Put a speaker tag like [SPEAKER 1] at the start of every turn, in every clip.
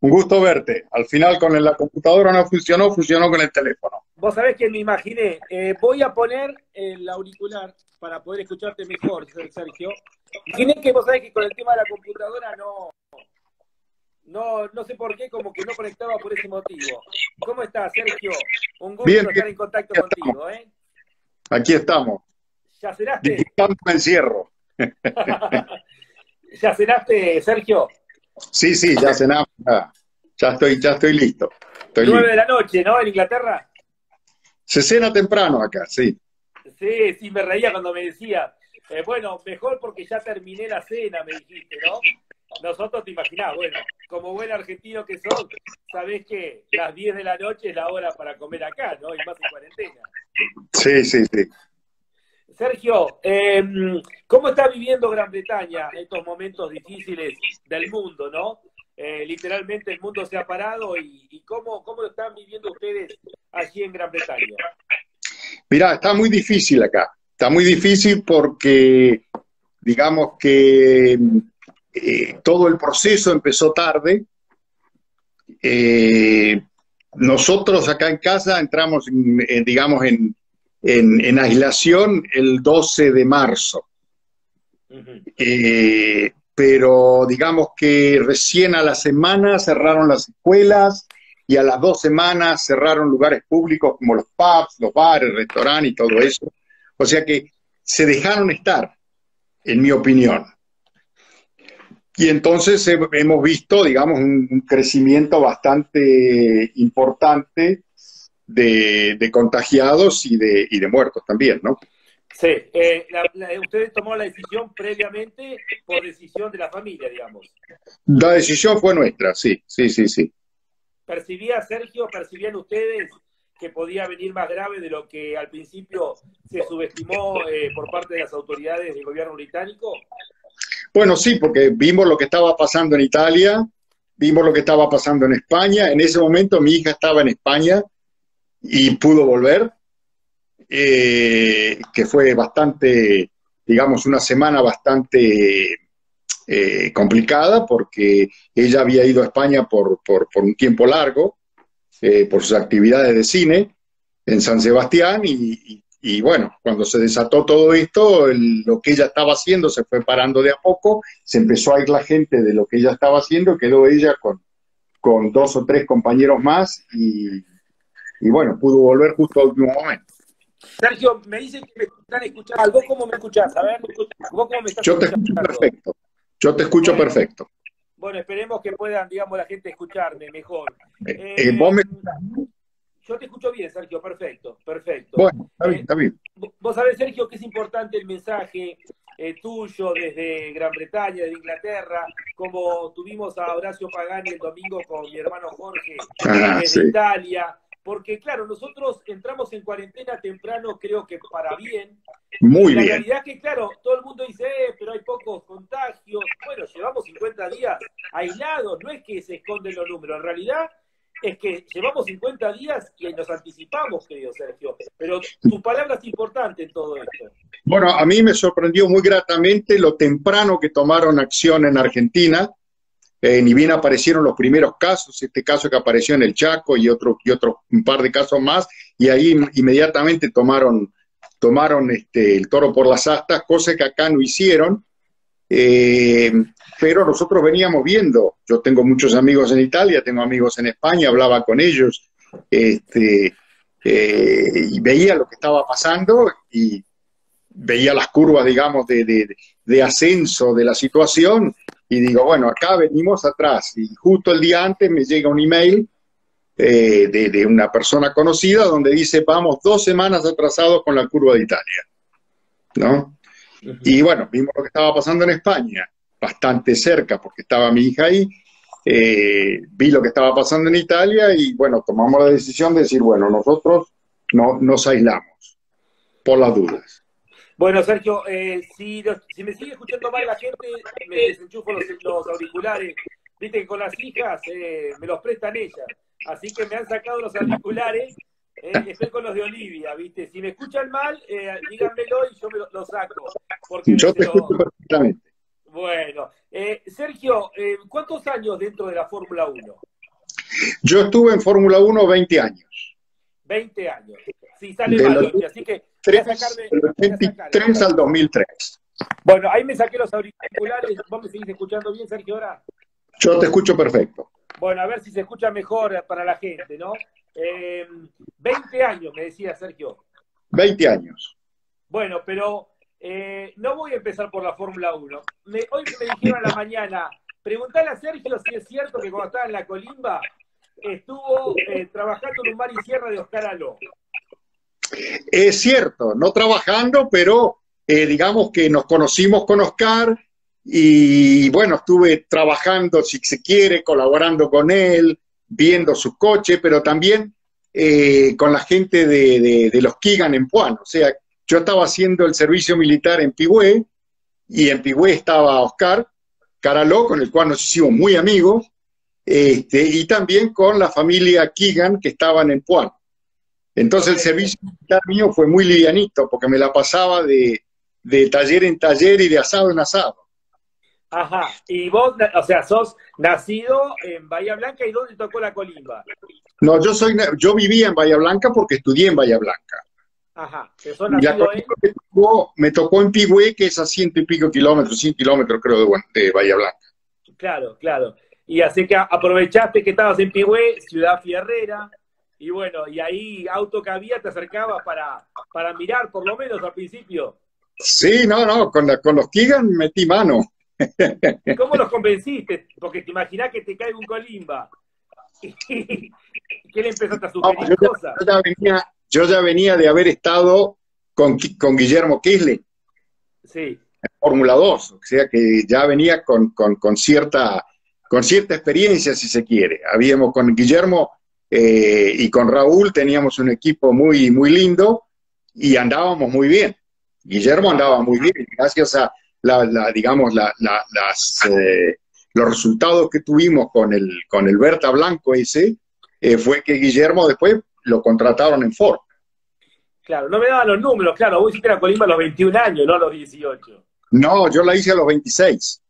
[SPEAKER 1] Un gusto verte. Al final con la computadora no funcionó, funcionó con el teléfono.
[SPEAKER 2] Vos sabés que me imaginé. Voy a poner el auricular para poder escucharte mejor, Sergio. Imaginé que vos sabés que con el tema de la computadora no sé por qué, como que no conectaba por ese motivo. ¿Cómo estás, Sergio? Un
[SPEAKER 1] Bien,
[SPEAKER 2] gusto
[SPEAKER 1] bien,
[SPEAKER 2] estar en contacto
[SPEAKER 1] aquí estamos.
[SPEAKER 2] contigo, ¿eh?
[SPEAKER 1] Aquí estamos.
[SPEAKER 2] ¿Ya cenaste?
[SPEAKER 1] Disfrutando el encierro.
[SPEAKER 2] ¿Ya cenaste, Sergio?
[SPEAKER 1] Sí, sí, ya cenamos. Ya estoy listo. Estoy
[SPEAKER 2] 9 de
[SPEAKER 1] listo.
[SPEAKER 2] la noche, ¿no? En Inglaterra.
[SPEAKER 1] Se cena temprano acá, sí.
[SPEAKER 2] Sí, sí, me reía cuando me decía, bueno, mejor porque ya terminé la cena, me dijiste, ¿no? Nosotros te imaginás, bueno, como buen argentino que sos, sabés que las 10 de la noche es la hora para comer acá, ¿no? Y más en cuarentena.
[SPEAKER 1] Sí, sí, sí.
[SPEAKER 2] Sergio, ¿cómo está viviendo Gran Bretaña estos momentos difíciles del mundo, ¿no? Literalmente el mundo se ha parado y ¿cómo lo están viviendo ustedes allí en Gran Bretaña?
[SPEAKER 1] Mirá, está muy difícil acá. Está muy difícil porque, digamos que todo el proceso empezó tarde. Eh, Nosotros acá en casa entramos, digamos, en aislación el 12 de marzo.
[SPEAKER 2] Uh -huh.
[SPEAKER 1] Pero digamos que recién a la semana cerraron las escuelas y a las 2 semanas cerraron lugares públicos como los pubs, los bares, restaurantes y todo eso. O sea que se dejaron estar, en mi opinión. Y entonces hemos visto, digamos, un crecimiento bastante importante de contagiados y de muertos también, ¿no?
[SPEAKER 2] Sí, ustedes tomaron la decisión previamente por decisión de la familia, digamos.
[SPEAKER 1] La decisión fue nuestra, sí, sí, sí, sí.
[SPEAKER 2] Percibían ustedes que podía venir más grave de lo que al principio se subestimó por parte de las autoridades del gobierno británico?
[SPEAKER 1] Bueno, sí, porque vimos lo que estaba pasando en Italia, vimos lo que estaba pasando en España. En ese momento mi hija estaba en España y pudo volver, que fue bastante, digamos, una semana bastante complicada porque ella había ido a España por un tiempo largo, por sus actividades de cine en San Sebastián y bueno, cuando se desató todo esto, lo que ella estaba haciendo se fue parando de a poco, se empezó a ir la gente de lo que ella estaba haciendo, quedó ella con 2 o 3 compañeros más y bueno, pudo volver justo al último momento.
[SPEAKER 2] Sergio, me dicen que me están escuchando. ¿Vos cómo me escuchás? A ver, ¿vos cómo me estás
[SPEAKER 1] Yo te escucho
[SPEAKER 2] escuchando?
[SPEAKER 1] perfecto, yo te escucho
[SPEAKER 2] Bueno,
[SPEAKER 1] perfecto.
[SPEAKER 2] bueno, esperemos que puedan, digamos, la gente escucharme mejor.
[SPEAKER 1] Vos me...
[SPEAKER 2] Yo te escucho bien, Sergio, perfecto, perfecto.
[SPEAKER 1] Bueno, está bien, está bien.
[SPEAKER 2] Vos sabés, Sergio, que es importante el mensaje tuyo desde Gran Bretaña, desde Inglaterra, como tuvimos a Horacio Pagani el domingo con mi hermano Jorge desde
[SPEAKER 1] Sí.
[SPEAKER 2] Italia, porque claro, nosotros entramos en cuarentena temprano, creo que para bien, y
[SPEAKER 1] Muy
[SPEAKER 2] la
[SPEAKER 1] bien.
[SPEAKER 2] realidad es que, claro, todo el mundo dice, pero hay pocos contagios. Bueno, llevamos 50 días aislados, no es que se esconden los números, en realidad es que llevamos 50 días y nos anticipamos, querido Sergio. Pero tu palabra es importante en todo esto.
[SPEAKER 1] Bueno, a mí me sorprendió muy gratamente lo temprano que tomaron acción en Argentina. Ni bien aparecieron los primeros casos, este caso que apareció en el Chaco y otro un par de casos más, y ahí inmediatamente tomaron el toro por las astas, cosa que acá no hicieron. Pero nosotros veníamos viendo, yo tengo muchos amigos en Italia, tengo amigos en España, hablaba con ellos, y veía lo que estaba pasando y veía las curvas, digamos, de ascenso de la situación y digo, bueno, acá venimos atrás. Y justo el día antes me llega un email de una persona conocida donde dice, vamos 2 semanas atrasados con la curva de Italia, ¿no? Y bueno, vimos lo que estaba pasando en España, bastante cerca, porque estaba mi hija ahí, vi lo que estaba pasando en Italia y bueno, tomamos la decisión de decir, bueno, nosotros no nos aislamos, por las dudas.
[SPEAKER 2] Bueno, Sergio, si me sigue escuchando mal la gente, me desenchufo los auriculares. Viste que con las hijas me los prestan ellas. Así que me han sacado los auriculares. Estoy con los de Olivia, ¿viste? Si me escuchan mal, díganmelo y yo los saco. Porque
[SPEAKER 1] Yo te escucho perfectamente.
[SPEAKER 2] Bueno, Sergio, ¿cuántos años dentro de la Fórmula Uno?
[SPEAKER 1] Yo estuve en Fórmula Uno 20 años,
[SPEAKER 2] 20 años. Sí, sale
[SPEAKER 1] del
[SPEAKER 2] mal, así que voy a
[SPEAKER 1] 83,
[SPEAKER 2] sacarme,
[SPEAKER 1] del
[SPEAKER 2] voy a sacar.
[SPEAKER 1] 83 al 2003.
[SPEAKER 2] Bueno, ahí me saqué los auriculares. ¿Vos me seguís escuchando bien, Sergio, ahora?
[SPEAKER 1] Yo te escucho perfecto.
[SPEAKER 2] Bueno, a ver si se escucha mejor para la gente, ¿no? 20 años, me decía Sergio.
[SPEAKER 1] 20 años.
[SPEAKER 2] Bueno, pero no voy a empezar por la Fórmula 1. Hoy me dijeron a la mañana, preguntale a Sergio si es cierto que cuando estaba en la Colimba estuvo trabajando en un mar y sierra de Oscar Aló.
[SPEAKER 1] Es cierto, no trabajando, pero digamos que nos conocimos con Oscar y bueno, estuve trabajando, si se quiere, colaborando con él, viendo sus coches, pero también con la gente de los Kigan en Puan. O sea, yo estaba haciendo el servicio militar en Pigüé y en Pigüé estaba Oscar Caraló, con el cual nos hicimos muy amigos, y también con la familia Kigan que estaban en Puan. Entonces el servicio militar mío fue muy livianito, porque me la pasaba de taller en taller y de asado en asado.
[SPEAKER 2] Ajá, y vos, o sea, sos nacido en Bahía Blanca, ¿y dónde tocó la Colimba?
[SPEAKER 1] No, yo vivía en Bahía Blanca porque estudié en Bahía Blanca.
[SPEAKER 2] Ajá, pero sos
[SPEAKER 1] Y la
[SPEAKER 2] nacido en...
[SPEAKER 1] Colimba me tocó en Pigüé, que es a 100 y pico kilómetros, 100 kilómetros creo de Bahía Blanca.
[SPEAKER 2] Claro, claro. Y así que aprovechaste que estabas en Pigüé, ciudad fierrera, y bueno, y ahí auto que había te acercabas para mirar, por lo menos al principio.
[SPEAKER 1] Sí, no, con los Kigan metí mano.
[SPEAKER 2] ¿Cómo los convenciste? Porque te imaginás que te cae un Colimba. ¿Qué le empezaste a sugerir
[SPEAKER 1] No,
[SPEAKER 2] cosas?
[SPEAKER 1] yo ya venía de haber estado con Guillermo Kisling
[SPEAKER 2] Sí.
[SPEAKER 1] en Fórmula 2, o sea que ya venía con cierta experiencia, si se quiere. Habíamos con Guillermo y con Raúl teníamos un equipo muy, muy lindo y andábamos muy bien. Guillermo andaba muy bien, gracias a los resultados que tuvimos con el Berta Blanco ese, fue que Guillermo después lo contrataron en Ford.
[SPEAKER 2] Claro, no me daban los números, claro, vos hiciste la Colimba a los 21 años, no a los 18.
[SPEAKER 1] No, yo la hice a los 26.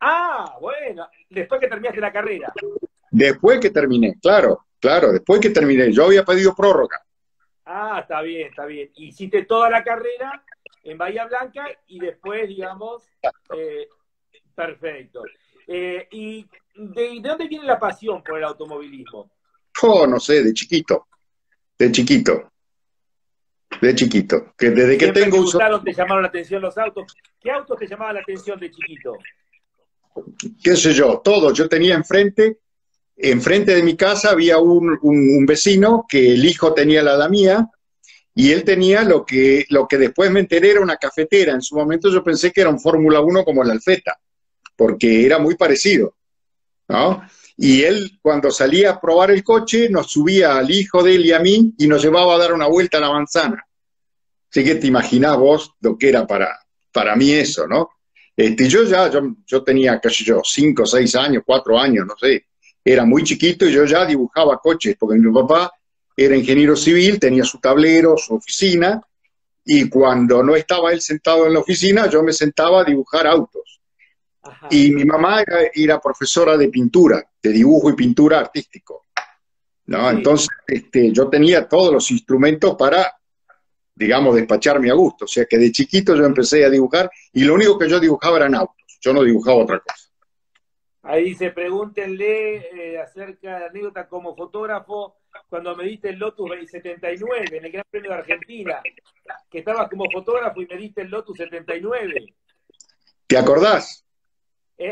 [SPEAKER 2] Ah, bueno, después que terminaste la carrera.
[SPEAKER 1] Después que terminé, claro, después que terminé. Yo había pedido prórroga.
[SPEAKER 2] Ah, está bien, está bien. Hiciste toda la carrera en Bahía Blanca y después, digamos, perfecto. ¿Y de dónde viene la pasión por el automovilismo?
[SPEAKER 1] Oh, no sé, de chiquito. Que desde que
[SPEAKER 2] ¿Siempre
[SPEAKER 1] tengo
[SPEAKER 2] te
[SPEAKER 1] uso,
[SPEAKER 2] gustaron, te llamaron la atención los autos? ¿Qué autos te llamaban la atención de chiquito?
[SPEAKER 1] qué sé yo, todo. Yo tenía enfrente de mi casa había un vecino que el hijo tenía la edad mía y él tenía lo que después me enteré era una cafetera. En su momento yo pensé que era un Fórmula 1 como el Alfetta, porque era muy parecido, ¿no? Y él, cuando salía a probar el coche, nos subía al hijo de él y a mí y nos llevaba a dar una vuelta a la manzana. Así que te imaginás vos lo que era para mí eso, ¿no? Yo tenía, qué sé yo, 5, 6 años, 4 años, no sé. Era muy chiquito y yo ya dibujaba coches, porque mi papá era ingeniero civil, tenía su tablero, su oficina, y cuando no estaba él sentado en la oficina, yo me sentaba a dibujar autos.
[SPEAKER 2] Ajá.
[SPEAKER 1] Y mi mamá era profesora de pintura, de dibujo y pintura artístico, ¿no?
[SPEAKER 2] Sí.
[SPEAKER 1] Entonces, yo tenía todos los instrumentos para, digamos, despacharme a gusto. O sea que de chiquito yo empecé a dibujar y lo único que yo dibujaba eran autos. Yo no dibujaba otra cosa.
[SPEAKER 2] Ahí dice, pregúntenle acerca de la anécdota como fotógrafo cuando me diste el Lotus 79 en el Gran Premio de Argentina, que estabas como fotógrafo y me diste el Lotus 79.
[SPEAKER 1] ¿Te acordás?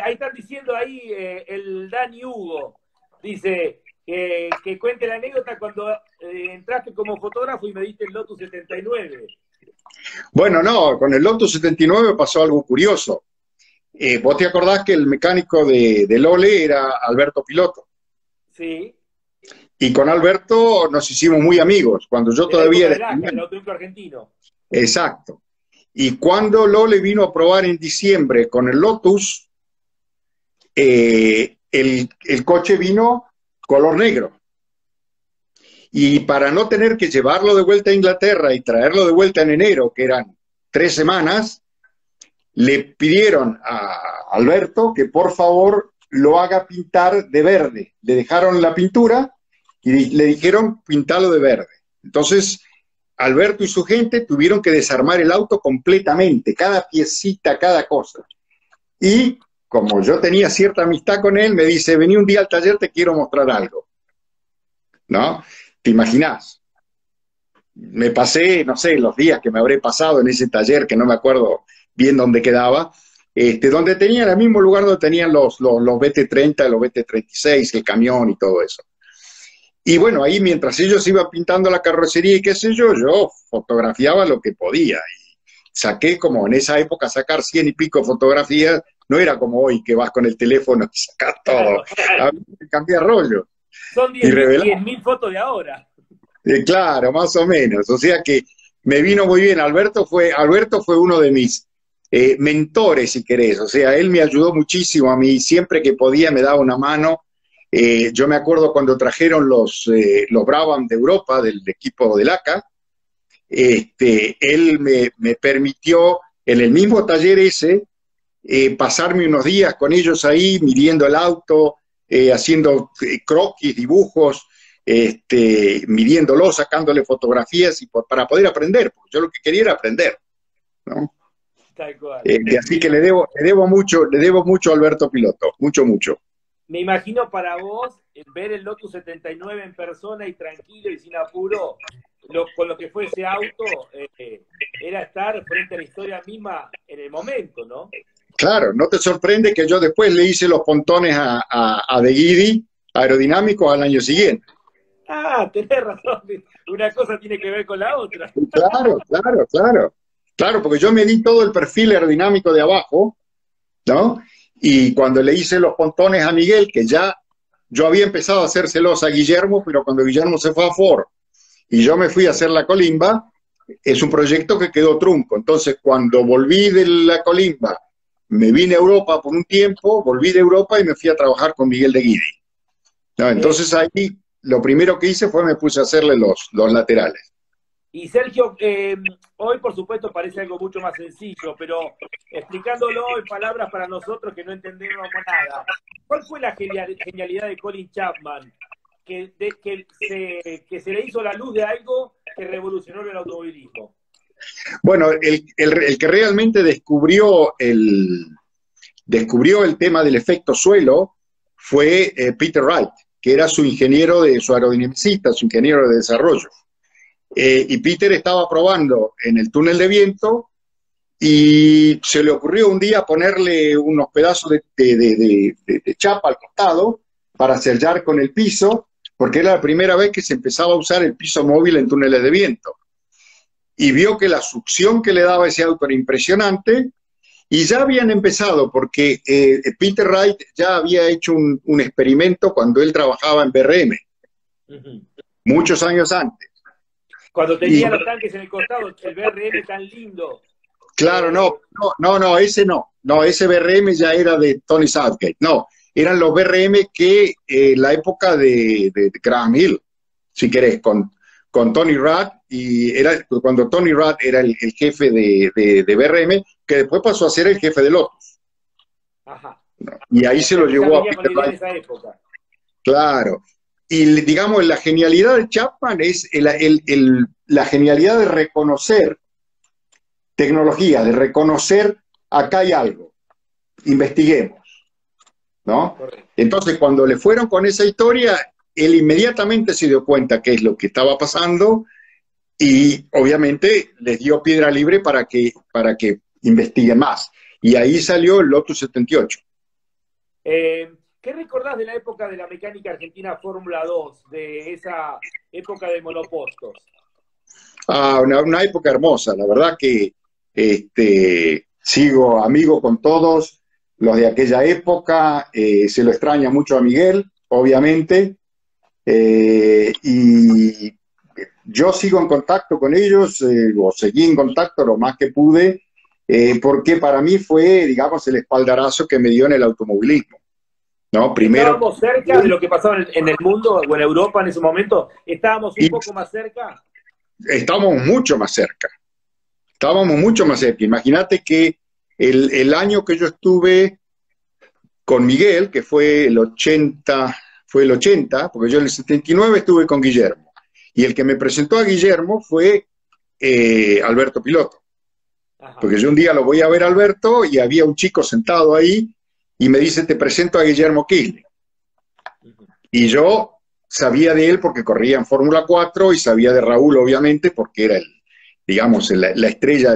[SPEAKER 2] Ahí están diciendo ahí el Dani Hugo, dice que cuente la anécdota cuando entraste como fotógrafo y me diste el Lotus 79.
[SPEAKER 1] Bueno, no, con el Lotus 79 pasó algo curioso. ¿Vos te acordás que el mecánico de Lole era Alberto Piloto?
[SPEAKER 2] Sí.
[SPEAKER 1] Y con Alberto nos hicimos muy amigos, cuando yo todavía era
[SPEAKER 2] el autódromo argentino.
[SPEAKER 1] Exacto. Y cuando Lole vino a probar en diciembre con el Lotus, el coche vino color negro. Y para no tener que llevarlo de vuelta a Inglaterra y traerlo de vuelta en enero, que eran 3 semanas, le pidieron a Alberto que por favor lo haga pintar de verde. Le dejaron la pintura y le dijeron pintarlo de verde. Entonces, Alberto y su gente tuvieron que desarmar el auto completamente, cada piecita, cada cosa. Y como yo tenía cierta amistad con él, me dice, vení un día al taller, te quiero mostrar algo. ¿No? ¿Te imaginás? Me pasé, no sé, los días que me habré pasado en ese taller, que no me acuerdo bien dónde quedaba, donde tenían el mismo lugar donde tenían los BT-30, los BT-36, el camión y todo eso. Y bueno, ahí mientras ellos iban pintando la carrocería y qué sé yo fotografiaba lo que podía. Y saqué como en esa época sacar 100 y pico fotografías, no era como hoy que vas con el teléfono y sacas todo. A mí me cambié rollo.
[SPEAKER 2] Son 10.000 fotos de ahora.
[SPEAKER 1] Claro, más o menos. O sea que me vino muy bien. Alberto fue uno de mis mentores, si querés. O sea, él me ayudó muchísimo a mí. Siempre que podía me daba una mano. Yo me acuerdo cuando trajeron los Brabham de Europa, del equipo del ACA, él me permitió en el mismo taller ese pasarme unos días con ellos ahí, midiendo el auto, haciendo croquis, dibujos, midiéndolo, sacándole fotografías para poder aprender, porque yo lo que quería era aprender, ¿no?
[SPEAKER 2] Tal cual.
[SPEAKER 1] Así que le debo mucho a Alberto Piloto, mucho.
[SPEAKER 2] Me imagino para vos ver el Lotus 79 en persona y tranquilo y sin apuro, con lo que fue ese auto, era estar frente a la historia misma en el momento, ¿no?
[SPEAKER 1] Claro, no te sorprende que yo después le hice los pontones a De Guidi, aerodinámicos, al año siguiente.
[SPEAKER 2] Ah, tenés razón, una cosa tiene que ver con la otra.
[SPEAKER 1] Claro, porque yo medí todo el perfil aerodinámico de abajo, ¿no? Y cuando le hice los pontones a Miguel, que ya yo había empezado a hacérselos a Guillermo, pero cuando Guillermo se fue a Ford y yo me fui a hacer la colimba, es un proyecto que quedó trunco. Entonces, cuando volví de la colimba, me vine a Europa por un tiempo, volví de Europa y me fui a trabajar con Miguel de Guidi. ¿No? Entonces ahí lo primero que hice fue me puse a hacerle los laterales.
[SPEAKER 2] Y Sergio, hoy por supuesto parece algo mucho más sencillo, pero explicándolo en palabras para nosotros que no entendemos nada, ¿cuál fue la genialidad de Colin Chapman? Que se le hizo la luz de algo que revolucionó el automovilismo.
[SPEAKER 1] Bueno, el que realmente descubrió el tema del efecto suelo fue Peter Wright, que era su ingeniero, su aerodinamicista, su ingeniero de desarrollo. Y Peter estaba probando en el túnel de viento y se le ocurrió un día ponerle unos pedazos de chapa al costado para sellar con el piso, porque era la primera vez que se empezaba a usar el piso móvil en túneles de viento. Y vio que la succión que le daba ese auto era impresionante, y ya habían empezado, porque Peter Wright ya había hecho un experimento cuando él trabajaba en BRM, muchos años antes.
[SPEAKER 2] Cuando tenía los tanques en el costado, el BRM tan lindo.
[SPEAKER 1] Claro, ese no. No, ese BRM ya era de Tony Southgate. No, eran los BRM que la época de Graham Hill, si querés, con Tony Rudd, y era cuando Tony Rudd era el jefe de BRM, que después pasó a ser el jefe de Lotus.
[SPEAKER 2] Ajá.
[SPEAKER 1] Y ahí se lo llevó a Peter Wright.
[SPEAKER 2] Esa época.
[SPEAKER 1] Claro. Y digamos, la genialidad de Chapman es la genialidad de reconocer tecnología, de reconocer acá hay algo, investiguemos, ¿no?
[SPEAKER 2] Correcto.
[SPEAKER 1] Entonces, cuando le fueron con esa historia, él inmediatamente se dio cuenta qué es lo que estaba pasando y obviamente les dio piedra libre para que investiguen más. Y ahí salió el Lotus 78.
[SPEAKER 2] ¿Qué recordás de la época de la mecánica argentina Fórmula 2, de esa época de monopostos?
[SPEAKER 1] Una época hermosa, la verdad que sigo amigo con todos los de aquella época, se lo extraña mucho a Miguel, obviamente, y yo sigo en contacto con ellos, o seguí en contacto lo más que pude, porque para mí fue, digamos, el espaldarazo que me dio en el automovilismo. ¿No? Primero,
[SPEAKER 2] ¿estábamos cerca de lo que pasaba en el mundo o en Europa en ese momento? ¿Estábamos un poco más cerca?
[SPEAKER 1] Estábamos mucho más cerca. Imagínate que el año que yo estuve con Miguel, que fue el 80, porque yo en el 79 estuve con Guillermo. Y el que me presentó a Guillermo fue Alberto Piloto.
[SPEAKER 2] Ajá.
[SPEAKER 1] Porque yo un día lo voy a ver a Alberto y había un chico sentado ahí y me dice, te presento a Guillermo Kisling. Y yo sabía de él porque corría en Fórmula 4 y sabía de Raúl, obviamente, porque era digamos, la estrella,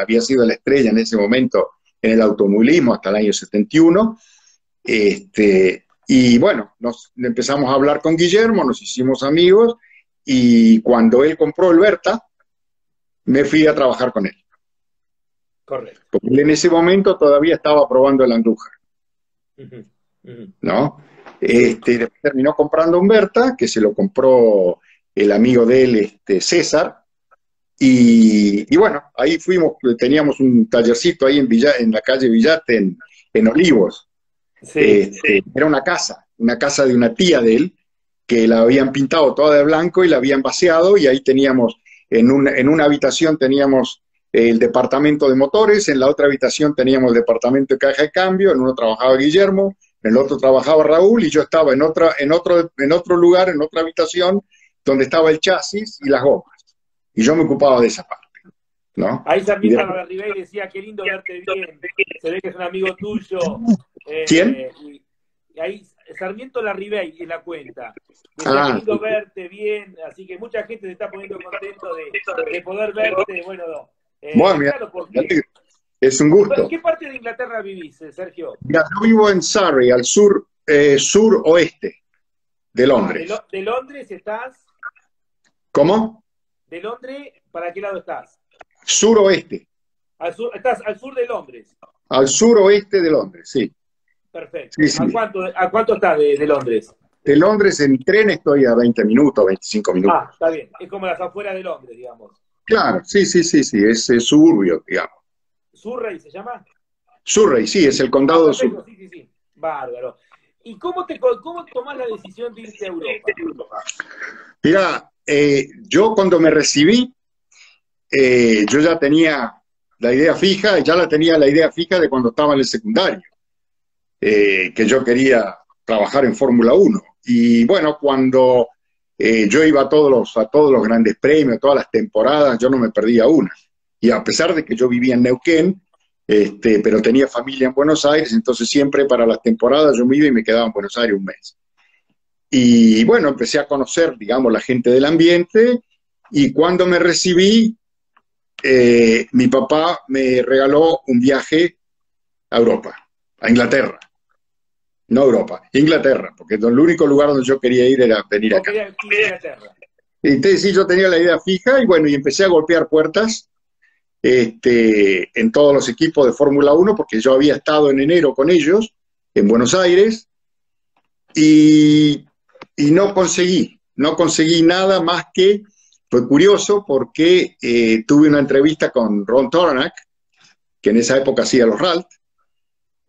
[SPEAKER 1] había sido la estrella en ese momento en el automovilismo hasta el año 71. Y bueno, nos empezamos a hablar con Guillermo, nos hicimos amigos y cuando él compró el Berta, me fui a trabajar con él.
[SPEAKER 2] Correcto.
[SPEAKER 1] Porque él en ese momento todavía estaba probando el Andújar, ¿no? Después terminó comprando un Berta, que se lo compró el amigo de él, César, y bueno, ahí fuimos, teníamos un tallercito ahí en la calle Villate, en Olivos.
[SPEAKER 2] Sí.
[SPEAKER 1] Era una casa de una tía de él, que la habían pintado toda de blanco y la habían vaciado, y ahí teníamos, en una habitación teníamos el departamento de motores, en la otra habitación teníamos el departamento de caja de cambio, en uno trabajaba Guillermo, en el otro trabajaba Raúl, y yo estaba en otro lugar, en otra habitación, donde estaba el chasis y las gomas. Y yo me ocupaba de esa parte, ¿no?
[SPEAKER 2] Ahí Sarmiento Larribey decía, qué lindo verte bien, se ve que es un amigo tuyo.
[SPEAKER 1] ¿Quién?
[SPEAKER 2] Y ahí Sarmiento Larribey en la cuenta. Decía, qué lindo verte bien, así que mucha gente se está poniendo contento de poder verte. Bueno,
[SPEAKER 1] bueno, mira,
[SPEAKER 2] claro, porque...
[SPEAKER 1] es un gusto.
[SPEAKER 2] ¿En qué parte de Inglaterra vivís, Sergio?
[SPEAKER 1] Mira, yo vivo en Surrey, al suroeste de Londres.
[SPEAKER 2] ¿De Londres estás?
[SPEAKER 1] ¿Cómo?
[SPEAKER 2] ¿De Londres para qué lado estás?
[SPEAKER 1] Suroeste.
[SPEAKER 2] Estás al sur de Londres.
[SPEAKER 1] Al suroeste de Londres, sí.
[SPEAKER 2] Perfecto.
[SPEAKER 1] Sí, sí.
[SPEAKER 2] ¿A cuánto estás de Londres?
[SPEAKER 1] De Londres en tren estoy a 20 minutos, 25 minutos.
[SPEAKER 2] Ah, está bien. Es como las afueras de Londres, digamos.
[SPEAKER 1] Claro, sí, es suburbio, digamos.
[SPEAKER 2] ¿Surrey se llama?
[SPEAKER 1] Surrey, sí, es el condado de Surrey.
[SPEAKER 2] Sí. Bárbaro. ¿Y cómo tomás la decisión de irte a Europa?
[SPEAKER 1] Mira, yo cuando me recibí, yo ya tenía la idea fija, de cuando estaba en el secundario, que yo quería trabajar en Fórmula 1. Y bueno, cuando yo iba a todos los grandes premios, todas las temporadas, yo no me perdía una. Y a pesar de que yo vivía en Neuquén, pero tenía familia en Buenos Aires, entonces siempre para las temporadas yo me iba y me quedaba en Buenos Aires un mes. Y bueno, empecé a conocer, digamos, la gente del ambiente, y cuando me recibí, mi papá me regaló un viaje a Europa, a Inglaterra. No Europa, Inglaterra, porque el único lugar donde yo quería ir era venir acá. Y entonces sí, yo tenía la idea fija, y bueno, y empecé a golpear puertas en todos los equipos de Fórmula 1, porque yo había estado en enero con ellos, en Buenos Aires, y no conseguí nada más que, fue curioso porque tuve una entrevista con Ron Tornak, que en esa época hacía los RALT,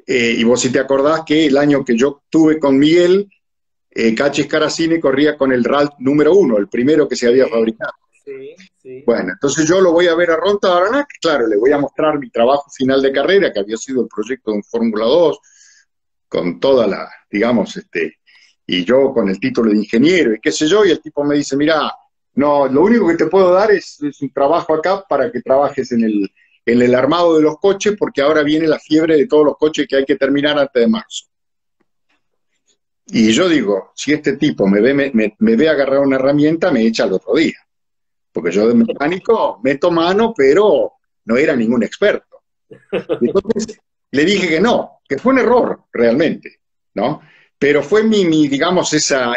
[SPEAKER 1] y vos si te acordás que el año que yo tuve con Miguel, Cachis Caracini corría con el RALT número 1, el primero que se había fabricado.
[SPEAKER 2] Sí.
[SPEAKER 1] Bueno, entonces yo lo voy a ver a Ron Tornak, claro, le voy a mostrar mi trabajo final de carrera, que había sido el proyecto de un Fórmula 2, con toda la, digamos, y yo con el título de ingeniero y qué sé yo, y el tipo me dice, mira, no, lo único que te puedo dar es un trabajo acá para que trabajes en el armado de los coches, porque ahora viene la fiebre de todos los coches que hay que terminar antes de marzo. Y yo digo, si este tipo me ve agarrar una herramienta, me echa al otro día. Porque yo de mecánico meto mano, pero no era ningún experto. Entonces le dije que no, que fue un error realmente, ¿no? Pero fue digamos, esa,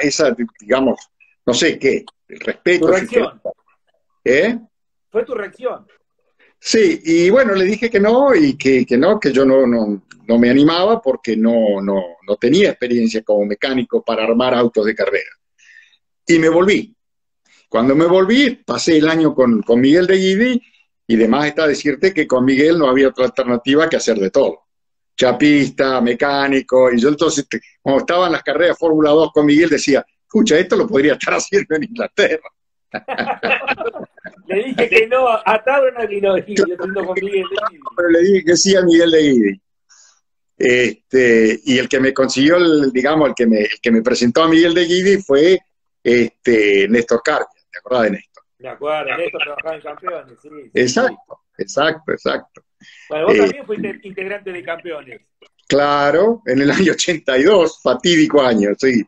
[SPEAKER 1] digamos, no sé qué, el respeto.
[SPEAKER 2] ¿Tu reacción?
[SPEAKER 1] ¿Fue
[SPEAKER 2] tu reacción?
[SPEAKER 1] Sí, y bueno, le dije que no, y que yo no me animaba porque no tenía experiencia como mecánico para armar autos de carrera. Y me volví. Cuando me volví, pasé el año con Miguel de Guidi, y demás está decirte que con Miguel no había otra alternativa que hacer de todo. Chapista, mecánico, y yo entonces, cuando estaba en las carreras de Fórmula 2 con Miguel, decía, escucha, esto lo podría estar haciendo en Inglaterra.
[SPEAKER 2] Le dije que no, atado en el yo estoy con Miguel de Guidi.
[SPEAKER 1] Pero le dije que sí a Miguel de Guidi. Y el que me consiguió, digamos, el que me presentó a Miguel de Guidi fue Néstor Carpia. ¿Te acordás de Néstor?
[SPEAKER 2] Me acuerdo, Néstor trabajaba en Campeones, sí.
[SPEAKER 1] Exacto, exacto, exacto.
[SPEAKER 2] Bueno, vos también fuiste integrante de Campeones.
[SPEAKER 1] Claro, en el año 82, fatídico año, sí.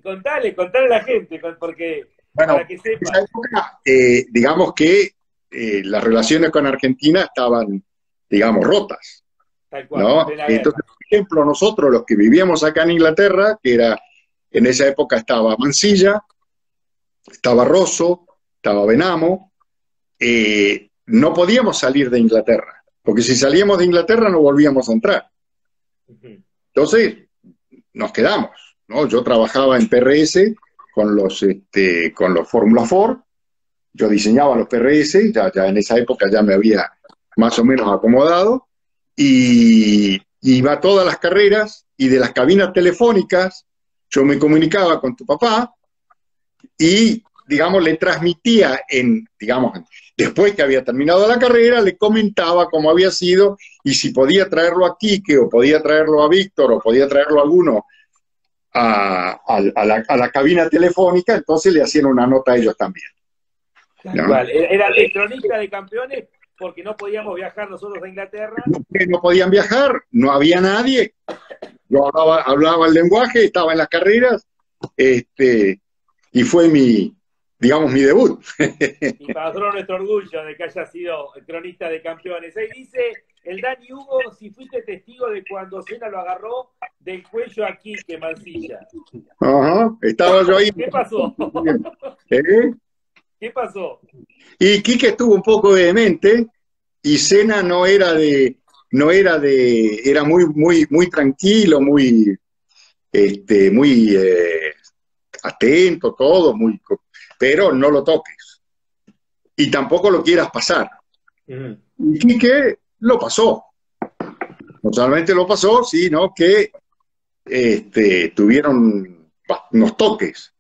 [SPEAKER 2] Contale a la gente, porque
[SPEAKER 1] bueno,
[SPEAKER 2] para que sepa.
[SPEAKER 1] En esa época, digamos que las relaciones con Argentina estaban, digamos, rotas.
[SPEAKER 2] Tal cual,
[SPEAKER 1] ¿no? Entonces, por ejemplo, nosotros los que vivíamos acá en Inglaterra, que era, en esa época estaba Mansilla, estaba Rosso, estaba Benamo, no podíamos salir de Inglaterra, porque si salíamos de Inglaterra no volvíamos a entrar. Entonces, nos quedamos, ¿no? Yo trabajaba en PRS con los Fórmula Ford, yo diseñaba los PRS, ya en esa época ya me había más o menos acomodado, y iba a todas las carreras, y de las cabinas telefónicas yo me comunicaba con tu papá, y, digamos, le transmitía después que había terminado la carrera, le comentaba cómo había sido, y si podía traerlo a Quique, o podía traerlo a Víctor, o podía traerlo a alguno a la cabina telefónica, entonces le hacían una nota a ellos también.
[SPEAKER 2] ¿No? Igual, era electronista de Campeones porque no podíamos viajar nosotros a Inglaterra.
[SPEAKER 1] No podían viajar, no había nadie. Yo hablaba el lenguaje, estaba en las carreras, y fue mi debut.
[SPEAKER 2] Y para nosotros nuestro orgullo de que haya sido cronista de Campeones. Ahí dice el Dani Hugo, si fuiste testigo de cuando Senna lo agarró del cuello a Quique Mansilla.
[SPEAKER 1] Ajá, estaba yo ahí.
[SPEAKER 2] ¿Qué pasó? ¿Qué pasó?
[SPEAKER 1] Y Quique estuvo un poco vehemente, y Senna era muy tranquilo, muy atento, todo, pero no lo toques. Y tampoco lo quieras pasar. Y Quique lo pasó. No solamente lo pasó, sino que tuvieron unos toques,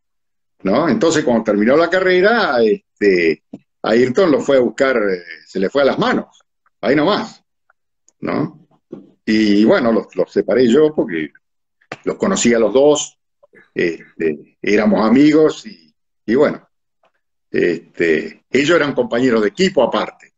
[SPEAKER 1] ¿no? Entonces, cuando terminó la carrera, Ayrton lo fue a buscar, se le fue a las manos, ahí nomás, ¿no? Y bueno, los separé yo porque los conocía a los dos, éramos amigos, y bueno, ellos eran compañeros de equipo aparte.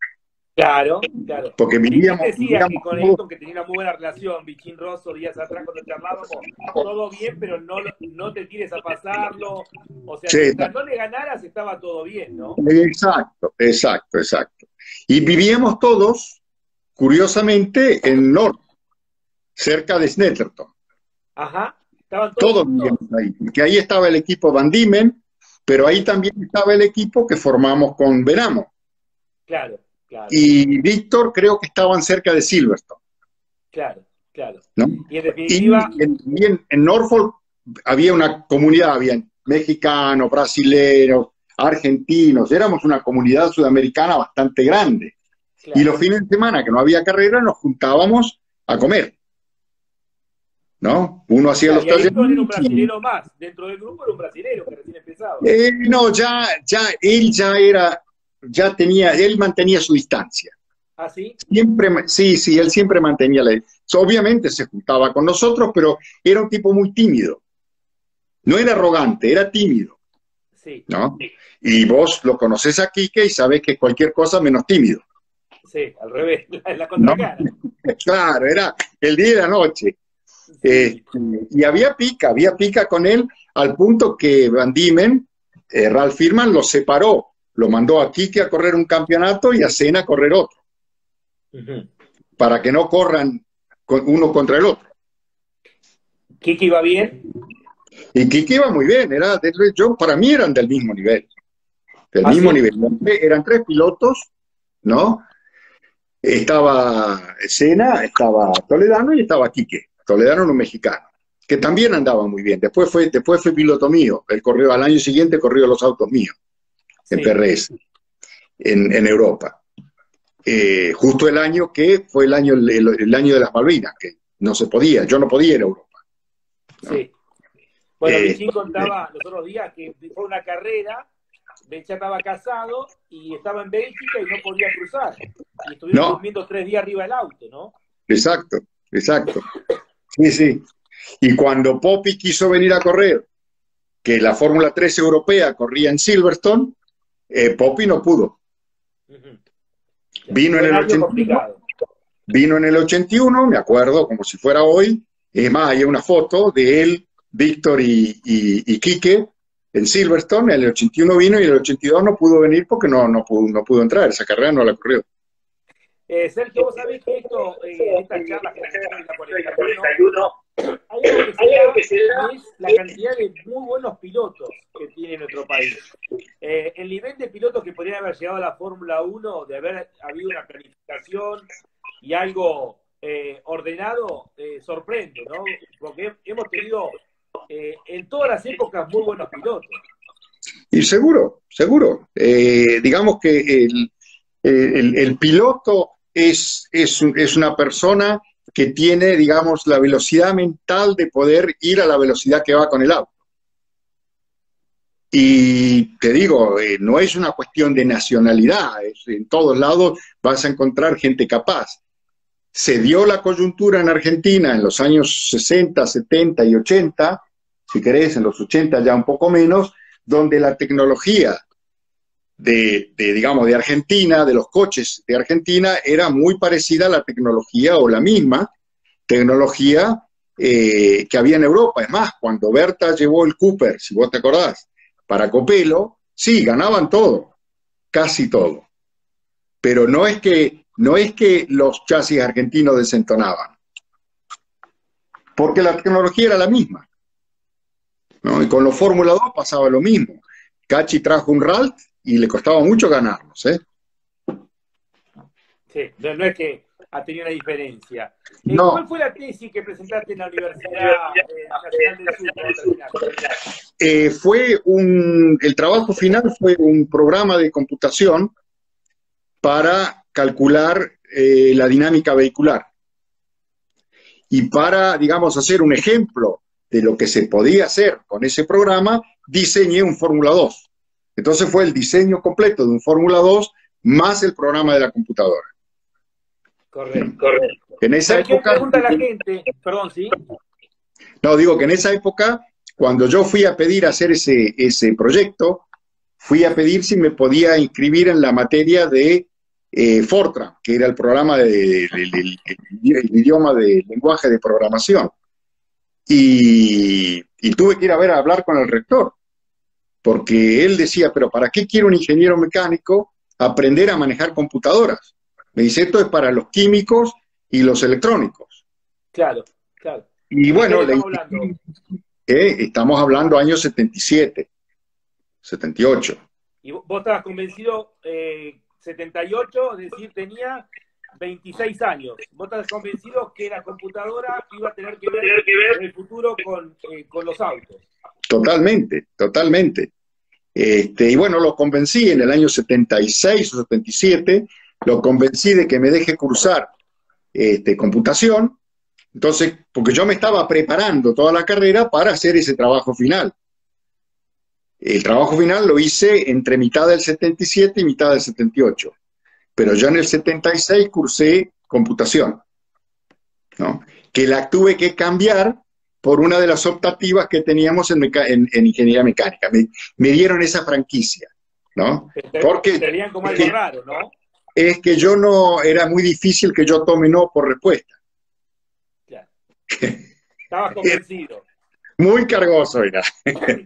[SPEAKER 2] Claro, claro.
[SPEAKER 1] Porque vivíamos,
[SPEAKER 2] decía que con Ayrton, que tenía una muy buena relación, Bichín Rosso, días atrás cuando charlábamos, todo bien, pero no te tires a pasarlo, o sea,
[SPEAKER 1] sí,
[SPEAKER 2] mientras no le ganaras estaba todo bien, ¿no?
[SPEAKER 1] Exacto. Y vivíamos todos, curiosamente, en North, cerca de Snetterton.
[SPEAKER 2] Ajá, estaban
[SPEAKER 1] todos vivíamos ahí, porque ahí estaba el equipo Van Diemen, pero ahí también estaba el equipo que formamos con Benamo.
[SPEAKER 2] Claro.
[SPEAKER 1] Y Víctor creo que estaban cerca de Silverstone.
[SPEAKER 2] Claro.
[SPEAKER 1] ¿No?
[SPEAKER 2] Y en definitiva...
[SPEAKER 1] Y en Norfolk había una comunidad, había mexicanos, brasileños, argentinos, éramos una comunidad sudamericana bastante grande. Claro. Y los fines de semana que no había carrera nos juntábamos a comer. ¿No? Uno hacía los talleres.
[SPEAKER 2] Era un brasilero más, dentro del grupo era un brasilero que recién empezaba.
[SPEAKER 1] No, él mantenía su distancia.
[SPEAKER 2] ¿Ah, sí?
[SPEAKER 1] Sí, él siempre mantenía obviamente se juntaba con nosotros, pero era un tipo muy tímido. No era arrogante, era tímido.
[SPEAKER 2] Sí.
[SPEAKER 1] ¿No? Y vos lo conocés a Quique y sabés que cualquier cosa menos tímido.
[SPEAKER 2] Sí, al revés, la contracara.
[SPEAKER 1] ¿No? Claro, era el día y la noche. Sí. Y había pica con él, al punto que Van Diemen, Ralf Firman, lo separó. Lo mandó a Quique a correr un campeonato y a Senna a correr otro. Para que no corran uno contra el otro.
[SPEAKER 2] ¿Quique iba bien?
[SPEAKER 1] Y Quique iba muy bien. Para mí eran del mismo nivel. Del mismo nivel. Eran tres pilotos, ¿no? Estaba Senna, estaba Toledano y estaba Quique. Toledano era un mexicano, que también andaba muy bien. Después fue piloto mío. Él corrió al año siguiente, corrió los autos míos. En PRS, en Europa. Justo el año que fue el año de las Malvinas, que no se podía, yo no podía ir a Europa. ¿No?
[SPEAKER 2] Sí. Bueno, Bichín contaba los otros días que fue una carrera ya estaba casado y estaba en Bélgica y no podía cruzar. Y estuvieron durmiendo 3 días arriba del auto, ¿no?
[SPEAKER 1] Exacto, exacto. Sí, sí. Y cuando Popi quiso venir a correr, que la Fórmula 3 europea corría en Silverstone, Popi no pudo. Vino en el 81, vino en el 81, me acuerdo como si fuera hoy. Es más, hay una foto de él, Víctor y Quique en Silverstone. En el 81 vino y en el 82 no pudo venir porque no pudo entrar. Esa carrera no la corrió.
[SPEAKER 2] Sergio, vos sabés que esta charla que tenemos en la 41, hay algo que se da es la cantidad de muy buenos pilotos que tiene nuestro país. El nivel de pilotos que podrían haber llegado a la Fórmula 1, de haber habido una planificación y algo ordenado, sorprende, ¿no? Porque hemos tenido en todas las épocas muy buenos pilotos.
[SPEAKER 1] Y seguro. Digamos que el piloto es una persona que tiene, digamos, la velocidad mental de poder ir a la velocidad que va con el auto. Y te digo, no es una cuestión de nacionalidad, en todos lados vas a encontrar gente capaz. Se dio la coyuntura en Argentina en los años 60, 70 y 80, si querés, en los 80 ya un poco menos, donde la tecnología digamos, de Argentina, de los coches de Argentina, era muy parecida a la tecnología o la misma tecnología que había en Europa. Es más, cuando Berta llevó el Cooper, si vos te acordás, para Copelo, sí, ganaban todo, casi todo. Pero no es que los chasis argentinos desentonaban, porque la tecnología era la misma, ¿no? Y con los Fórmula 2 pasaba lo mismo. Cachi trajo un RALT y le costaba mucho ganarlos, ¿eh?
[SPEAKER 2] Sí, no es que ha tenido una diferencia.
[SPEAKER 1] No.
[SPEAKER 2] ¿Cuál fue la tesis que presentaste en la Universidad Nacional del Sur?
[SPEAKER 1] El trabajo final fue un programa de computación para calcular la dinámica vehicular. Y para, digamos, hacer un ejemplo de lo que se podía hacer con ese programa, diseñé un Fórmula 2. Entonces fue el diseño completo de un Fórmula 2 más el programa de la computadora.
[SPEAKER 2] Correcto.
[SPEAKER 1] En esa época,
[SPEAKER 2] pregunta la gente? Perdón, ¿sí?
[SPEAKER 1] No, digo que en esa época, cuando yo fui a pedir hacer ese proyecto, fui a pedir si me podía inscribir en la materia de Fortran, que era el programa el idioma de lenguaje de programación. Y tuve que ir a hablar con el rector, porque él decía, pero ¿para qué quiere un ingeniero mecánico aprender a manejar computadoras? Me dice, esto es para los químicos y los electrónicos.
[SPEAKER 2] Claro, claro.
[SPEAKER 1] Y bueno, estamos hablando años 77, 78.
[SPEAKER 2] ¿Y vos estabas convencido, 78, es decir, tenía 26 años? ¿Vos estabas convencido que la computadora iba a tener que ver en el futuro con los autos?
[SPEAKER 1] Totalmente. Y bueno, lo convencí en el año 76 o 77, lo convencí de que me deje cursar computación. Entonces, porque yo me estaba preparando toda la carrera para hacer ese trabajo final. El trabajo final lo hice entre mitad del 77 y mitad del 78. Pero yo en el 76 cursé computación, ¿no? Que la tuve que cambiar por una de las optativas que teníamos en ingeniería mecánica. Me dieron esa franquicia, ¿no? Porque
[SPEAKER 2] te veían como algo raro, ¿no?
[SPEAKER 1] Es que era muy difícil que yo tome no por respuesta.
[SPEAKER 2] Claro. Estabas convencido.
[SPEAKER 1] Muy cargoso era.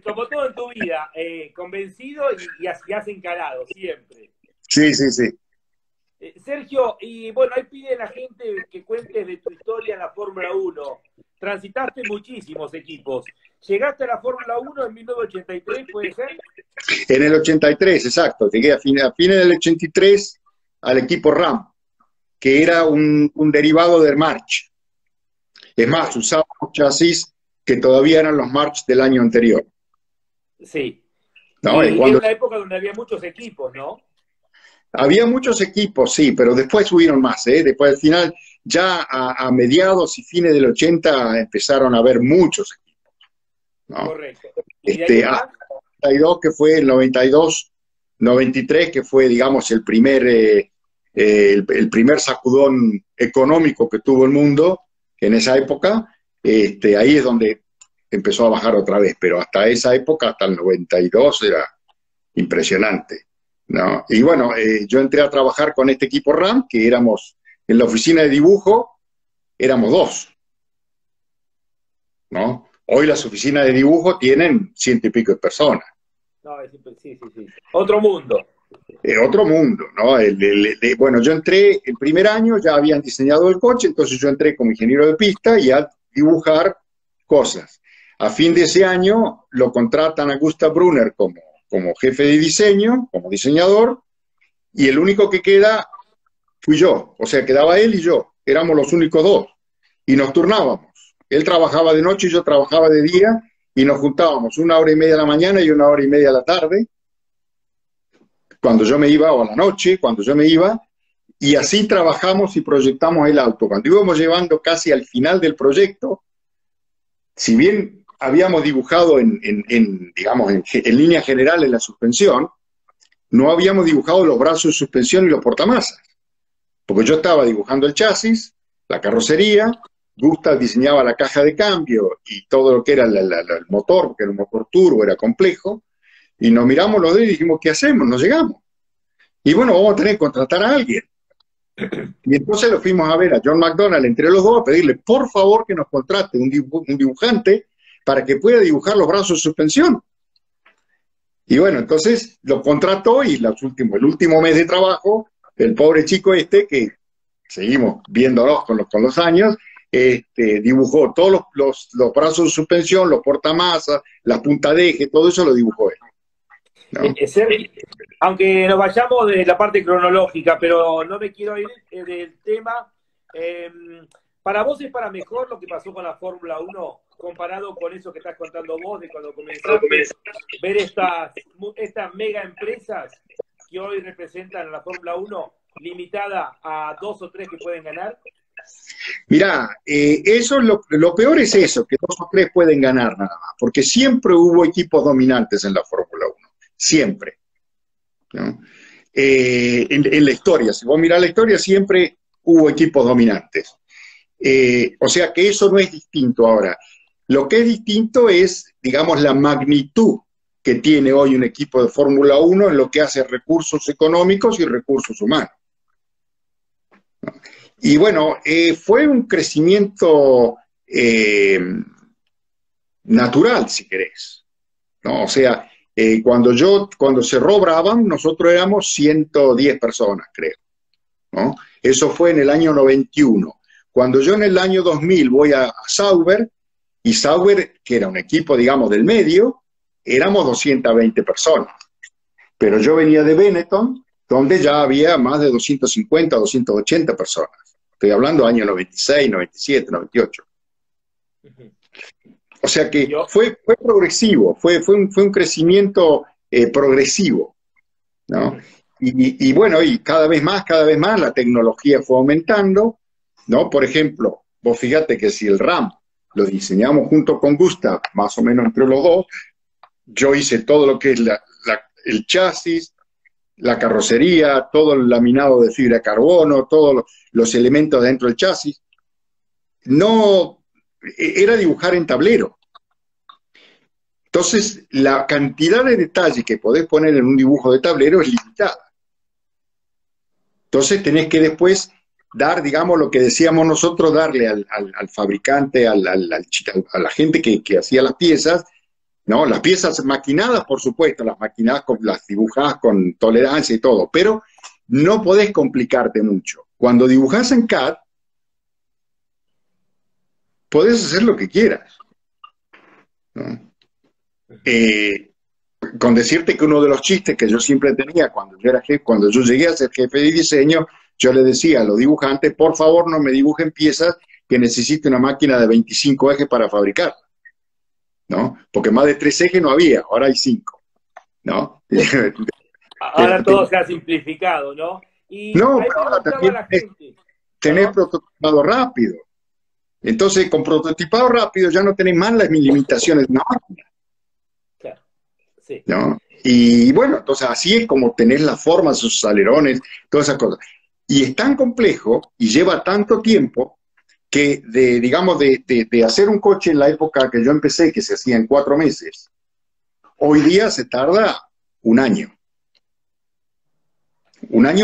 [SPEAKER 2] Como todo en tu vida, convencido y has encarado, siempre.
[SPEAKER 1] Sí.
[SPEAKER 2] Sergio, y bueno, ahí pide la gente que cuentes de tu historia en la Fórmula 1. Transitaste muchísimos equipos. ¿Llegaste a la Fórmula 1 en 1983, puede ser?
[SPEAKER 1] En el 83, exacto. Llegué a fines del 83 al equipo RAM, que era un derivado del March. Es más, usábamos chasis que todavía eran los March del año anterior.
[SPEAKER 2] Sí.
[SPEAKER 1] ¿No?
[SPEAKER 2] Y era una época donde había muchos equipos, ¿no?
[SPEAKER 1] Había muchos equipos, sí, pero después subieron más, ¿eh? Después al final, ya a mediados y fines del 80 empezaron a haber muchos equipos, ¿no?
[SPEAKER 2] Correcto.
[SPEAKER 1] Hasta el 92, que fue el 92, 93, que fue, digamos, el primer sacudón económico que tuvo el mundo en esa época, ahí es donde empezó a bajar otra vez, pero hasta esa época, hasta el 92, era impresionante, ¿no? Y bueno, yo entré a trabajar con este equipo RAM, que éramos, en la oficina de dibujo, éramos dos, ¿no? Hoy las oficinas de dibujo tienen 100 y pico de personas.
[SPEAKER 2] No, sí, sí, sí. Otro mundo.
[SPEAKER 1] Otro mundo, ¿no? Bueno, yo entré el primer año, ya habían diseñado el coche, entonces yo entré como ingeniero de pista y a dibujar cosas. A fin de ese año lo contratan a Gustav Brunner como jefe de diseño, como diseñador, y el único que queda fui yo, o sea, quedaba él y yo, éramos los únicos dos, y nos turnábamos. Él trabajaba de noche y yo trabajaba de día, y nos juntábamos 1 hora y media a la mañana y 1 hora y media a la tarde, cuando yo me iba, o a la noche, cuando yo me iba, y así trabajamos y proyectamos el auto. Cuando íbamos llevando casi al final del proyecto, si bien habíamos dibujado digamos, en línea general en la suspensión, no habíamos dibujado los brazos de suspensión y los portamasas, porque yo estaba dibujando el chasis, la carrocería, Gustav diseñaba la caja de cambio y todo lo que era el motor, porque era un motor turbo, era complejo, y nos miramos los dos y dijimos, ¿qué hacemos? No llegamos. Y bueno, vamos a tener que contratar a alguien. Y entonces lo fuimos a ver a John McDonald entre los dos a pedirle, por favor, que nos contrate un dibujante para que pueda dibujar los brazos de suspensión. Y bueno, entonces lo contrató y el último mes de trabajo, el pobre chico que seguimos viéndolos con los años, dibujó todos los brazos de suspensión, los portamasas, las punta de eje, todo eso lo dibujó él, ¿no?
[SPEAKER 2] Aunque nos vayamos de la parte cronológica, pero no me quiero ir del tema. ¿Para vos es para mejor lo que pasó con la Fórmula 1 comparado con eso que estás contando vos de cuando comenzaste ver estas mega empresas que hoy representan la Fórmula 1 limitada a 2 o 3 que pueden ganar?
[SPEAKER 1] Mirá, eso lo peor es eso, que 2 o 3 pueden ganar nada más, porque siempre hubo equipos dominantes en la Fórmula 1, siempre, ¿no? En la historia, si vos mirás la historia, siempre hubo equipos dominantes. O sea que eso no es distinto ahora. Lo que es distinto es, digamos, la magnitud que tiene hoy un equipo de Fórmula 1 en lo que hace recursos económicos y recursos humanos, ¿no? Y bueno, fue un crecimiento natural, si querés, ¿no? O sea, cuando cerró Brabham, nosotros éramos 110 personas, creo, ¿no? Eso fue en el año 91. Cuando yo en el año 2000 voy a Sauber, y Sauber, que era un equipo, digamos, del medio, éramos 220 personas. Pero yo venía de Benetton, donde ya había más de 250, 280 personas. Estoy hablando año 96, 97, 98. O sea que fue progresivo, fue un crecimiento progresivo, ¿no? Y bueno, y cada vez más, la tecnología fue aumentando, ¿no? Por ejemplo, vos fíjate que si el RAM lo diseñamos junto con Gustav, más o menos entre los dos, yo hice todo lo que es el chasis, la carrocería, todo el laminado de fibra de carbono, todos los elementos dentro del chasis. No, era dibujar en tablero. Entonces, la cantidad de detalle que podés poner en un dibujo de tablero es limitada. Entonces, tenés que después dar, digamos, lo que decíamos nosotros, darle al fabricante, a la gente que hacía las piezas, ¿no? Las piezas maquinadas, por supuesto, las dibujadas con tolerancia y todo, pero no podés complicarte mucho. Cuando dibujás en CAD, podés hacer lo que quieras, ¿no? Con decirte que uno de los chistes que yo siempre tenía cuando yo llegué a ser jefe de diseño, yo le decía a los dibujantes, por favor no me dibujen piezas que necesite una máquina de 25 ejes para fabricar, ¿no? Porque más de 3 ejes no había, ahora hay 5, ¿no?
[SPEAKER 2] Ahora todo se ha simplificado, ¿no? Y
[SPEAKER 1] no,
[SPEAKER 2] ahí
[SPEAKER 1] pero ahora también
[SPEAKER 2] tenés
[SPEAKER 1] prototipado rápido. Entonces, con prototipado rápido ya no tenés más las limitaciones de una máquina.
[SPEAKER 2] Claro. Sí.
[SPEAKER 1] ¿no? Y bueno, entonces así es como tenés la forma de sus alerones, todas esas cosas. Y es tan complejo y lleva tanto tiempo que digamos, de hacer un coche en la época que yo empecé, que se hacía en 4 meses, hoy día se tarda un año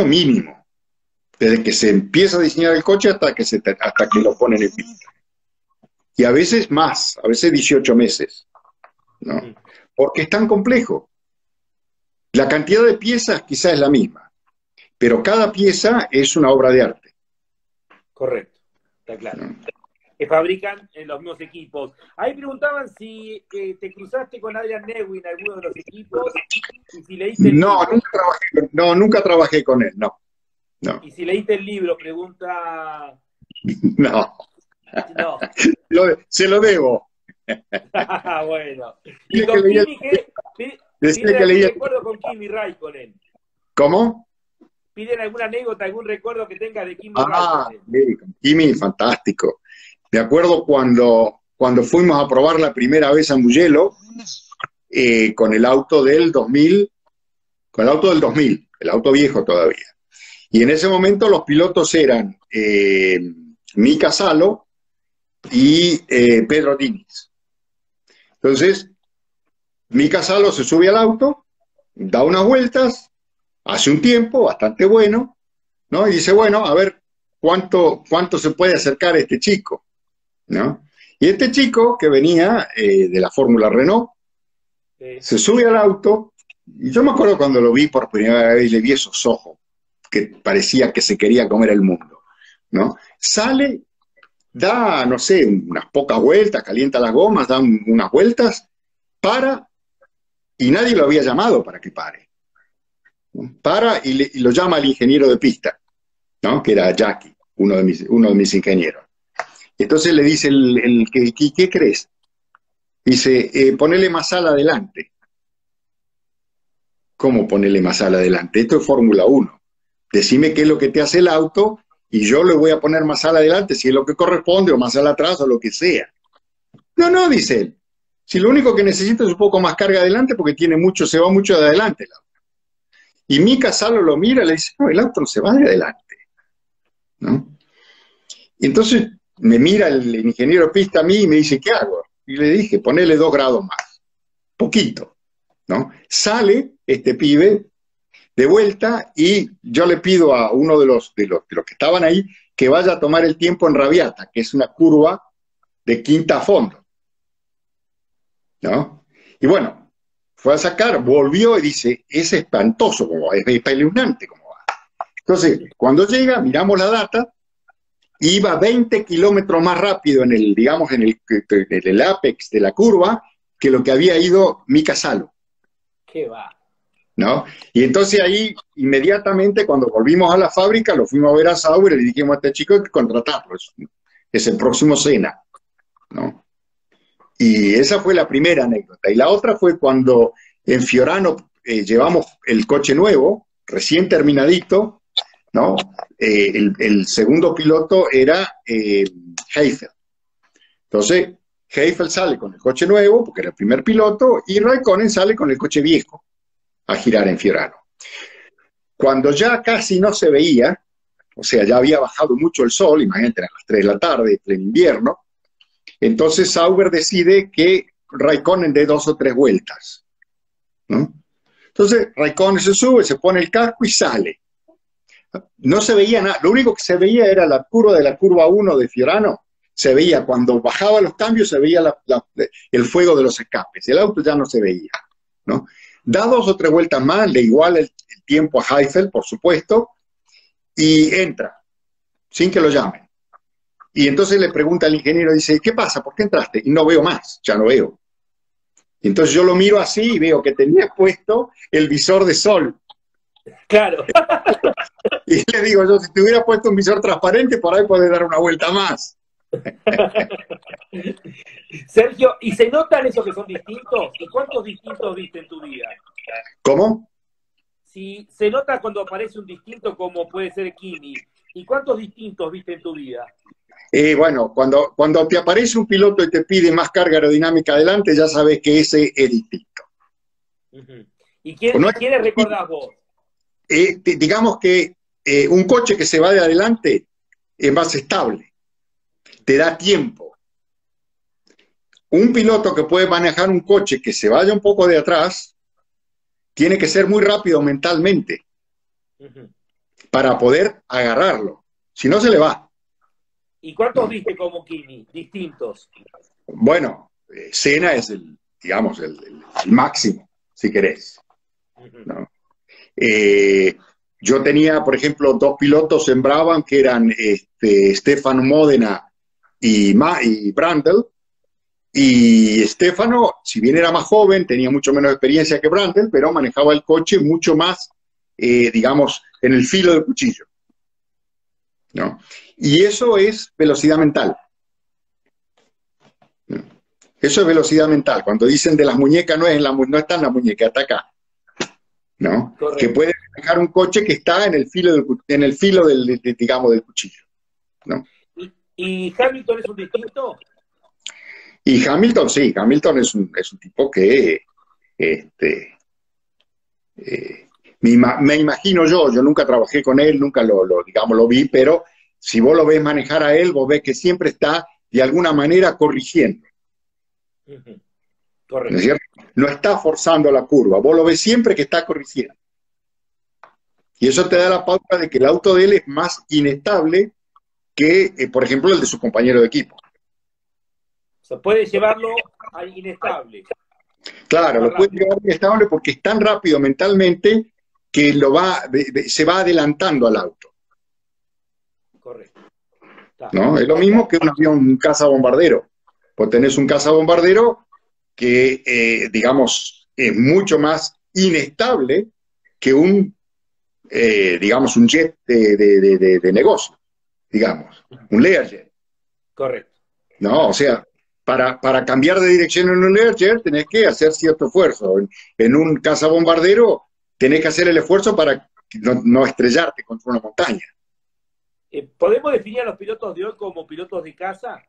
[SPEAKER 1] mínimo, desde que se empieza a diseñar el coche hasta que lo ponen en pista. Y a veces más, a veces 18 meses, ¿no? Porque es tan complejo. La cantidad de piezas quizás es la misma, pero cada pieza es una obra de arte.
[SPEAKER 2] Correcto, está claro.
[SPEAKER 1] ¿No?
[SPEAKER 2] Que fabrican en los mismos equipos. Ahí preguntaban si te cruzaste con Adrian Newey en alguno de los equipos y si leíste el
[SPEAKER 1] No,
[SPEAKER 2] libro.
[SPEAKER 1] nunca trabajé con él, no. No.
[SPEAKER 2] Y si leíste el libro, pregunta...
[SPEAKER 1] No.
[SPEAKER 2] No.
[SPEAKER 1] Se lo debo.
[SPEAKER 2] Bueno. ¿Y
[SPEAKER 1] Decía
[SPEAKER 2] con
[SPEAKER 1] que leía,
[SPEAKER 2] Kimi qué?
[SPEAKER 1] decía
[SPEAKER 2] ¿Piden
[SPEAKER 1] que
[SPEAKER 2] algún
[SPEAKER 1] leía.
[SPEAKER 2] recuerdo con Kimi Raikkonen?
[SPEAKER 1] ¿Cómo?
[SPEAKER 2] ¿Piden alguna anécdota, algún recuerdo que tengas de Kimi
[SPEAKER 1] Ah,
[SPEAKER 2] Raikkonen?
[SPEAKER 1] sí, Kimi, fantástico. Me acuerdo cuando fuimos a probar la primera vez a Mugello, con el auto del 2000, con el auto del 2000, el auto viejo todavía. Y en ese momento los pilotos eran Mika Salo y Pedro Diniz. Entonces, Mika Salo se sube al auto, da unas vueltas, hace un tiempo bastante bueno, ¿no? Y dice, bueno, a ver cuánto se puede acercar este chico, ¿no? Y este chico que venía de la Fórmula Renault, se sube al auto, y yo me acuerdo cuando lo vi por primera vez, le vi esos ojos, que parecía que se quería comer el mundo, ¿no? Sale, da, no sé, unas pocas vueltas, calienta las gomas, da unas vueltas, para, y nadie lo había llamado para que pare. Para y lo llama el ingeniero de pista, ¿no? Que era Jackie, uno de mis ingenieros. Entonces le dice ¿qué crees? Dice, ponele más sal adelante. ¿Cómo ponerle más sal adelante? Esto es Fórmula 1. Decime qué es lo que te hace el auto y yo le voy a poner más sal adelante si es lo que corresponde o más sal atrás o lo que sea. No, dice él. Si lo único que necesita es un poco más carga adelante porque se va mucho de adelante el auto. Y Mika Salo lo mira y le dice, no, el auto no se va de adelante, ¿no? Y entonces me mira el ingeniero pista a mí y me dice, ¿qué hago? Y le dije, ponele 2 grados más, poquito, ¿no? Sale este pibe de vuelta y yo le pido a uno de los que estaban ahí que vaya a tomar el tiempo en Rabiata, que es una curva de quinta a fondo, ¿no? Y bueno, fue a sacar, volvió y dice, es espantoso como va, es espeluznante como va. Entonces, cuando llega, miramos la data, iba 20 kilómetros más rápido en el apex de la curva que lo que había ido Mika Salo.
[SPEAKER 2] ¿Qué va?
[SPEAKER 1] ¿No? Y entonces ahí, inmediatamente, cuando volvimos a la fábrica, lo fuimos a ver a Sauber y le dijimos a este chico hay que contratarlo, es el próximo Senna, ¿no? Y esa fue la primera anécdota. Y la otra fue cuando en Fiorano llevamos el coche nuevo, recién terminadito, ¿no? El segundo piloto era Heifel. Entonces, Heifel sale con el coche nuevo, porque era el primer piloto, y Raikkonen sale con el coche viejo a girar en Fiorano. Cuando ya casi no se veía, o sea, ya había bajado mucho el sol, imagínate, a las 3 de la tarde, en invierno, entonces Sauber decide que Raikkonen dé 2 o 3 vueltas, ¿no? Entonces Raikkonen se sube, se pone el casco y sale. No se veía nada, lo único que se veía era la curva de la curva 1 de Fiorano, se veía cuando bajaba los cambios, se veía el fuego de los escapes, el auto ya no se veía, ¿no? Da 2 o 3 vueltas más, le iguala el tiempo a Heifel, por supuesto, y entra, sin que lo llamen. Y entonces le pregunta al ingeniero, dice, ¿qué pasa? ¿Por qué entraste? Y no veo más, ya no veo. Y entonces yo lo miro así y veo que tenía puesto el visor de sol.
[SPEAKER 2] Claro.
[SPEAKER 1] Y le digo yo, si te hubiera puesto un visor transparente, por ahí podés dar una vuelta más.
[SPEAKER 2] Sergio, ¿y se notan esos que son distintos? ¿Y cuántos distintos viste en tu vida?
[SPEAKER 1] ¿Cómo?
[SPEAKER 2] Si se nota cuando aparece un distinto como puede ser Kimi, ¿y cuántos distintos viste en tu vida?
[SPEAKER 1] Bueno, cuando te aparece un piloto y te pide más carga aerodinámica adelante, ya sabes que ese es distinto.
[SPEAKER 2] Ujú. ¿Y
[SPEAKER 1] No es,
[SPEAKER 2] quiénes recordás vos?
[SPEAKER 1] digamos que un coche que se va de adelante es más estable, te da tiempo. Un piloto que puede manejar un coche que se vaya un poco de atrás, tiene que ser muy rápido mentalmente
[SPEAKER 2] Ujú.
[SPEAKER 1] para poder agarrarlo. Si no, se le va.
[SPEAKER 2] ¿Y cuántos
[SPEAKER 1] ¿No?
[SPEAKER 2] viste como Kimi? Distintos.
[SPEAKER 1] Bueno, Senna es digamos, el máximo, si querés.
[SPEAKER 2] Ujú.
[SPEAKER 1] ¿No? Eh, yo tenía, por ejemplo, dos pilotos en Brabham que eran Stefano Modena y Brundle. Y Stefano, si bien era más joven, tenía mucho menos experiencia que Brundle, pero manejaba el coche mucho más, digamos, en el filo del cuchillo, ¿no? Y eso es velocidad mental, ¿no? Eso es velocidad mental. Cuando dicen de las muñecas, no está en la muñeca, está acá, ¿no? Que
[SPEAKER 2] Correcto.
[SPEAKER 1] puede manejar un coche que está en el filo digamos, del cuchillo, ¿no?
[SPEAKER 2] ¿Y Hamilton es un distinto?
[SPEAKER 1] Y Hamilton, sí, Hamilton es un tipo que este, me imagino yo nunca trabajé con él, nunca digamos, lo vi, pero si vos lo ves manejar a él, vos ves que siempre está de alguna manera corrigiendo,
[SPEAKER 2] Ujú.
[SPEAKER 1] ¿no es
[SPEAKER 2] Correcto.
[SPEAKER 1] cierto? No está forzando la curva, vos lo ves siempre que está corrigiendo. Y eso te da
[SPEAKER 2] Correcto.
[SPEAKER 1] la pauta de que el auto de él es más inestable que, por ejemplo, el de su compañero de equipo.
[SPEAKER 2] O sea, puede llevarlo al inestable, a ser
[SPEAKER 1] Claro,
[SPEAKER 2] más
[SPEAKER 1] lo puede
[SPEAKER 2] rápido.
[SPEAKER 1] llevar inestable porque es tan rápido mentalmente que se va adelantando al auto,
[SPEAKER 2] Correcto. Está,
[SPEAKER 1] ¿no? Es lo
[SPEAKER 2] está
[SPEAKER 1] mismo
[SPEAKER 2] claro.
[SPEAKER 1] que un avión, un cazabombardero. Pues tenés un cazabombardero que, digamos, es mucho más inestable que digamos, un jet de negocio, digamos, un Learjet,
[SPEAKER 2] Correcto.
[SPEAKER 1] ¿no? O sea, para cambiar de dirección en un Learjet tenés que hacer cierto esfuerzo. En un cazabombardero tenés que hacer el esfuerzo para no estrellarte contra una montaña.
[SPEAKER 2] ¿Podemos definir a los pilotos de hoy como pilotos de casa?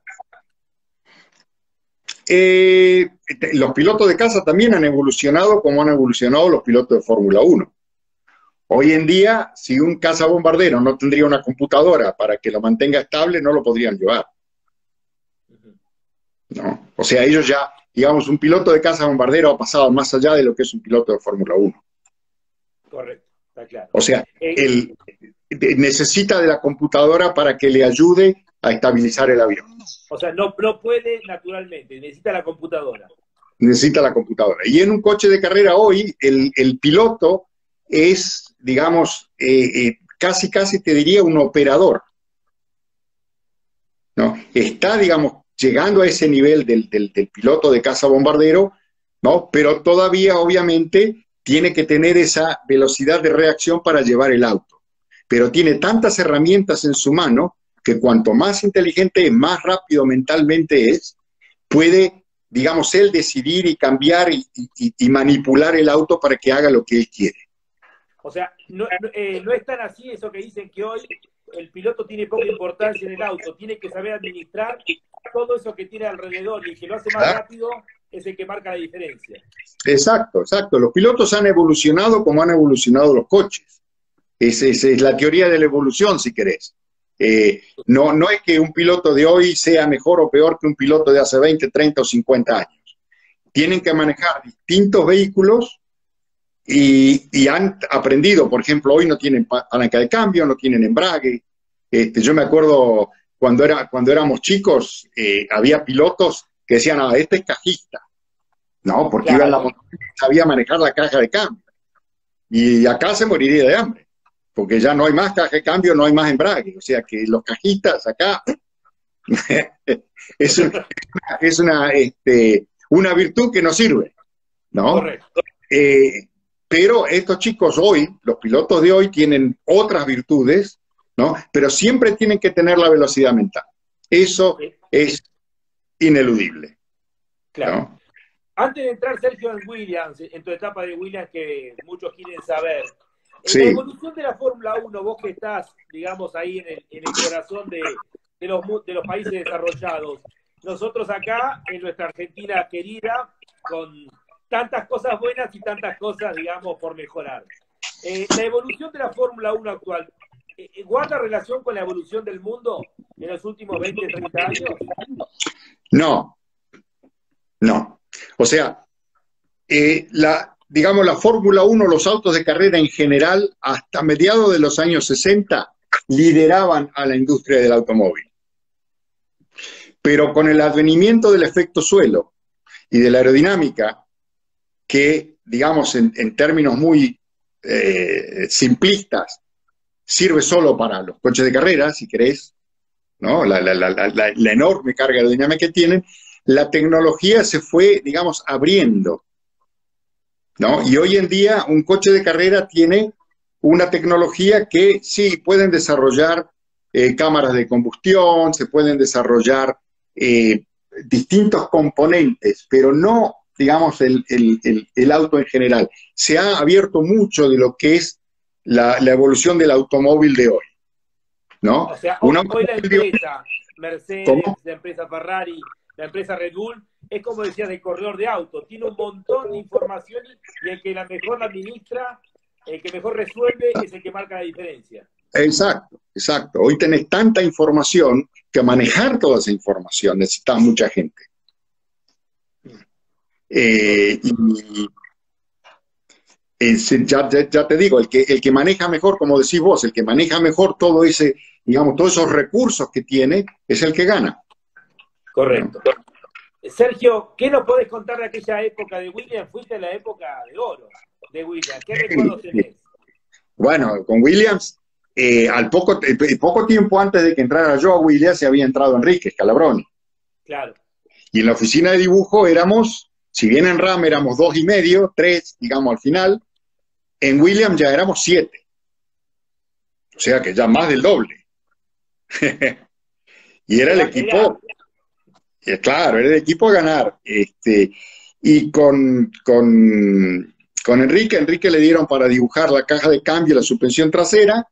[SPEAKER 1] Eh, los pilotos de casa también han evolucionado como han evolucionado los pilotos de Fórmula 1. Hoy en día, si un cazabombardero no tendría una computadora para que lo mantenga estable, no lo podrían llevar,
[SPEAKER 2] Ujú.
[SPEAKER 1] ¿no? O sea, ellos ya, digamos, un piloto de cazabombardero ha pasado más allá de lo que es un piloto de Fórmula 1.
[SPEAKER 2] Correcto, está claro.
[SPEAKER 1] O sea,
[SPEAKER 2] Eh,
[SPEAKER 1] él necesita de la computadora para que le ayude a estabilizar el avión.
[SPEAKER 2] o sea, no puede naturalmente, necesita la computadora.
[SPEAKER 1] Necesita la computadora. Y en un coche de carrera hoy, el piloto es, digamos, casi te diría un operador, ¿no? Está, digamos, llegando a ese nivel del piloto de caza bombardero, ¿no? Pero todavía, obviamente, tiene que tener esa velocidad de reacción para llevar el auto. Pero tiene tantas herramientas en su mano que cuanto más inteligente, más rápido mentalmente es, puede, digamos, él decidir y cambiar y manipular el auto para que haga lo que él quiere.
[SPEAKER 2] O sea, no es tan así eso que dicen que hoy el piloto tiene poca importancia en el auto, tiene que saber administrar todo eso que tiene alrededor y el que lo hace más
[SPEAKER 1] ¿Ah?
[SPEAKER 2] rápido es el que marca la diferencia.
[SPEAKER 1] Exacto, exacto. Los pilotos han evolucionado como han evolucionado los coches. Esa es la teoría de la evolución, si querés. No es que un piloto de hoy sea mejor o peor que un piloto de hace 20, 30 o 50 años. Tienen que manejar distintos vehículos y han aprendido, por ejemplo, hoy no tienen palanca de cambio, no tienen embrague. Yo me acuerdo cuando éramos chicos, había pilotos que decían, ah, este es cajista, ¿no? Porque iba en la
[SPEAKER 2] Claro,
[SPEAKER 1] montaña y sabía manejar la caja de cambio. Y acá se moriría de hambre, porque ya no hay más caja de cambio, no hay más embrague. O sea que los cajistas acá es, un, es una virtud que no sirve, ¿no?
[SPEAKER 2] correcto.
[SPEAKER 1] Eh, pero estos chicos hoy, los pilotos de hoy, tienen otras virtudes, ¿no? Pero siempre tienen que tener la velocidad mental. Eso
[SPEAKER 2] Eh,
[SPEAKER 1] es ineludible,
[SPEAKER 2] claro.
[SPEAKER 1] ¿no?
[SPEAKER 2] Antes de entrar, Sergio, en Williams, en tu etapa de Williams que muchos quieren saber, la
[SPEAKER 1] Sí,
[SPEAKER 2] evolución de la Fórmula 1, vos que estás, digamos, ahí en el corazón de los países desarrollados, nosotros acá, en nuestra Argentina querida, con tantas cosas buenas y tantas cosas, digamos, por mejorar. La evolución de la Fórmula 1 actual, ¿guarda relación con la evolución del mundo en los últimos 20, 30 años?
[SPEAKER 1] No, no. O sea, digamos, la Fórmula 1, los autos de carrera en general, hasta mediados de los años 60, lideraban a la industria del automóvil. Pero con el advenimiento del efecto suelo y de la aerodinámica, que, digamos, en términos muy simplistas, sirve solo para los coches de carrera, si querés, ¿no? La enorme carga aerodinámica que tienen, la tecnología se fue, digamos, abriendo, ¿no? Y hoy en día un coche de carrera tiene una tecnología que sí, pueden desarrollar cámaras de combustión, se pueden desarrollar distintos componentes, pero no, digamos, el auto en general. Se ha abierto mucho de lo que es la evolución del automóvil de hoy, ¿no?
[SPEAKER 2] O sea, hoy la empresa Mercedes,
[SPEAKER 1] ¿cómo?
[SPEAKER 2] la empresa Ferrari, la empresa Red Bull, es como decías, de corredor de auto, tiene un montón de información y el que la mejor la administra, el que mejor resuelve es el que marca la diferencia.
[SPEAKER 1] Exacto, exacto. Hoy tenés tanta información que manejar toda esa información necesitas mucha gente. Ya te digo, el que maneja mejor, como decís vos, el que maneja mejor todo ese, digamos, todos esos recursos que tiene, es el que gana.
[SPEAKER 2] Correcto. Sergio, ¿qué nos podés contar de aquella época de Williams? Fuiste en la época de oro de Williams. ¿Qué recuerdos tenés?
[SPEAKER 1] Bueno, con Williams, al poco tiempo antes de que entrara yo a Williams, se había entrado Enrique Scalabroni.
[SPEAKER 2] Claro.
[SPEAKER 1] Y en la oficina de dibujo éramos, si bien en RAM éramos 2,5, 3, digamos, al final, en Williams ya éramos 7. O sea que ya más del doble. Y era el equipo, claro, era el equipo a ganar. Y con Enrique le dieron para dibujar la caja de cambio y la suspensión trasera,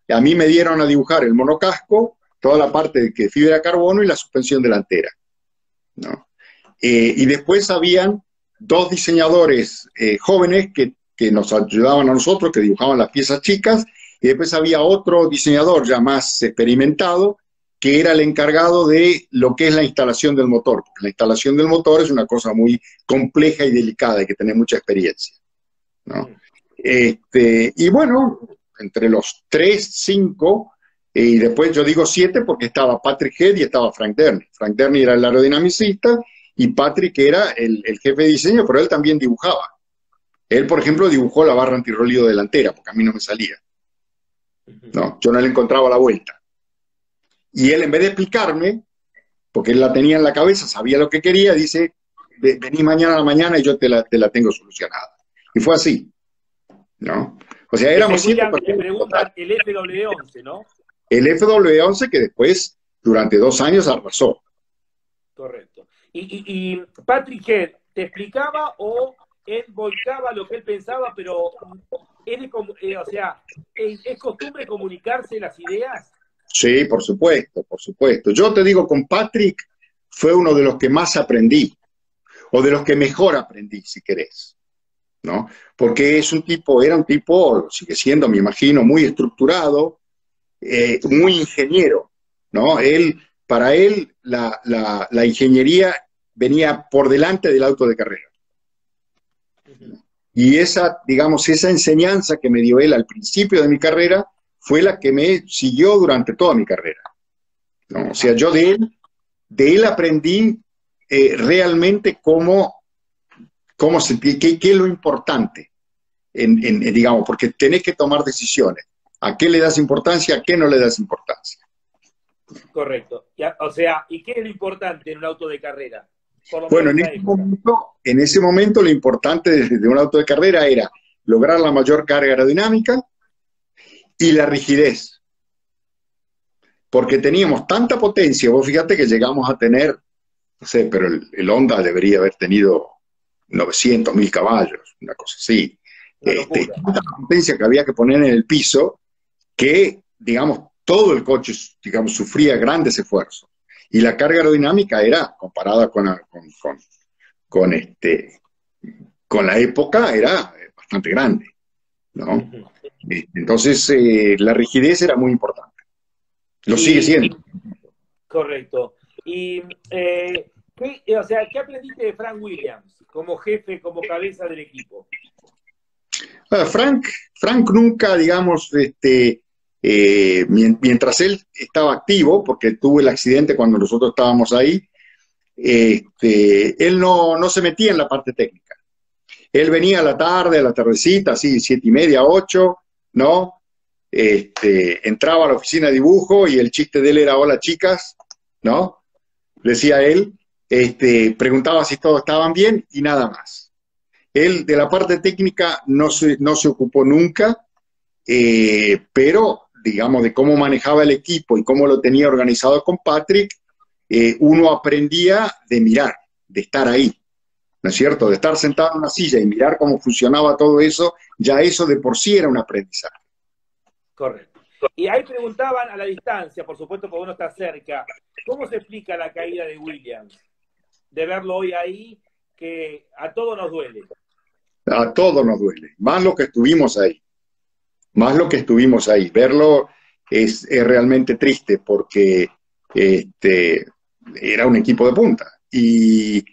[SPEAKER 1] y a mí me dieron a dibujar el monocasco, toda la parte de fibra de carbono y la suspensión delantera, ¿no? Y después habían 2 diseñadores jóvenes que nos ayudaban a nosotros, que dibujaban las piezas chicas, y después había otro diseñador ya más experimentado, que era el encargado de lo que es la instalación del motor. Porque la instalación del motor es una cosa muy compleja y delicada, hay que tener mucha experiencia, ¿no? Y bueno, entre los 3, 5, y después yo digo 7 porque estaba Patrick Head y estaba Frank Dernie. Frank Dernie era el aerodinamicista y Patrick era el jefe de diseño, pero él también dibujaba. Él, por ejemplo, dibujó la barra antirrolío delantera, porque a mí no me salía. No, yo no le encontraba la vuelta. Y él, en vez de explicarme, porque él la tenía en la cabeza, sabía lo que quería, dice, vení mañana a la mañana y yo te la tengo solucionada. Y fue así, ¿no? O sea, éramos 7
[SPEAKER 2] personas. Me preguntan el FW11, ¿no?
[SPEAKER 1] El FW11 que después, durante 2 años, arrasó.
[SPEAKER 2] Correcto. Y Patrick Head, ¿te explicaba o él volcaba lo que él pensaba, pero o sea, ¿es costumbre comunicarse las ideas?
[SPEAKER 1] Sí, por supuesto, por supuesto. Yo te digo, con Patrick fue uno de los que más aprendí, o de los que mejor aprendí, si querés, ¿no? Porque era un tipo, sigue siendo, me imagino, muy estructurado, muy ingeniero, ¿no? Para él, la ingeniería venía por delante del auto de carrera. Y esa, digamos, esa enseñanza que me dio él al principio de mi carrera fue la que me siguió durante toda mi carrera, ¿no? O sea, yo de él aprendí realmente qué es lo importante, digamos, porque tenés que tomar decisiones. ¿A qué le das importancia? ¿A qué no le das importancia?
[SPEAKER 2] Correcto. O sea, ¿y qué es lo importante en un auto de carrera?
[SPEAKER 1] Bueno, en ese momento lo importante de un auto de carrera era lograr la mayor carga aerodinámica y la rigidez. Porque teníamos tanta potencia, vos fíjate que llegamos a tener, no sé, pero el Honda debería haber tenido 900.000 caballos, una cosa así. Tanta potencia que había que poner en el piso que, digamos, todo el coche, digamos, sufría grandes esfuerzos. Y la carga aerodinámica era, comparada con con la época era bastante grande, ¿no? Entonces, la rigidez era muy importante. Lo sigue siendo.
[SPEAKER 2] Correcto. Y, o sea, ¿qué aprendiste de Frank Williams como jefe, como cabeza del equipo?
[SPEAKER 1] Frank nunca, digamos, mientras él estaba activo, porque tuvo el accidente cuando nosotros estábamos ahí, él no se metía en la parte técnica. Él venía a la tarde, a la tardecita, así, 7:30, 8, ¿no? Entraba a la oficina de dibujo y el chiste de él era, hola chicas, ¿no? Decía él, preguntaba si todos estaban bien y nada más. Él de la parte técnica no se ocupó nunca, pero digamos de cómo manejaba el equipo y cómo lo tenía organizado con Patrick, uno aprendía de mirar, de estar ahí, ¿no es cierto? De estar sentado en una silla y mirar cómo funcionaba todo eso, ya eso de por sí era un aprendizaje.
[SPEAKER 2] Correcto. Y ahí preguntaban a la distancia, por supuesto, porque uno está cerca, ¿cómo se explica la caída de Williams? De verlo hoy ahí, que a todos nos duele.
[SPEAKER 1] A todos nos duele, más lo que estuvimos ahí. Más lo que estuvimos ahí. Verlo es realmente triste porque era un equipo de punta. Y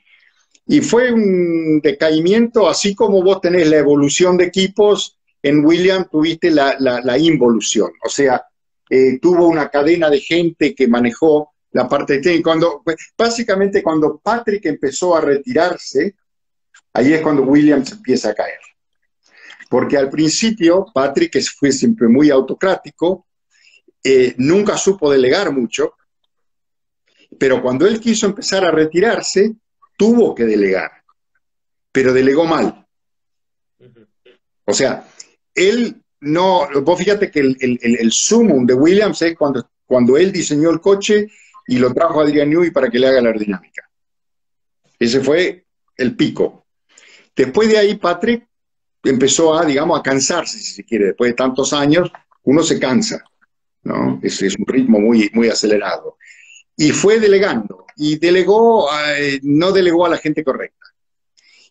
[SPEAKER 1] fue un decaimiento, así como vos tenés la evolución de equipos, en Williams tuviste la involución. O sea, tuvo una cadena de gente que manejó la parte técnica. Básicamente cuando Patrick empezó a retirarse, ahí es cuando Williams empieza a caer. Porque al principio Patrick, que fue siempre muy autocrático, nunca supo delegar mucho, pero cuando él quiso empezar a retirarse, tuvo que delegar, pero delegó mal. O sea, él no, vos fíjate que el sumum de Williams es cuando él diseñó el coche y lo trajo a Adrian Newey para que le haga la aerodinámica. Ese fue el pico. Después de ahí, Patrick empezó a cansarse, si se quiere. Después de tantos años, uno se cansa, ¿no? Es un ritmo muy, muy acelerado. Y fue delegando, y no delegó a la gente correcta.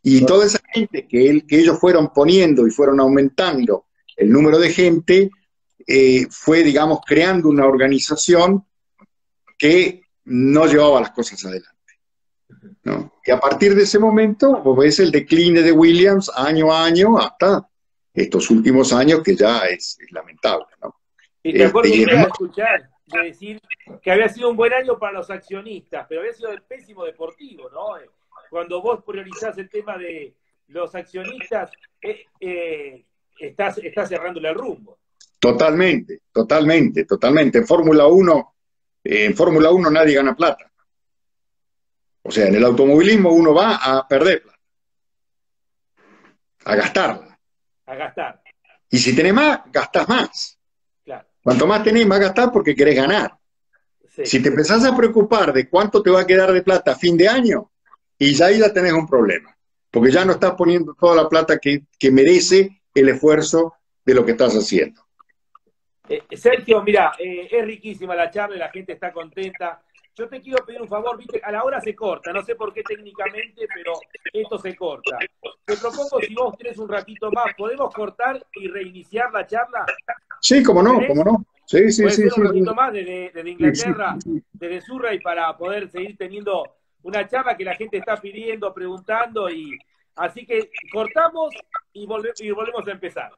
[SPEAKER 1] Y toda esa gente que ellos fueron poniendo y fueron aumentando el número de gente, fue, digamos, creando una organización que no llevaba las cosas adelante, ¿no? Y a partir de ese momento, vos ves el decline de Williams año a año hasta estos últimos años, que ya es lamentable, ¿no?
[SPEAKER 2] Y te acuerdo de escuchar, de decir que había sido un buen año para los accionistas, pero había sido pésimo deportivo, ¿no? Cuando vos priorizás el tema de los accionistas, estás cerrándole el rumbo.
[SPEAKER 1] Totalmente, totalmente, totalmente. En Fórmula 1 nadie gana plata. O sea, en el automovilismo uno va a perder plata, a gastarla.
[SPEAKER 2] A gastar.
[SPEAKER 1] Y si tenés más, gastás más.
[SPEAKER 2] Claro.
[SPEAKER 1] Cuanto más tenés, más gastás porque querés ganar. Sí. Si te empezás a preocupar de cuánto te va a quedar de plata a fin de año, y ya ahí ya tenés un problema, porque ya no estás poniendo toda la plata que merece el esfuerzo de lo que estás haciendo.
[SPEAKER 2] Sergio, mira, es riquísima la charla y la gente está contenta. Yo te quiero pedir un favor, viste, a la hora se corta, no sé por qué técnicamente, pero esto se corta. Te propongo, si vos tenés un ratito más, ¿podemos cortar y reiniciar la charla?
[SPEAKER 1] Sí, cómo no, cómo no. Sí, sí, sí.
[SPEAKER 2] Un ratito más desde Inglaterra, desde Surrey, para poder seguir teniendo una charla que la gente está pidiendo, preguntando, y así que cortamos y volvemos a empezar.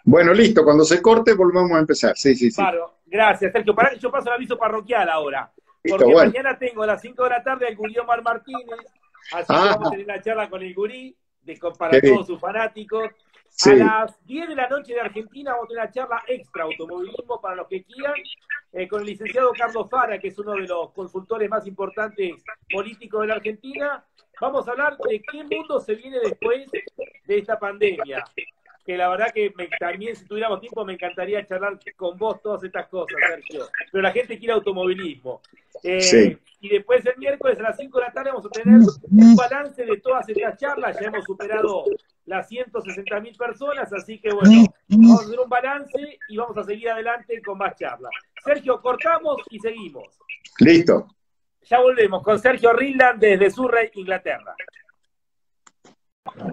[SPEAKER 1] Bueno, listo, cuando se corte volvemos a empezar. Sí, sí, sí.
[SPEAKER 2] Claro, gracias, Sergio. Yo paso el aviso parroquial ahora. Porque
[SPEAKER 1] listo, bueno.
[SPEAKER 2] Mañana tengo a las 5 de la tarde al Gurí Omar Martínez, así que vamos a tener una charla con el Gurí, para todos sus fanáticos. Sí. A las 10 de la noche de Argentina vamos a tener una charla extra automovilismo para los que quieran, con el licenciado Carlos Fara, que es uno de los consultores más importantes políticos de la Argentina. Vamos a hablar de qué mundo se viene después de esta pandemia. Que la verdad que también, si tuviéramos tiempo, me encantaría charlar con vos todas estas cosas, Sergio. Pero la gente quiere automovilismo. Sí. Y después el miércoles a las 5 de la tarde vamos a tener un balance de todas estas charlas. Ya hemos superado las 160.000 personas, así que bueno, vamos a hacer un balance y vamos a seguir adelante con más charlas. Sergio, cortamos y seguimos.
[SPEAKER 1] Listo.
[SPEAKER 2] Ya volvemos con Sergio Rildan desde Surrey, Inglaterra.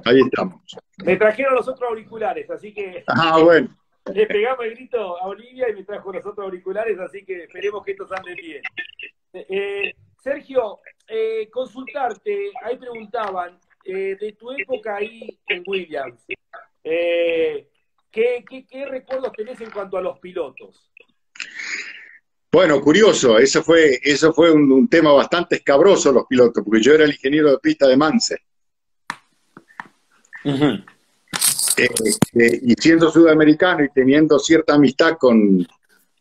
[SPEAKER 1] Ahí estamos.
[SPEAKER 2] Me trajeron los otros auriculares, así que
[SPEAKER 1] Ah, bueno.
[SPEAKER 2] le pegamos el grito a Olivia y me trajo los otros auriculares, así que esperemos que estos anden bien. Sergio, consultarte, ahí preguntaban, de tu época ahí en Williams, ¿qué recuerdos tenés en cuanto a los pilotos?
[SPEAKER 1] Bueno, curioso, eso fue un tema bastante escabroso, los pilotos, porque yo era el ingeniero de pista de Mansell.
[SPEAKER 2] Uh-huh.
[SPEAKER 1] Y siendo sudamericano y teniendo cierta amistad con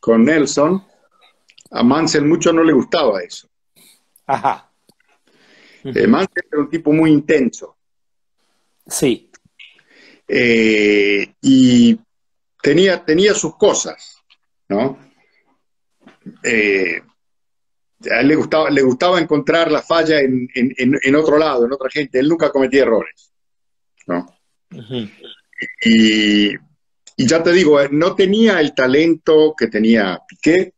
[SPEAKER 1] Nelson, a Mansell mucho no le gustaba eso.
[SPEAKER 2] Ajá.
[SPEAKER 1] Mansell era un tipo muy intenso.
[SPEAKER 2] Sí.
[SPEAKER 1] Y tenía sus cosas, ¿no? A él le gustaba encontrar la falla en otro lado, en otra gente. Él nunca cometía errores, ¿no?
[SPEAKER 2] Uh-huh.
[SPEAKER 1] Y ya te digo, no tenía el talento que tenía Piquet,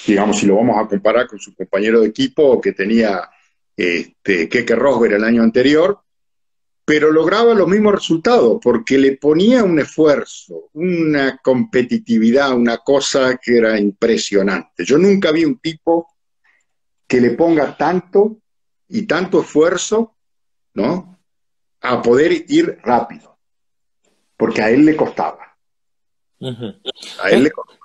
[SPEAKER 1] digamos, si lo vamos a comparar con su compañero de equipo que tenía Keke Rosberg el año anterior, pero lograba los mismos resultados porque le ponía un esfuerzo, una competitividad, una cosa que era impresionante. Yo nunca vi un tipo que le ponga tanto y tanto esfuerzo, ¿no?, a poder ir rápido, porque a él le costaba.
[SPEAKER 2] Uh-huh.
[SPEAKER 1] A él le costaba.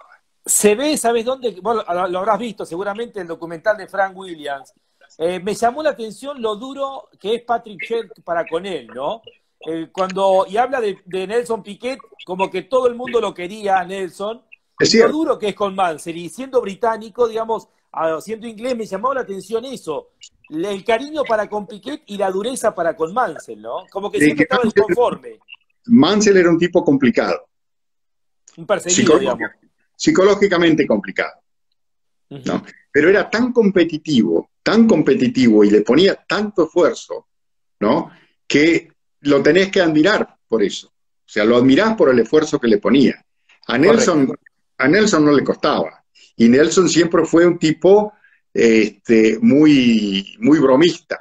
[SPEAKER 2] Se ve, ¿sabes dónde? Bueno, lo habrás visto seguramente, el documental de Frank Williams. Me llamó la atención lo duro que es Patrick Schick para con él, ¿no? Y habla de Nelson Piquet, como que todo el mundo lo quería a Nelson, y lo duro que es con Mansell, y siendo británico, digamos, siendo inglés, me llamó la atención eso, el cariño para con Piquet y la dureza para con Mansell, ¿no? Como que siempre estaba disconforme.
[SPEAKER 1] Mansell era un tipo complicado.
[SPEAKER 2] Un perseguido, digamos.
[SPEAKER 1] Psicológicamente complicado, ¿no?
[SPEAKER 2] Uh-huh.
[SPEAKER 1] Pero era tan competitivo y le ponía tanto esfuerzo, ¿no?, que lo tenés que admirar por eso. O sea, lo admirás por el esfuerzo que le ponía. A Nelson no le costaba. Y Nelson siempre fue un tipo muy, muy bromista,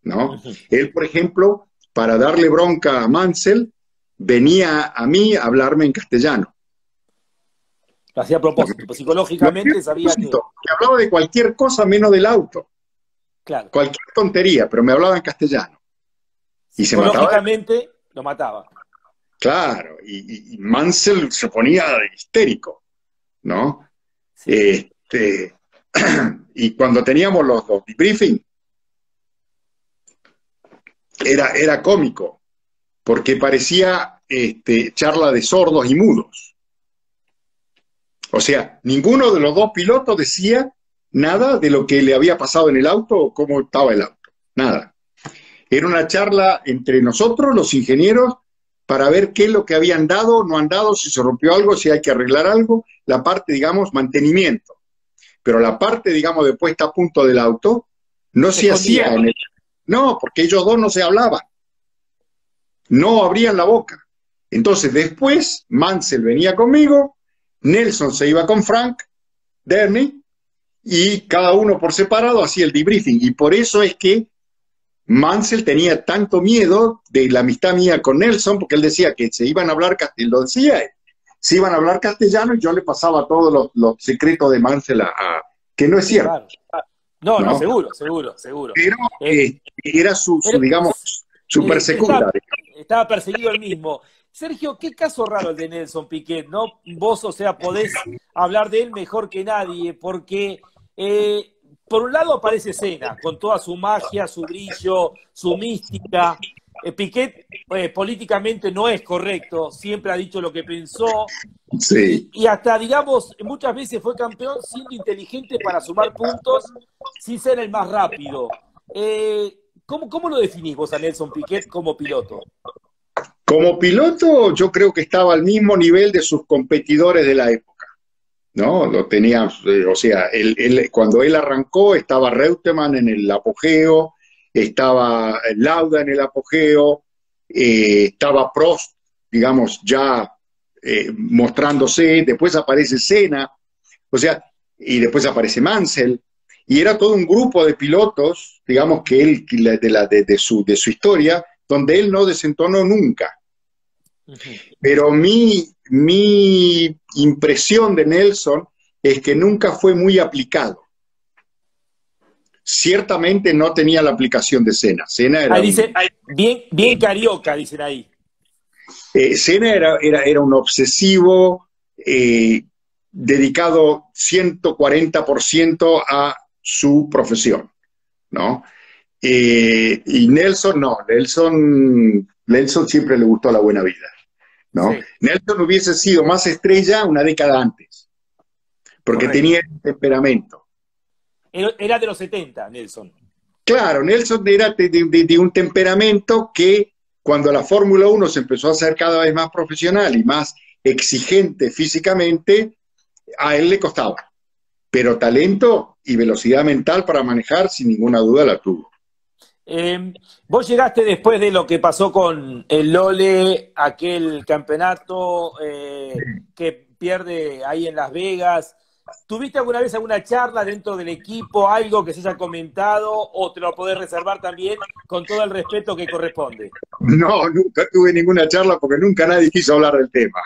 [SPEAKER 1] ¿no? Uh-huh. Él, por ejemplo, para darle bronca a Mansell, venía a mí a hablarme en castellano.
[SPEAKER 2] Lo hacía a propósito, pues psicológicamente sabía que...
[SPEAKER 1] Me hablaba de cualquier cosa menos del auto.
[SPEAKER 2] Claro.
[SPEAKER 1] Cualquier tontería, pero me hablaba en castellano. Y
[SPEAKER 2] psicológicamente lo mataba.
[SPEAKER 1] Claro, y Mansell se ponía histérico, ¿no?
[SPEAKER 2] Sí.
[SPEAKER 1] Y cuando teníamos los debriefing, era cómico, porque parecía charla de sordos y mudos. O sea, ninguno de los dos pilotos decía nada de lo que le había pasado en el auto o cómo estaba el auto. Nada. Era una charla entre nosotros, los ingenieros, para ver qué es lo que habían dado, no han dado, si se rompió algo, si hay que arreglar algo, la parte, digamos, mantenimiento. Pero la parte, digamos, de puesta a punto del auto, no se hacía en el... No, porque ellos dos no se hablaban. No abrían la boca. Entonces, después, Mansell venía conmigo, Nelson se iba con Frank Derny, y cada uno por separado hacía el debriefing. Y por eso es que Mansell tenía tanto miedo de la amistad mía con Nelson, porque él decía que se iban a hablar castellano, lo decía, se iban a hablar castellano, y yo le pasaba todos los secretos de Mansell que no es cierto.
[SPEAKER 2] Claro. No, seguro.
[SPEAKER 1] Pero era digamos, su persecuta.
[SPEAKER 2] Estaba perseguido él mismo. Sergio, qué caso raro el de Nelson Piquet, ¿no? Vos, o sea, podés hablar de él mejor que nadie, porque por un lado aparece Senna, con toda su magia, su brillo, su mística. Piquet políticamente no es correcto, siempre ha dicho lo que pensó.
[SPEAKER 1] Sí.
[SPEAKER 2] Y hasta, digamos, muchas veces fue campeón siendo inteligente para sumar puntos sin ser el más rápido. ¿Cómo lo definís vos a Nelson Piquet como piloto?
[SPEAKER 1] Como piloto, yo creo que estaba al mismo nivel de sus competidores de la época, ¿no? Lo tenía, o sea, cuando él arrancó estaba Reutemann en el apogeo, estaba Lauda en el apogeo, estaba Prost, digamos, ya mostrándose, después aparece Senna, o sea, y después aparece Mansell, y era todo un grupo de pilotos, digamos que él, de su historia, donde él no desentonó nunca. Pero mi impresión de Nelson es que nunca fue muy aplicado. Ciertamente no tenía la aplicación de Senna. Senna era
[SPEAKER 2] ahí dice, bien carioca, dicen ahí.
[SPEAKER 1] Senna era un obsesivo dedicado 140% a su profesión, ¿no? Y Nelson no, Nelson siempre le gustó la buena vida, ¿no? Sí. Nelson hubiese sido más estrella una década antes, porque correcto, tenía el temperamento.
[SPEAKER 2] Era de los 70, Nelson.
[SPEAKER 1] Claro, Nelson era de un temperamento que cuando la Fórmula 1 se empezó a hacer cada vez más profesional y más exigente físicamente, a él le costaba. Pero talento y velocidad mental para manejar, sin ninguna duda, la tuvo.
[SPEAKER 2] Vos llegaste después de lo que pasó con el Lole, aquel campeonato que pierde ahí en Las Vegas. ¿Tuviste alguna vez alguna charla dentro del equipo, algo que se haya comentado, o te lo podés reservar también con todo el respeto que corresponde?
[SPEAKER 1] No, nunca tuve ninguna charla porque nunca nadie quiso hablar del tema.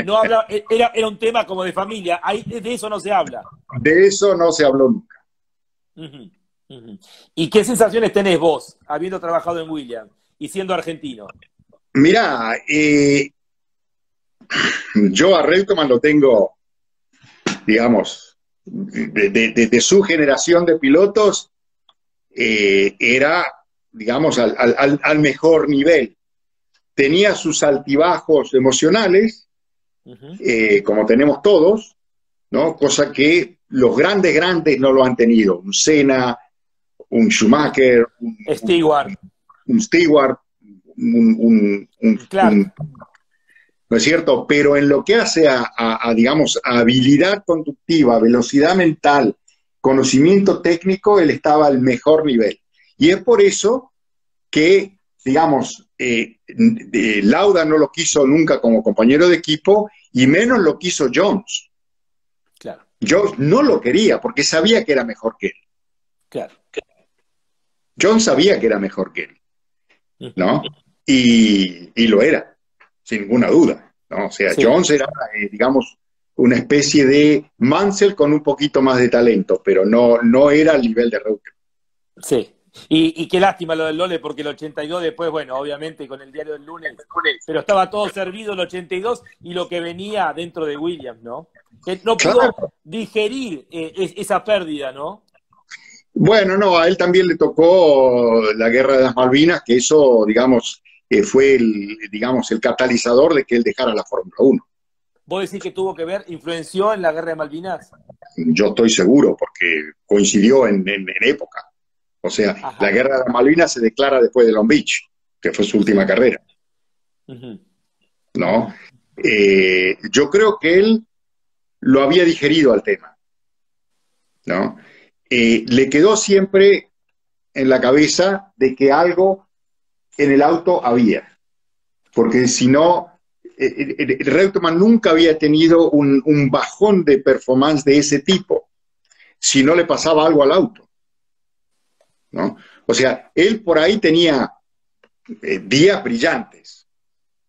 [SPEAKER 2] No habla, era un tema como de familia, ahí de eso no se habla.
[SPEAKER 1] De eso no se habló nunca.
[SPEAKER 2] ¿Y qué sensaciones tenés vos, habiendo trabajado en Williams y siendo argentino?
[SPEAKER 1] Mirá, yo a Reutemann lo tengo, digamos, de su generación de pilotos, era, digamos, al mejor nivel. Tenía sus altibajos emocionales, como tenemos todos, ¿no? Cosa que los grandes no lo han tenido. Un Senna, un Schumacher, un Stewart,
[SPEAKER 2] Clark.
[SPEAKER 1] ¿No es cierto? Pero en lo que hace digamos, a habilidad conductiva, velocidad mental, conocimiento técnico, él estaba al mejor nivel. Y es por eso que, digamos, Lauda no lo quiso nunca como compañero de equipo, y menos lo quiso Jones.
[SPEAKER 2] Claro.
[SPEAKER 1] Jones no lo quería porque sabía que era mejor que él.
[SPEAKER 2] Claro.
[SPEAKER 1] Jones sabía que era mejor que él, ¿no? Y lo era, sin ninguna duda, ¿no? O sea, sí. Jones era, digamos, una especie de Mansell con un poquito más de talento, pero no era al nivel de Reutemann.
[SPEAKER 2] Sí. Y qué lástima lo del Lole, porque el 82 después, bueno, obviamente con el diario del lunes, pero estaba todo servido el 82 y lo que venía dentro de Williams, ¿no? Que no pudo claro. digerir esa pérdida, ¿no?
[SPEAKER 1] Bueno, no, a él también le tocó la Guerra de las Malvinas, que eso, digamos, fue el catalizador de que él dejara la Fórmula 1.
[SPEAKER 2] ¿Vos decís que tuvo que ver, influenció en la Guerra de Malvinas?
[SPEAKER 1] Yo estoy seguro, porque coincidió en época. O sea, ajá, la Guerra de las Malvinas se declara después de Long Beach, que fue su última carrera. ¿No? Yo creo que él lo había digerido al tema, ¿no? Le quedó siempre en la cabeza de que algo en el auto había, porque si no, Reutemann nunca había tenido un bajón de performance de ese tipo, si no le pasaba algo al auto, ¿no? O sea, él por ahí tenía días brillantes,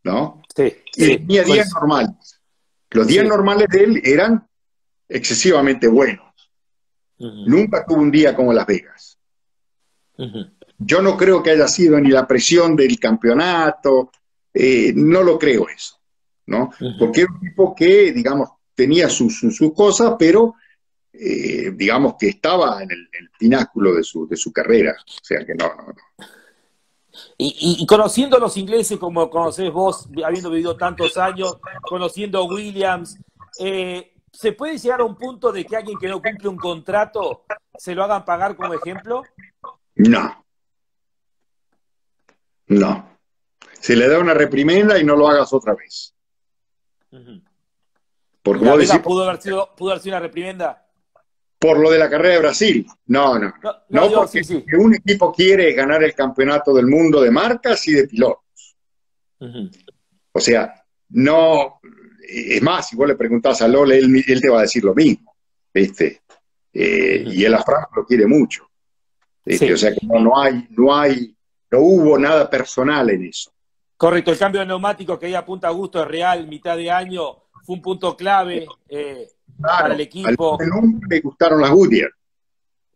[SPEAKER 1] ¿no?
[SPEAKER 2] Sí,
[SPEAKER 1] y tenía días normales. Los días normales de él eran excesivamente buenos. Nunca tuvo un día como Las Vegas. Yo no creo que haya sido ni la presión del campeonato, no lo creo eso, ¿no? Porque era un tipo que, digamos, tenía sus cosas, pero digamos que estaba en el pináculo de su carrera. O sea que no.
[SPEAKER 2] Y conociendo a los ingleses como conocés vos, habiendo vivido tantos años, conociendo a Williams, ¿se puede llegar a un punto de que alguien que no cumple un contrato se lo hagan pagar como ejemplo?
[SPEAKER 1] No. Se le da una reprimenda y no lo hagas otra vez. Porque vos decís,
[SPEAKER 2] ¿pudo haber sido una reprimenda?
[SPEAKER 1] Por lo de la carrera de Brasil. No, porque sí. Un equipo quiere ganar el campeonato del mundo de marcas y de pilotos. O sea, no. Es más, si vos le preguntás a Lole, él te va a decir lo mismo, ¿viste? Y él a Franco lo quiere mucho.
[SPEAKER 2] Sí.
[SPEAKER 1] O sea que no hubo nada personal en eso.
[SPEAKER 2] Correcto, el cambio de neumáticos que ahí apunta a Augusto es real, mitad de año, fue un punto clave para el
[SPEAKER 1] Claro, al
[SPEAKER 2] equipo.
[SPEAKER 1] nunca le gustaron las Goodyear,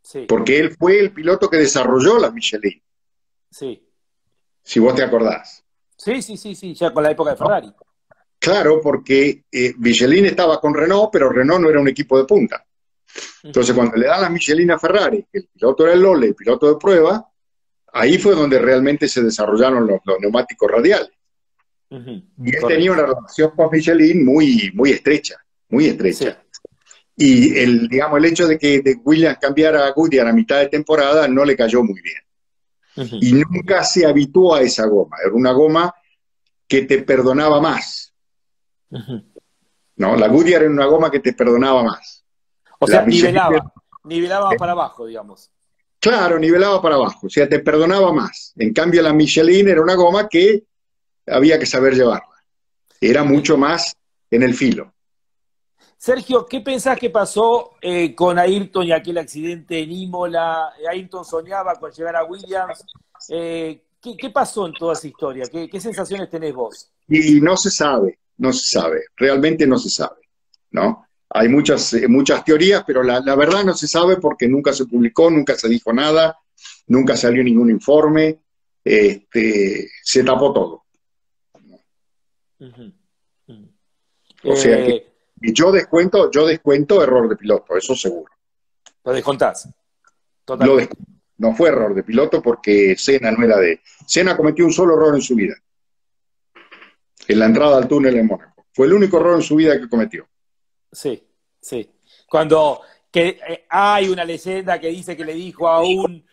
[SPEAKER 2] Sí,
[SPEAKER 1] porque él fue el piloto que desarrolló las Michelin,
[SPEAKER 2] sí.
[SPEAKER 1] si vos te acordás.
[SPEAKER 2] Sí, ya con la época de
[SPEAKER 1] ¿No?
[SPEAKER 2] Ferrari.
[SPEAKER 1] Claro, porque Michelin estaba con Renault, pero Renault no era un equipo de punta. Entonces, cuando le dan las Michelin a Ferrari, que el piloto era el Lolle, el piloto de prueba, ahí fue donde realmente se desarrollaron los neumáticos radiales. Y él
[SPEAKER 2] Correcto.
[SPEAKER 1] tenía una relación con Michelin muy estrecha, muy estrecha.
[SPEAKER 2] Sí.
[SPEAKER 1] Y digamos, el hecho de que Williams cambiara a Goodyear a mitad de temporada no le cayó muy bien. Y nunca se habituó a esa goma. Era una goma que te perdonaba más. ¿No? La Goodyear era una goma que te perdonaba más.
[SPEAKER 2] O sea,
[SPEAKER 1] Michelin,
[SPEAKER 2] nivelaba para abajo, digamos.
[SPEAKER 1] claro, nivelaba para abajo, o sea, te perdonaba más. En cambio, la Michelin era una goma que había que saber llevarla. Era mucho más en el filo.
[SPEAKER 2] Sergio, ¿qué pensás que pasó con Ayrton y aquel accidente en Imola? Ayrton soñaba con llegar a Williams. ¿Qué pasó en toda esa historia? ¿Qué sensaciones tenés vos?
[SPEAKER 1] Y no se sabe, realmente no se sabe, ¿no? Hay muchas teorías, pero la verdad no se sabe porque nunca se publicó, nunca se dijo nada, nunca salió ningún informe, se tapó todo. O sea que yo descuento error de piloto, eso seguro.
[SPEAKER 2] Lo descontás. Totalmente.
[SPEAKER 1] No fue error de piloto porque Senna no era de... Senna cometió un solo error en su vida, en la entrada al túnel en Mónaco. Fue el único error en su vida que cometió.
[SPEAKER 2] Sí. Cuando hay una leyenda que dice que le dijo a un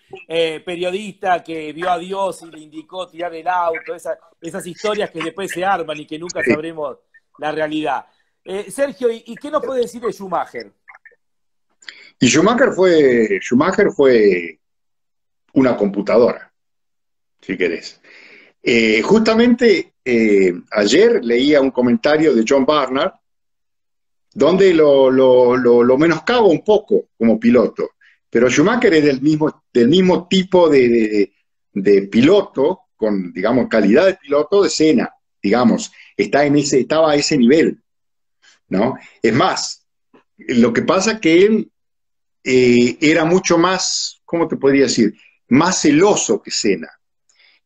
[SPEAKER 2] periodista que vio a Dios y le indicó tirar el auto, esas historias que después se arman y que nunca sabremos la realidad. Sergio, ¿y qué nos puede decir de Schumacher?
[SPEAKER 1] Y Schumacher fue una computadora, si querés. Justamente ayer leía un comentario de John Barnard donde lo menoscaba un poco como piloto. Pero Schumacher es del mismo tipo de piloto, con, digamos, calidad de piloto de Senna, digamos, estaba a ese nivel, ¿no? Es más, lo que pasa es que él era mucho más, ¿cómo te podría decir? Más celoso que Senna.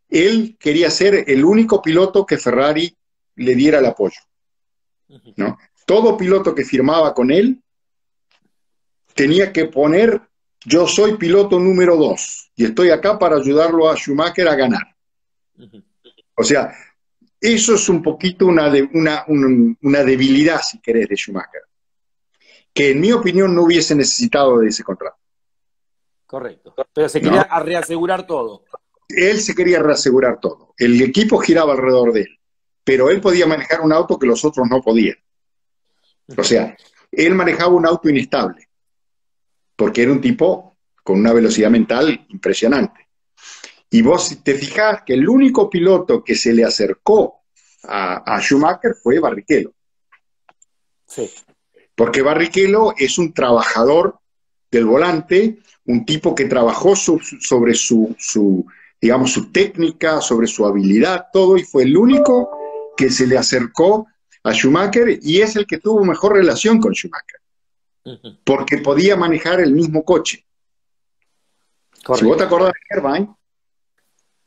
[SPEAKER 1] Él quería ser el único piloto que Ferrari le diera el apoyo, ¿no? Todo piloto que firmaba con él tenía que poner: yo soy piloto número 2 y estoy acá para ayudarlo a Schumacher a ganar. O sea, eso es un poquito una debilidad, si querés, de Schumacher, que en mi opinión no hubiese necesitado de ese contrato.
[SPEAKER 2] Correcto. Pero se quería reasegurar todo.
[SPEAKER 1] Él se quería reasegurar todo. El equipo giraba alrededor de él, pero él podía manejar un auto que los otros no podían. O sea, él manejaba un auto inestable, porque era un tipo con una velocidad mental impresionante. Y vos te fijás que el único piloto que se le acercó a Schumacher fue Barrichello.
[SPEAKER 2] Sí.
[SPEAKER 1] Porque Barrichello es un trabajador del volante, un tipo que trabajó sobre digamos, su técnica, sobre su habilidad, todo, y fue el único que se le acercó a Schumacher y es el que tuvo mejor relación con Schumacher, porque podía manejar el mismo coche. Correcto. Si vos te acordás de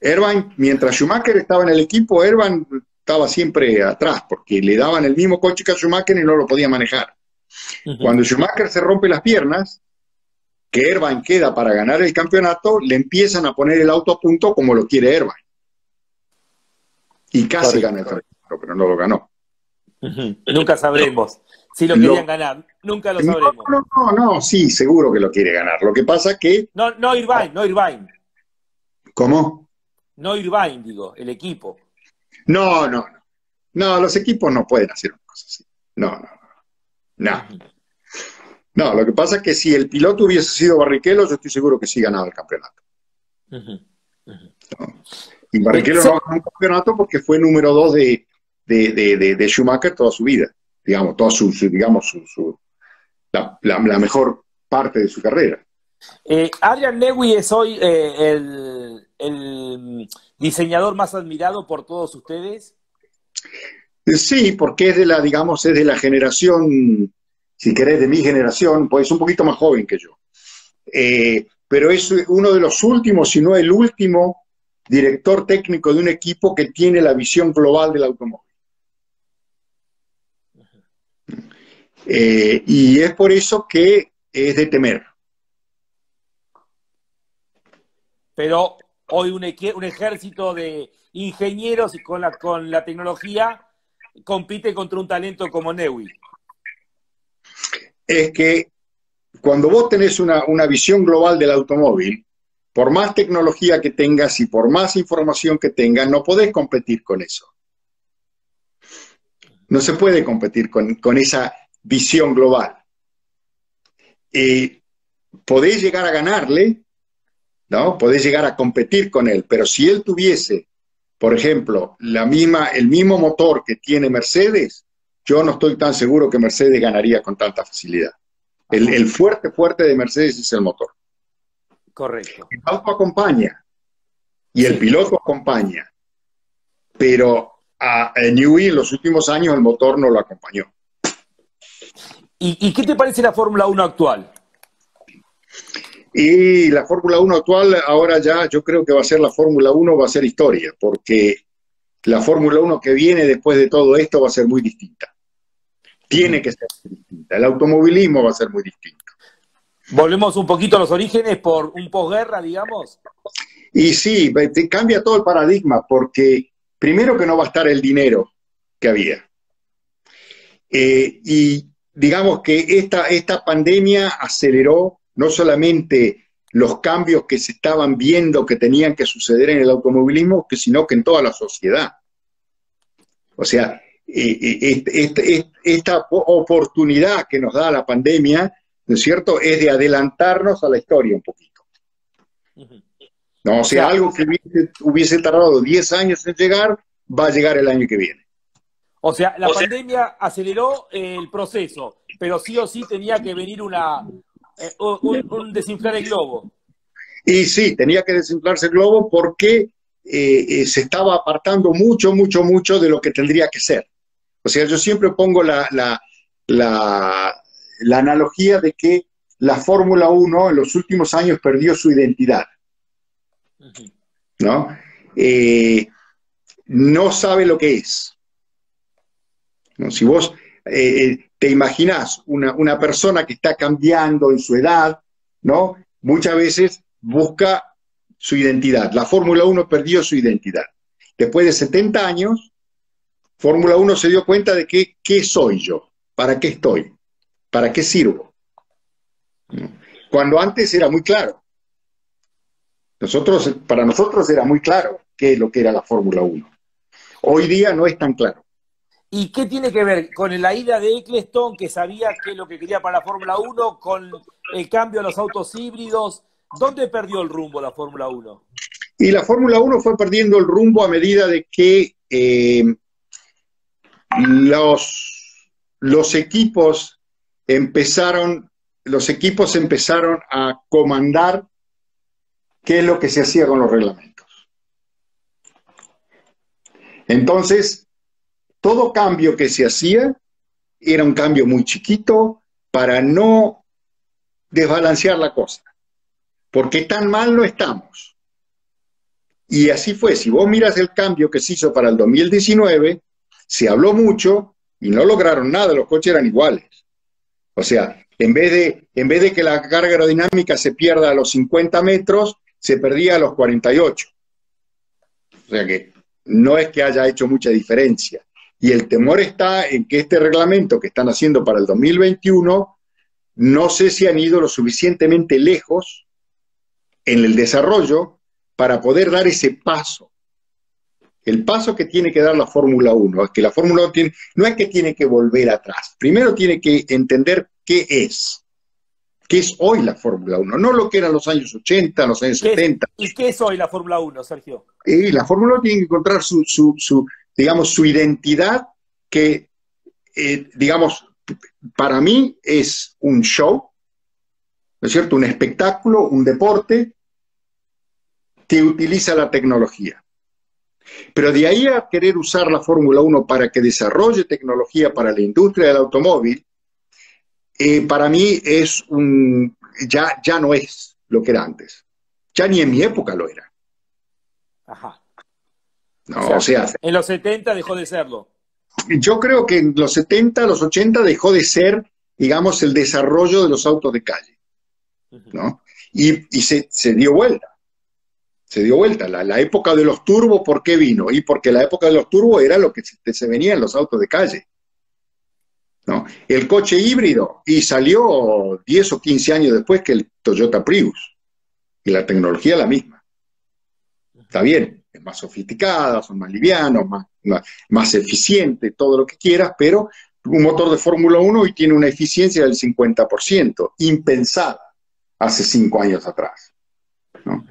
[SPEAKER 1] Irvine, mientras Schumacher estaba en el equipo, Irvine estaba siempre atrás, porque le daban el mismo coche que a Schumacher y no lo podía manejar. Cuando Schumacher se rompe las piernas, que Irvine queda para ganar el campeonato, le empiezan a poner el auto a punto como lo quiere Irvine. Y casi gana el campeonato, pero no lo ganó.
[SPEAKER 2] Nunca sabremos. Si lo querían ganar, nunca lo sabremos.
[SPEAKER 1] No, sí, seguro que lo quiere ganar. Lo que pasa es que...
[SPEAKER 2] No Irvine.
[SPEAKER 1] ¿Cómo?
[SPEAKER 2] No Irvine, digo, el equipo.
[SPEAKER 1] No, los equipos no pueden hacer una cosa así. No, lo que pasa es que si el piloto hubiese sido Barrichello, yo estoy seguro que sí ganaba el campeonato. ¿No? Y Barrichello no ganó un campeonato porque fue número 2 de Schumacher toda su vida. Digamos, la mejor parte de su carrera.
[SPEAKER 2] Adrian Newey es hoy el diseñador más admirado por todos ustedes.
[SPEAKER 1] Sí, porque es de la, digamos, es de la generación, si querés, de mi generación, pues es un poquito más joven que yo. Pero es uno de los últimos, si no el último, director técnico de un equipo que tiene la visión global del automóvil. Y es por eso que es de temer.
[SPEAKER 2] Pero hoy un ejército de ingenieros y con la tecnología compite contra un talento como Newey.
[SPEAKER 1] Es que cuando vos tenés una visión global del automóvil, por más tecnología que tengas y por más información que tengas, no podés competir con eso. No se puede competir con esa visión global. Podés llegar a ganarle, ¿no? Podés llegar a competir con él, pero si él tuviese, por ejemplo, el mismo motor que tiene Mercedes, yo no estoy tan seguro que Mercedes ganaría con tanta facilidad. El fuerte de Mercedes es el motor.
[SPEAKER 2] Correcto.
[SPEAKER 1] El auto acompaña y el piloto acompaña, pero a Newey en los últimos años el motor no lo acompañó.
[SPEAKER 2] ¿Y qué te parece la Fórmula 1 actual?
[SPEAKER 1] Y la Fórmula 1 actual, ahora ya yo creo que va a ser la Fórmula 1, va a ser historia, porque la Fórmula 1 que viene después de todo esto va a ser muy distinta. Tiene que ser distinta. El automovilismo va a ser muy distinto.
[SPEAKER 2] ¿Volvemos un poquito a los orígenes por un posguerra, digamos?
[SPEAKER 1] Y sí, te cambia todo el paradigma, porque primero que no va a estar el dinero que había. Y digamos que esta pandemia aceleró no solamente los cambios que se estaban viendo que tenían que suceder en el automovilismo, sino que en toda la sociedad. O sea, esta oportunidad que nos da la pandemia, ¿no es cierto?, es de adelantarnos a la historia un poquito. No, o sea, algo que hubiese tardado 10 años en llegar, va a llegar el año que viene.
[SPEAKER 2] O sea, la pandemia aceleró el proceso, pero sí o sí tenía que venir un desinflar el globo.
[SPEAKER 1] Y sí, tenía que desinflarse el globo porque se estaba apartando mucho de lo que tendría que ser. O sea, yo siempre pongo la analogía de que la Fórmula 1 en los últimos años perdió su identidad, ¿no? No sabe lo que es, ¿no? Si vos te imaginás una persona que está cambiando en su edad, ¿no? Muchas veces busca su identidad. La Fórmula 1 perdió su identidad. Después de 70 años, Fórmula 1 se dio cuenta de que ¿qué soy yo? ¿Para qué estoy? ¿Para qué sirvo? Cuando antes era muy claro. Para nosotros era muy claro qué es lo que era la Fórmula 1. Hoy día no es tan claro.
[SPEAKER 2] ¿Y qué tiene que ver con la ida de Eccleston, que sabía qué es lo que quería para la Fórmula 1, con el cambio a los autos híbridos? ¿Dónde perdió el rumbo la Fórmula 1?
[SPEAKER 1] Y la Fórmula 1 fue perdiendo el rumbo a medida de que los equipos empezaron a comandar qué es lo que se hacía con los reglamentos. Entonces, todo cambio que se hacía era un cambio muy chiquito para no desbalancear la cosa, porque tan mal no estamos. Y así fue. Si vos miras el cambio que se hizo para el 2019, se habló mucho y no lograron nada, los coches eran iguales. O sea, en vez de que la carga aerodinámica se pierda a los 50 metros, se perdía a los 48. O sea que no es que haya hecho mucha diferencia. Y el temor está en que este reglamento que están haciendo para el 2021, no sé si han ido lo suficientemente lejos en el desarrollo para poder dar ese paso. El paso que tiene que dar la Fórmula 1, es que la Fórmula 1 no es que tiene que volver atrás, primero tiene que entender qué es hoy la Fórmula 1, no lo que era en los años 80, los años 70.
[SPEAKER 2] ¿Y qué es hoy la Fórmula 1, Sergio?
[SPEAKER 1] Y la Fórmula 1 tiene que encontrar digamos, su identidad que, digamos, para mí es un show, ¿no es cierto? Un espectáculo, un deporte que utiliza la tecnología. Pero de ahí a querer usar la Fórmula 1 para que desarrolle tecnología para la industria del automóvil, para mí ya no es lo que era antes. Ya ni en mi época lo era.
[SPEAKER 2] Ajá.
[SPEAKER 1] No, o sea,
[SPEAKER 2] en los 70 dejó de serlo.
[SPEAKER 1] Yo creo que en los 70, los 80 dejó de ser, digamos, el desarrollo de los autos de calle, ¿no? Y se dio vuelta. Se dio vuelta. La época de los turbos, ¿por qué vino? Y porque la época de los turbos era lo que se venía en los autos de calle, ¿no? El coche híbrido, y salió 10 o 15 años después que el Toyota Prius. Y la tecnología es la misma. Está bien, es más sofisticada, son más livianos, más eficiente, todo lo que quieras, pero un motor de Fórmula 1 hoy tiene una eficiencia del 50%, impensada hace 5 años atrás, ¿no?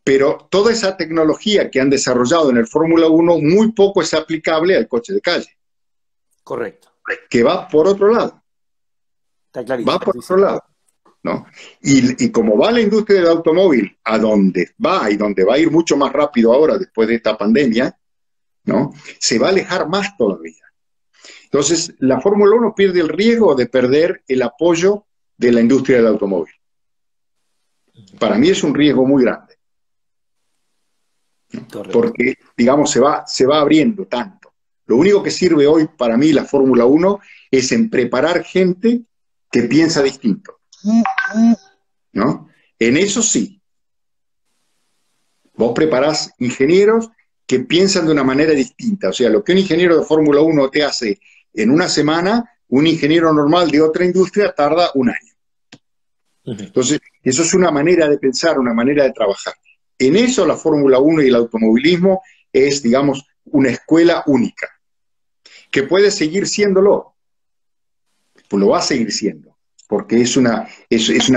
[SPEAKER 1] Pero toda esa tecnología que han desarrollado en el Fórmula 1, muy poco es aplicable al coche de calle.
[SPEAKER 2] Correcto.
[SPEAKER 1] Que va por otro lado.
[SPEAKER 2] Está clarísimo.
[SPEAKER 1] Va por otro lado, ¿no? Y como va la industria del automóvil a donde va y donde va a ir mucho más rápido ahora después de esta pandemia, ¿no? Se va a alejar más todavía. Entonces, la Fórmula 1 pierde el riesgo de perder el apoyo de la industria del automóvil. Para mí es un riesgo muy grande. Porque, digamos, se va abriendo tanto. Lo único que sirve hoy para mí la Fórmula 1 es en preparar gente que piensa distinto, ¿no? En eso sí. Vos preparás ingenieros que piensan de una manera distinta. O sea, lo que un ingeniero de Fórmula 1 te hace en una semana, un ingeniero normal de otra industria tarda un año. Entonces, eso es una manera de pensar, una manera de trabajar. En eso la Fórmula 1 y el automovilismo es, digamos, una escuela única, que puede seguir siéndolo. Pues lo va a seguir siendo, porque es una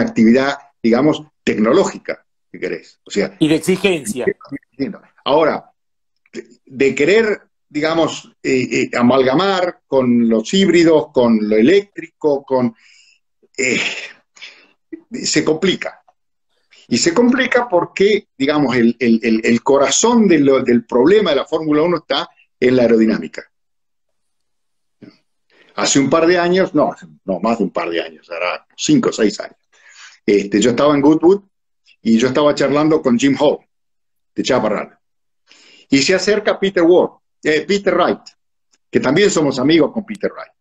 [SPEAKER 1] actividad, digamos, tecnológica, si querés. O sea,
[SPEAKER 2] y de exigencia.
[SPEAKER 1] Ahora, de querer, digamos, amalgamar con los híbridos, con lo eléctrico, se complica. Y se complica porque, digamos, el corazón del problema de la Fórmula 1 está en la aerodinámica. Hace un par de años, no, más de un par de años, era 5 o 6 años, yo estaba en Goodwood y yo estaba charlando con Jim Hall, de Chaparral. Y se acerca Peter Wright, que también somos amigos con Peter Wright.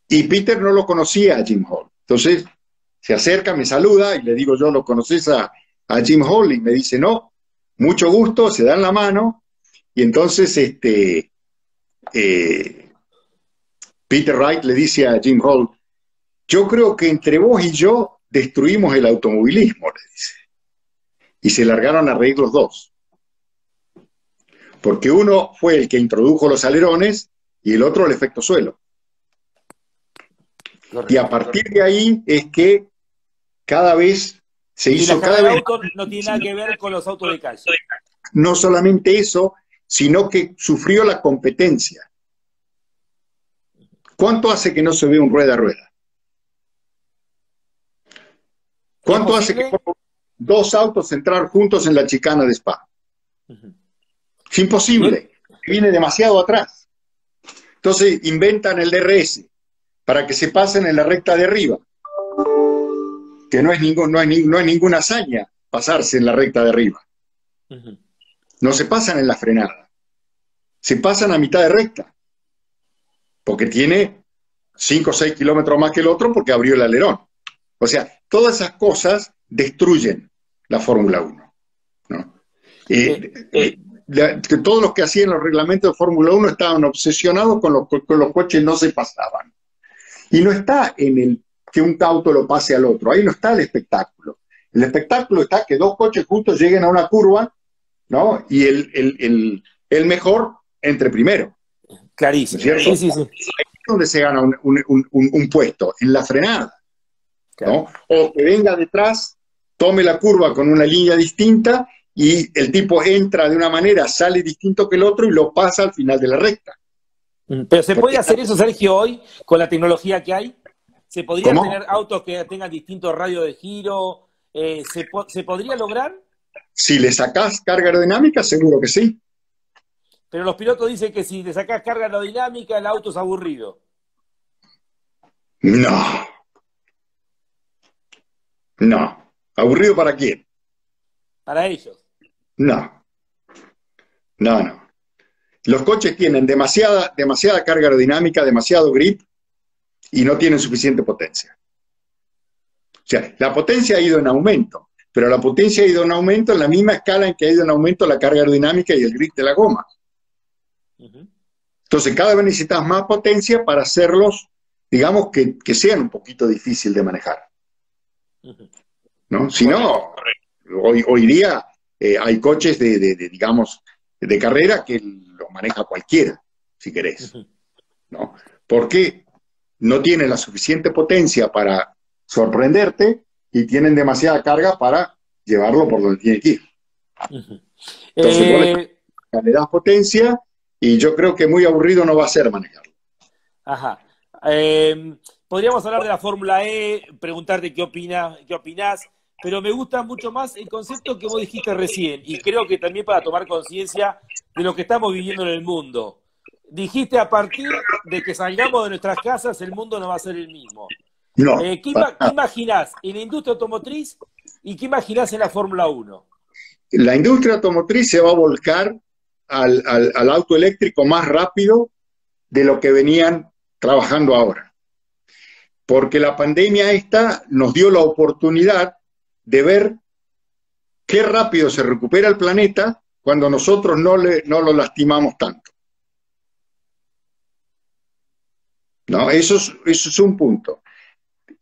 [SPEAKER 1] Y Peter no lo conocía a Jim Hall. Entonces se acerca, me saluda y le digo yo, ¿lo conoces a Jim Hall? Y me dice, no, mucho gusto, se dan la mano. Y entonces Peter Wright le dice a Jim Hall, yo creo que entre vos y yo destruimos el automovilismo, le dice. Y se largaron a reír los dos. Porque uno fue el que introdujo los alerones y el otro el efecto suelo. Correcto, y a partir de ahí es que cada vez se hizo cada vez...
[SPEAKER 2] auto no tiene nada que ver con los autos de calle.
[SPEAKER 1] No solamente eso, sino que sufrió la competencia. ¿Cuánto hace que no se ve un rueda a rueda? ¿Cuánto hace que dos autos entrar juntos en la chicana de Spa? Es imposible, viene demasiado atrás. Entonces inventan el DRS para que se pasen en la recta de arriba, que no es ninguna hazaña pasarse en la recta de arriba. No se pasan en la frenada, se pasan a mitad de recta, porque tiene 5 o 6 kilómetros más que el otro porque abrió el alerón. O sea, todas esas cosas destruyen la Fórmula 1, ¿no? Todos los que hacían los reglamentos de Fórmula 1 estaban obsesionados con los coches, no se pasaban. Y no está en que un auto lo pase al otro, ahí no está el espectáculo. El espectáculo está que dos coches juntos lleguen a una curva, ¿no? Y el mejor entre primero.
[SPEAKER 2] Clarísimo.
[SPEAKER 1] ¿No es cierto? Sí. Ahí es donde se gana un puesto, en la frenada, ¿no? O que venga detrás, tome la curva con una línea distinta y el tipo entra de una manera, sale distinto que el otro y lo pasa al final de la recta.
[SPEAKER 2] Pero ¿se puede hacer eso, Sergio, hoy con la tecnología que hay? ¿Se podrían
[SPEAKER 1] ¿Cómo?
[SPEAKER 2] tener autos que tengan distintos radios de giro? ¿Se podría lograr?
[SPEAKER 1] Si le sacás carga aerodinámica, seguro que sí.
[SPEAKER 2] Pero los pilotos dicen que si le sacás carga aerodinámica, el auto es aburrido.
[SPEAKER 1] No, no. ¿Aburrido para quién?
[SPEAKER 2] Para ellos.
[SPEAKER 1] No, no, no. Los coches tienen demasiada carga aerodinámica, demasiado grip y no tienen suficiente potencia. O sea, la potencia ha ido en aumento, pero la potencia ha ido en aumento en la misma escala en que ha ido en aumento la carga aerodinámica y el grip de la goma. Entonces, cada vez necesitas más potencia para hacerlos, digamos, que sean un poquito difícil de manejar. ¿No? Si no, hoy día hay coches digamos, de carrera que lo maneja cualquiera, si querés. ¿No? Porque no tienen la suficiente potencia para sorprenderte y tienen demasiada carga para llevarlo por donde tiene que ir. Entonces, vos le das potencia y yo creo que muy aburrido no va a ser manejarlo.
[SPEAKER 2] Ajá. Podríamos hablar de la Fórmula E, preguntarte qué opinás, pero me gusta mucho más el concepto que vos dijiste recién, y creo que también para tomar conciencia de lo que estamos viviendo en el mundo. Dijiste, a partir de que salgamos de nuestras casas, el mundo no va a ser el mismo.
[SPEAKER 1] No.
[SPEAKER 2] ¿Qué imaginás en la industria automotriz y qué imaginás en la Fórmula 1?
[SPEAKER 1] La industria automotriz se va a volcar al auto eléctrico más rápido de lo que venían trabajando ahora. Porque la pandemia esta nos dio la oportunidad de ver qué rápido se recupera el planeta cuando nosotros no lo lastimamos tanto. ¿No? Eso es un punto.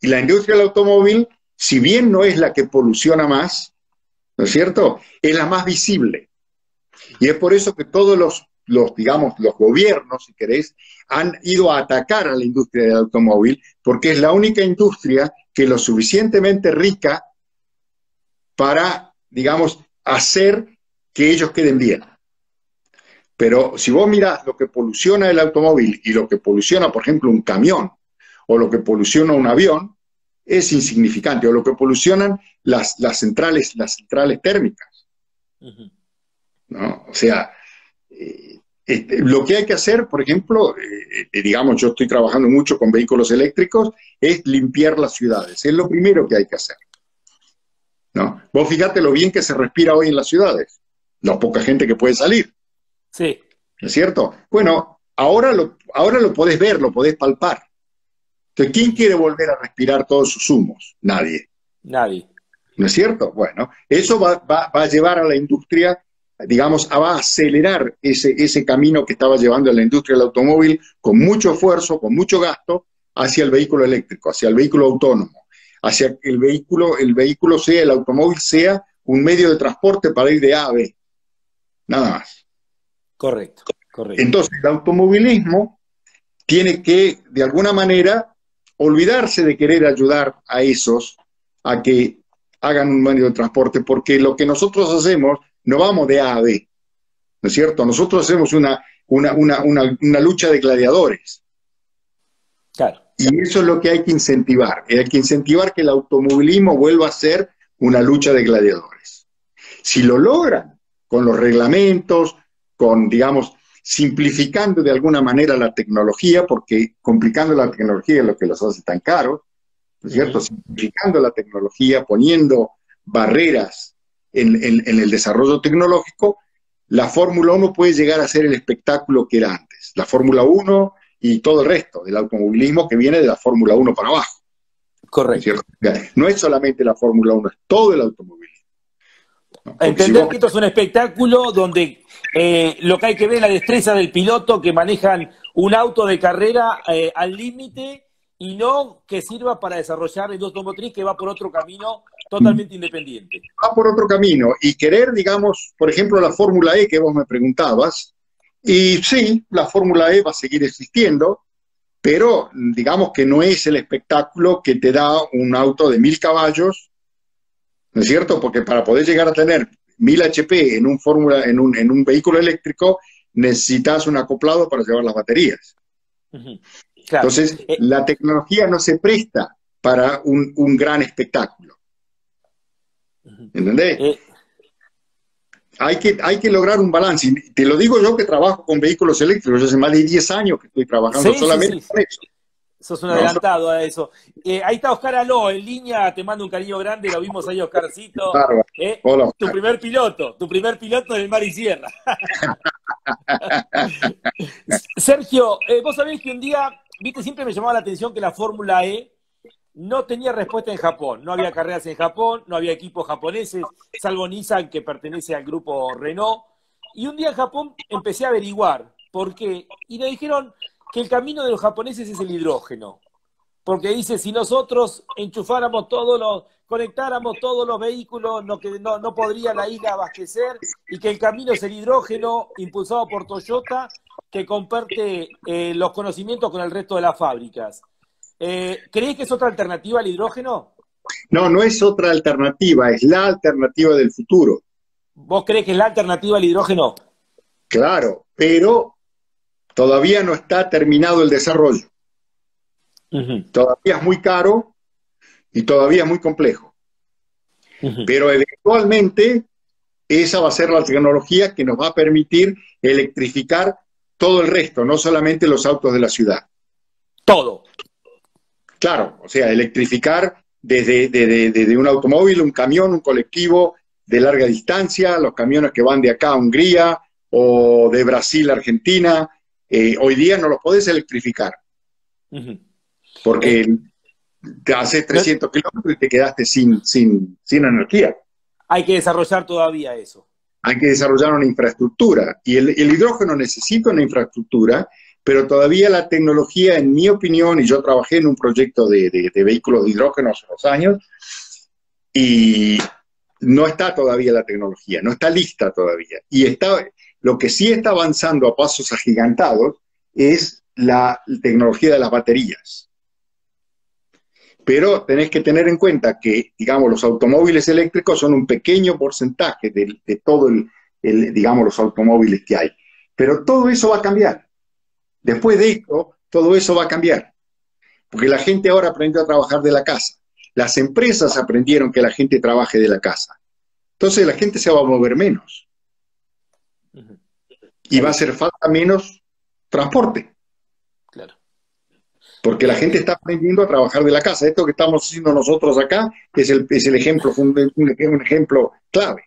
[SPEAKER 1] Y la industria del automóvil, si bien no es la que poluciona más, ¿no es cierto?, es la más visible. Y es por eso que todos los gobiernos, si querés, han ido a atacar a la industria del automóvil, porque es la única industria que es lo suficientemente rica para, digamos, hacer que ellos queden bien. Pero si vos mirás lo que poluciona el automóvil y lo que poluciona, por ejemplo, un camión, o lo que poluciona un avión, es insignificante, o lo que polucionan las centrales térmicas. ¿No? O sea, lo que hay que hacer, por ejemplo, digamos, yo estoy trabajando mucho con vehículos eléctricos, es limpiar las ciudades. Es lo primero que hay que hacer. ¿No? Vos fíjate lo bien que se respira hoy en las ciudades. La poca gente que puede salir.
[SPEAKER 2] Sí.
[SPEAKER 1] ¿No es cierto? Bueno, ahora lo podés ver, lo podés palpar. Entonces, ¿quién quiere volver a respirar todos sus humos? Nadie.
[SPEAKER 2] Nadie.
[SPEAKER 1] ¿No es cierto? Bueno, eso va a llevar a la industria, digamos, va a acelerar ese camino que estaba llevando a la industria del automóvil con mucho esfuerzo, con mucho gasto, hacia el vehículo eléctrico, hacia el vehículo autónomo, hacia que el vehículo sea, el automóvil sea un medio de transporte para ir de A a B. Nada más.
[SPEAKER 2] Correcto.
[SPEAKER 1] Entonces, el automovilismo tiene que, de alguna manera, olvidarse de querer ayudar a esos a que hagan un medio de transporte, porque lo que nosotros hacemos, no vamos de A a B, ¿no es cierto? Nosotros hacemos una lucha de gladiadores.
[SPEAKER 2] Claro.
[SPEAKER 1] Y eso es lo que hay que incentivar. Hay que incentivar que el automovilismo vuelva a ser una lucha de gladiadores. Si lo logran, con los reglamentos, con, digamos, simplificando de alguna manera la tecnología, porque complicando la tecnología es lo que los hace tan caros, ¿no es cierto? Simplificando la tecnología, poniendo barreras en el desarrollo tecnológico, la Fórmula 1 puede llegar a ser el espectáculo que era antes. La Fórmula 1 y todo el resto del automovilismo que viene de la Fórmula 1 para abajo.
[SPEAKER 2] Correcto.
[SPEAKER 1] No es solamente la Fórmula 1, es todo el automovilismo. ¿No?
[SPEAKER 2] Entender que esto es un espectáculo donde lo que hay que ver es la destreza del piloto que manejan un auto de carrera al límite y no que sirva para desarrollar el automotriz que va por otro camino totalmente independiente.
[SPEAKER 1] Va por otro camino y querer, digamos, por ejemplo, la Fórmula E que vos me preguntabas, y sí, la Fórmula E va a seguir existiendo, pero digamos que no es el espectáculo que te da un auto de 1000 caballos, ¿no es cierto? Porque para poder llegar a tener 1000 HP en un vehículo eléctrico, necesitas un acoplado para llevar las baterías.
[SPEAKER 2] Claro.
[SPEAKER 1] Entonces, la tecnología no se presta para un gran espectáculo. ¿Entendés? Hay que lograr un balance. Y te lo digo yo que trabajo con vehículos eléctricos. Hace más de 10 años que estoy trabajando solamente con eso.
[SPEAKER 2] Sos un adelantado a eso. Ahí está Oscar Aló, en línea, te mando un cariño grande, lo vimos ahí, Oscarcito.
[SPEAKER 1] Hola, Oscar.
[SPEAKER 2] Tu primer piloto en el mar y sierra. Sergio, vos sabés que un día, viste, siempre me llamaba la atención que la Fórmula E no tenía respuesta en Japón. No había carreras en Japón, no había equipos japoneses, salvo Nissan, que pertenece al grupo Renault. Y un día en Japón empecé a averiguar por qué. Y me dijeron que el camino de los japoneses es el hidrógeno. Porque dice, si nosotros enchufáramos conectáramos todos los vehículos, no podría la isla abastecer, y que el camino es el hidrógeno impulsado por Toyota, que comparte los conocimientos con el resto de las fábricas. ¿Crees que es otra alternativa al hidrógeno?
[SPEAKER 1] No, no es otra alternativa, es la alternativa del futuro.
[SPEAKER 2] ¿Vos crees que es la alternativa al hidrógeno?
[SPEAKER 1] Claro, pero todavía no está terminado el desarrollo. Todavía es muy caro y todavía es muy complejo. Pero eventualmente esa va a ser la tecnología que nos va a permitir electrificar todo el resto, no solamente los autos de la ciudad.
[SPEAKER 2] Todo.
[SPEAKER 1] Claro, o sea, electrificar desde un automóvil, un camión, un colectivo de larga distancia, los camiones que van de acá a Hungría o de Brasil a Argentina. Hoy día no los podés electrificar. Porque te haces 300 kilómetros y te quedaste sin energía.
[SPEAKER 2] Hay que desarrollar todavía eso.
[SPEAKER 1] Hay que desarrollar una infraestructura. Y el hidrógeno necesita una infraestructura, pero todavía la tecnología, en mi opinión, y yo trabajé en un proyecto de vehículos de hidrógeno hace unos años, y no está todavía la tecnología, no está lista todavía. Y lo que sí está avanzando a pasos agigantados es la tecnología de las baterías. Pero tenés que tener en cuenta que, digamos, los automóviles eléctricos son un pequeño porcentaje de todo digamos, los automóviles que hay. Pero todo eso va a cambiar. Después de esto, todo eso va a cambiar. Porque la gente ahora aprendió a trabajar de la casa. Las empresas aprendieron que la gente trabaje de la casa. Entonces la gente se va a mover menos. Y va a hacer falta menos transporte.
[SPEAKER 2] Claro.
[SPEAKER 1] Porque la gente está aprendiendo a trabajar de la casa. Esto que estamos haciendo nosotros acá es el ejemplo, un ejemplo clave.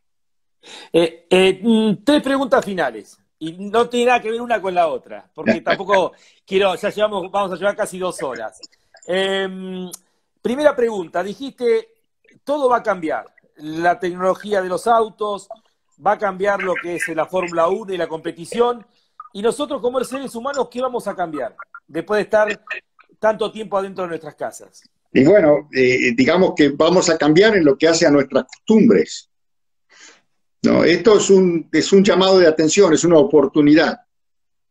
[SPEAKER 2] 3 preguntas finales. Y no tiene nada que ver una con la otra. Porque tampoco quiero, vamos a llevar casi 2 horas. Primera pregunta. Dijiste, todo va a cambiar. La tecnología de los autos, va a cambiar lo que es la Fórmula 1 y la competición. Y nosotros como seres humanos, ¿qué vamos a cambiar? Después de estar tanto tiempo adentro de nuestras casas.
[SPEAKER 1] Y bueno, digamos que vamos a cambiar en lo que hace a nuestras costumbres. No, esto es un llamado de atención, es una oportunidad.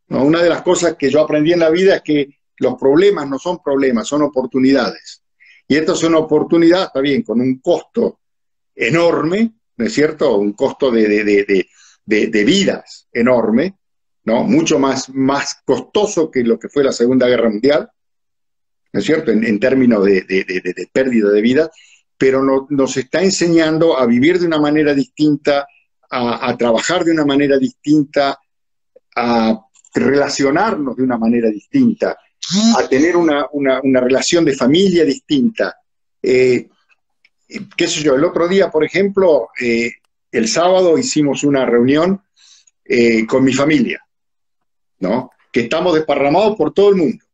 [SPEAKER 1] ¿No? Una de las cosas que yo aprendí en la vida es que los problemas no son problemas, son oportunidades. Y esto es una oportunidad, está bien, con un costo enorme, ¿no es cierto? Un costo de vidas enorme, ¿no? Mucho más costoso que lo que fue la Segunda Guerra Mundial, ¿no es cierto?, en términos de pérdida de vida, pero nos está enseñando a vivir de una manera distinta, a trabajar de una manera distinta, a relacionarnos de una manera distinta, a tener una relación de familia distinta. Qué sé yo, el otro día, por ejemplo, el sábado hicimos una reunión con mi familia, ¿no? Que estamos desparramados por todo el mundo.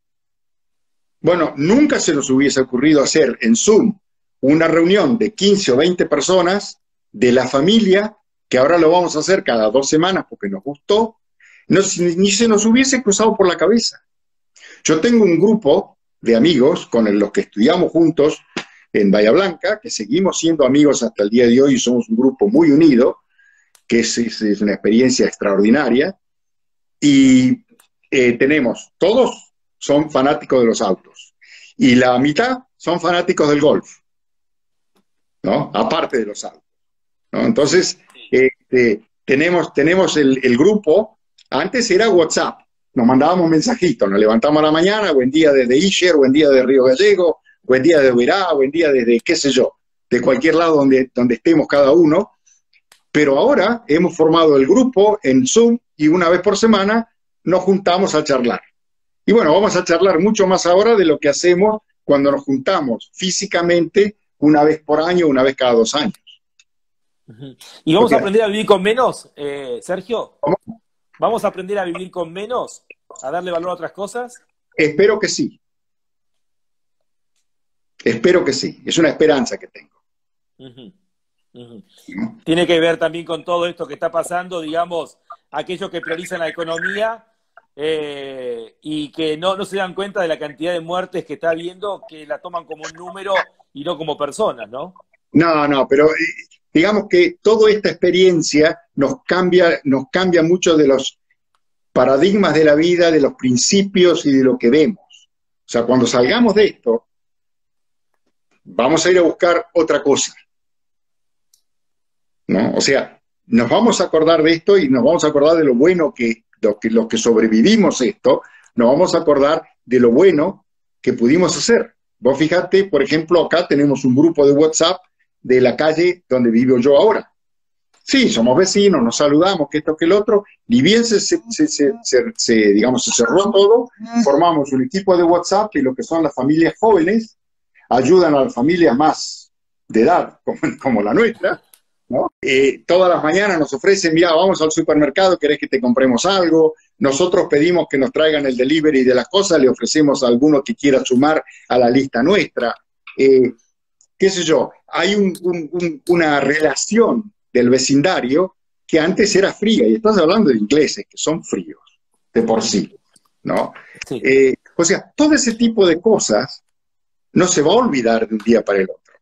[SPEAKER 1] Bueno, nunca se nos hubiese ocurrido hacer en Zoom una reunión de 15 o 20 personas de la familia, que ahora lo vamos a hacer cada 2 semanas porque nos gustó, ni se nos hubiese cruzado por la cabeza. Yo tengo un grupo de amigos con los que estudiamos juntos en Bahía Blanca, que seguimos siendo amigos hasta el día de hoy y somos un grupo muy unido, que es una experiencia extraordinaria, y todos son fanáticos de los autos, y la mitad son fanáticos del golf, ¿no? Aparte de los autos, ¿no? Entonces, tenemos el grupo, antes era WhatsApp, nos mandábamos mensajitos, nos levantamos a la mañana, buen día desde Iger, buen día de Río Gallego, buen día de Uberá, buen día desde qué sé yo, de cualquier lado donde estemos cada uno. Pero ahora hemos formado el grupo en Zoom y una vez por semana nos juntamos a charlar. Y bueno, vamos a charlar mucho más ahora de lo que hacemos cuando nos juntamos físicamente una vez por año, una vez cada 2 años.
[SPEAKER 2] ¿Y vamos
[SPEAKER 1] Porque,
[SPEAKER 2] a aprender a vivir con menos, Sergio?
[SPEAKER 1] ¿cómo?
[SPEAKER 2] ¿Vamos a aprender a vivir con menos? ¿A darle valor a otras cosas?
[SPEAKER 1] Espero que sí. Espero que sí. Es una esperanza que tengo.
[SPEAKER 2] Uh-huh. Uh-huh. Tiene que ver también con todo esto que está pasando, digamos, aquellos que priorizan la economía y que no se dan cuenta de la cantidad de muertes que está habiendo, que la toman como un número y no como personas, ¿no?
[SPEAKER 1] No, pero digamos que toda esta experiencia nos cambia mucho de los paradigmas de la vida, de los principios y de lo que vemos. O sea, cuando salgamos de esto, vamos a ir a buscar otra cosa, ¿no? O sea, nos vamos a acordar de esto y nos vamos a acordar de lo bueno los que sobrevivimos esto, nos vamos a acordar de lo bueno que pudimos hacer. Vos fíjate, por ejemplo, acá tenemos un grupo de WhatsApp de la calle donde vivo yo ahora. Sí, somos vecinos, nos saludamos, que esto, que el otro, y bien digamos, se cerró todo, formamos un equipo de WhatsApp y lo que son las familias jóvenes ayudan a las familias más de edad, como la nuestra, ¿no? Todas las mañanas nos ofrecen, mira, vamos al supermercado, ¿querés que te compremos algo? Nosotros pedimos que nos traigan el delivery de las cosas, le ofrecemos a alguno que quiera sumar a la lista nuestra. Qué sé yo, hay una relación del vecindario que antes era fría, y estás hablando de ingleses, que son fríos de por sí, ¿no?
[SPEAKER 2] Sí.
[SPEAKER 1] O sea, todo ese tipo de cosas no se va a olvidar de un día para el otro,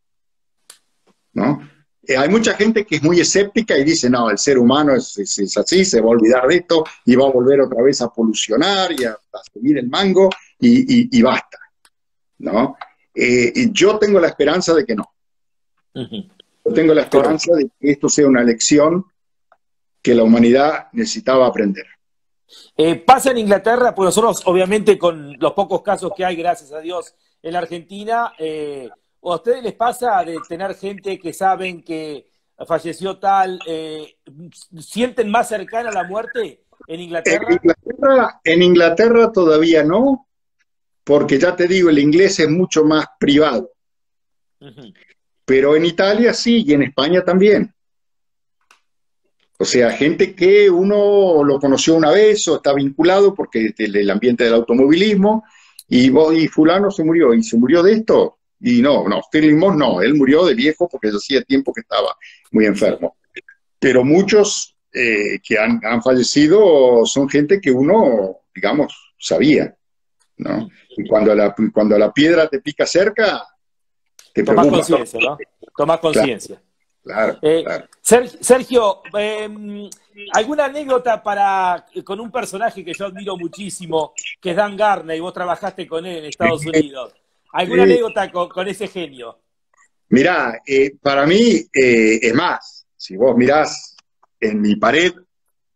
[SPEAKER 1] ¿no? Hay mucha gente que es muy escéptica y dice, no, el ser humano es así, se va a olvidar de esto y va a volver otra vez a polucionar y a subir el mango y basta, ¿no? Y yo tengo la esperanza de que no.
[SPEAKER 2] Uh-huh.
[SPEAKER 1] Yo tengo la esperanza de que esto sea una lección que la humanidad necesitaba aprender.
[SPEAKER 2] Pasa en Inglaterra, pues nosotros obviamente con los pocos casos que hay, gracias a Dios, en la Argentina, ¿o a ustedes les pasa de tener gente que saben que falleció tal, sienten más cercana la muerte en Inglaterra?
[SPEAKER 1] En Inglaterra todavía no, porque ya te digo, el inglés es mucho más privado. Uh-huh. Pero en Italia sí, y en España también. O sea, gente que uno lo conoció una vez o está vinculado porque el ambiente del automovilismo, y fulano se murió, y se murió de esto, y no, Stirling Moss no, él murió de viejo porque hacía tiempo que estaba muy enfermo. Pero muchos que han fallecido son gente que uno, digamos, sabía, ¿no? Y cuando la piedra te pica cerca, te
[SPEAKER 2] tomás conciencia, ¿no? Tomás conciencia.
[SPEAKER 1] Claro.
[SPEAKER 2] Sergio, ¿alguna anécdota con un personaje que yo admiro muchísimo, que es Dan Gurney, y vos trabajaste con él en Estados Unidos? ¿Alguna anécdota con ese genio?
[SPEAKER 1] Mirá, para mí, es más, si vos mirás en mi pared,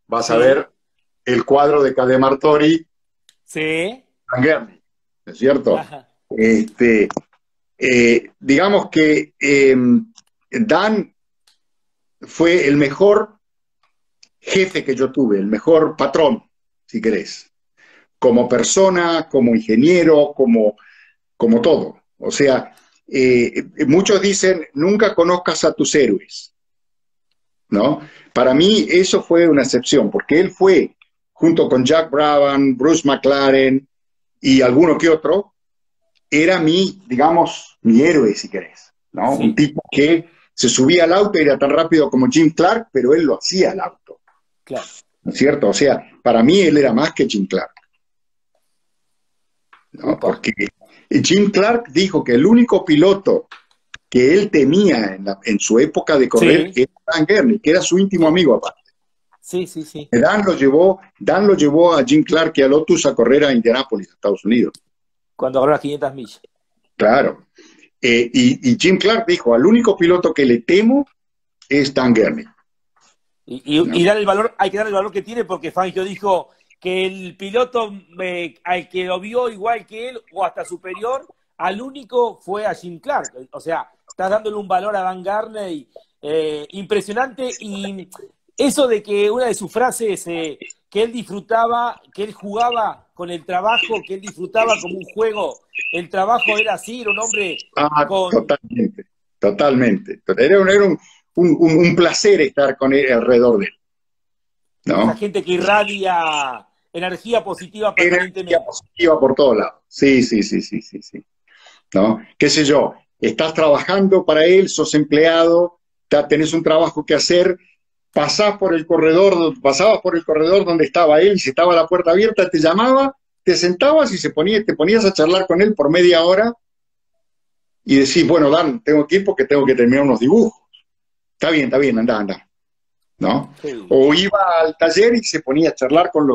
[SPEAKER 1] vas a ver el cuadro de Cademartori,
[SPEAKER 2] sí,
[SPEAKER 1] Dan Gurney, ¿no es cierto? Digamos que Dan fue el mejor jefe que yo tuve, el mejor patrón, si querés, como persona, como ingeniero, como todo. O sea, muchos dicen, nunca conozcas a tus héroes, ¿no? Para mí eso fue una excepción, porque él fue, junto con Jack Brabham, Bruce McLaren y alguno que otro, era digamos, mi héroe, si querés, ¿no? Sí. Un tipo que se subía al auto y era tan rápido como Jim Clark, pero él lo hacía al auto.
[SPEAKER 2] Claro.
[SPEAKER 1] ¿No es cierto? O sea, para mí él era más que Jim Clark, ¿no? Porque Jim Clark dijo que el único piloto que él temía en su época de correr era Dan Gurney, que era su íntimo amigo aparte.
[SPEAKER 2] Sí.
[SPEAKER 1] Dan lo llevó a Jim Clark y a Lotus a correr a Indianápolis, Estados Unidos.
[SPEAKER 2] Cuando corrió las 500 millas.
[SPEAKER 1] Claro. Y Jim Clark dijo, al único piloto que le temo es Dan Gurney.
[SPEAKER 2] Y dar el valor, hay que dar el valor que tiene, porque Fangio dijo, que el piloto al que lo vio igual que él o hasta superior, al único fue a Jim Clark. O sea, estás dándole un valor a Van Garney impresionante. Y eso de que una de sus frases, que él disfrutaba, que él jugaba con el trabajo, que él disfrutaba como un juego, el trabajo era así, era un hombre con...
[SPEAKER 1] Totalmente, totalmente. Era un placer estar con él, alrededor de él, ¿no?
[SPEAKER 2] Esa gente que irradia energía positiva permanentemente.
[SPEAKER 1] Energía positiva por todos lados. Sí, sí, sí, sí, sí, sí. ¿No? Qué sé yo, estás trabajando para él, sos empleado, tenés un trabajo que hacer, pasabas por el corredor donde estaba él, y si estaba la puerta abierta, te llamaba, te sentabas y te ponías a charlar con él por media hora y decís, bueno, Dan, tengo que ir porque tengo que terminar unos dibujos. Está bien, anda. ¿No?
[SPEAKER 2] Sí.
[SPEAKER 1] O iba al taller y se ponía a charlar con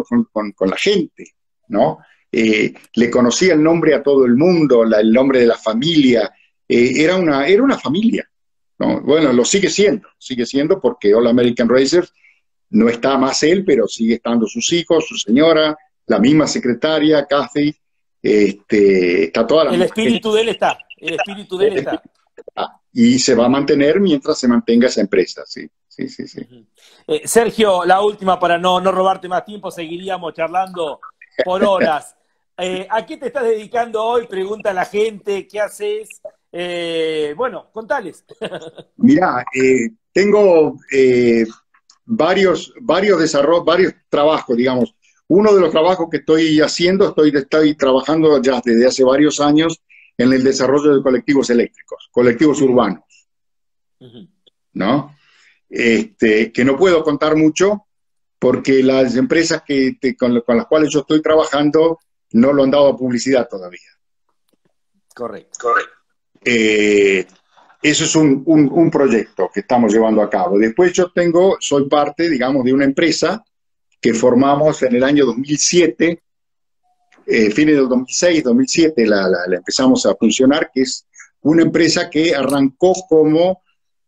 [SPEAKER 1] la gente, ¿no? Le conocía el nombre a todo el mundo, el nombre de la familia, era una familia, ¿no? Bueno, lo sigue siendo porque All American Racers no está más él, pero sigue estando sus hijos, su señora, la misma secretaria, Kathy, está toda la
[SPEAKER 2] El espíritu de él está,
[SPEAKER 1] y se va a mantener mientras se mantenga esa empresa, sí. Sí, sí, sí.
[SPEAKER 2] Sergio, la última para no robarte más tiempo, seguiríamos charlando por horas. ¿A qué te estás dedicando hoy? Pregunta la gente, ¿qué haces? Bueno, contales.
[SPEAKER 1] Mirá, tengo varios trabajos, digamos. Uno de los trabajos que estoy haciendo, estoy trabajando ya desde hace varios años en el desarrollo de colectivos eléctricos, colectivos urbanos, ¿no? Que no puedo contar mucho porque las empresas con las cuales yo estoy trabajando no lo han dado a publicidad todavía.
[SPEAKER 2] Correcto.
[SPEAKER 1] Eso es un proyecto que estamos llevando a cabo. Después soy parte, digamos, de una empresa que formamos en el año 2007, fines del 2006, 2007 la empezamos a funcionar, que es una empresa que arrancó como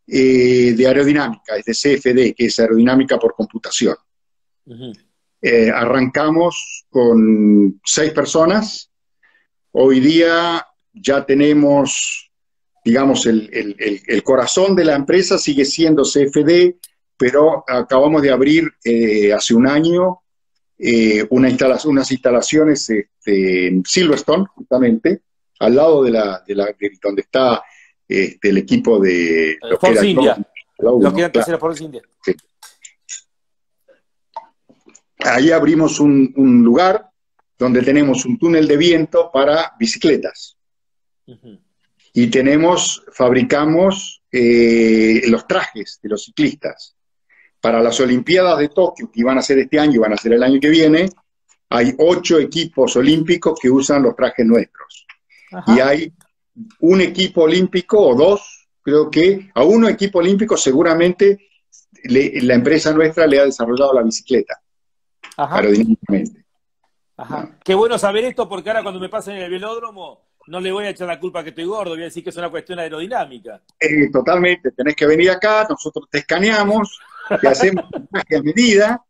[SPEAKER 1] de aerodinámica, es de CFD, que es aerodinámica por computación. Arrancamos con 6 personas. Hoy día ya tenemos, digamos, el corazón de la empresa sigue siendo CFD, pero acabamos de abrir hace un año unas instalaciones en Silverstone, justamente, al lado de donde está el equipo de
[SPEAKER 2] Force India. Los que eran
[SPEAKER 1] claro.
[SPEAKER 2] tercera Force India.
[SPEAKER 1] Sí. Ahí abrimos un lugar donde tenemos un túnel de viento para bicicletas. Y fabricamos los trajes de los ciclistas. Para las Olimpiadas de Tokio, que iban a ser este año y van a ser el año que viene, hay 8 equipos olímpicos que usan los trajes nuestros. Ajá. Y hay un equipo olímpico o 2, creo que a uno equipo olímpico seguramente la empresa nuestra le ha desarrollado la bicicleta.
[SPEAKER 2] Ajá.
[SPEAKER 1] Aerodinámicamente.
[SPEAKER 2] Ajá. ¿No? Qué bueno saber esto porque ahora cuando me pasen en el velódromo no le voy a echar la culpa que estoy gordo, voy a decir que es una cuestión aerodinámica.
[SPEAKER 1] Totalmente, tenés que venir acá, nosotros te escaneamos, te hacemos un traje a medida,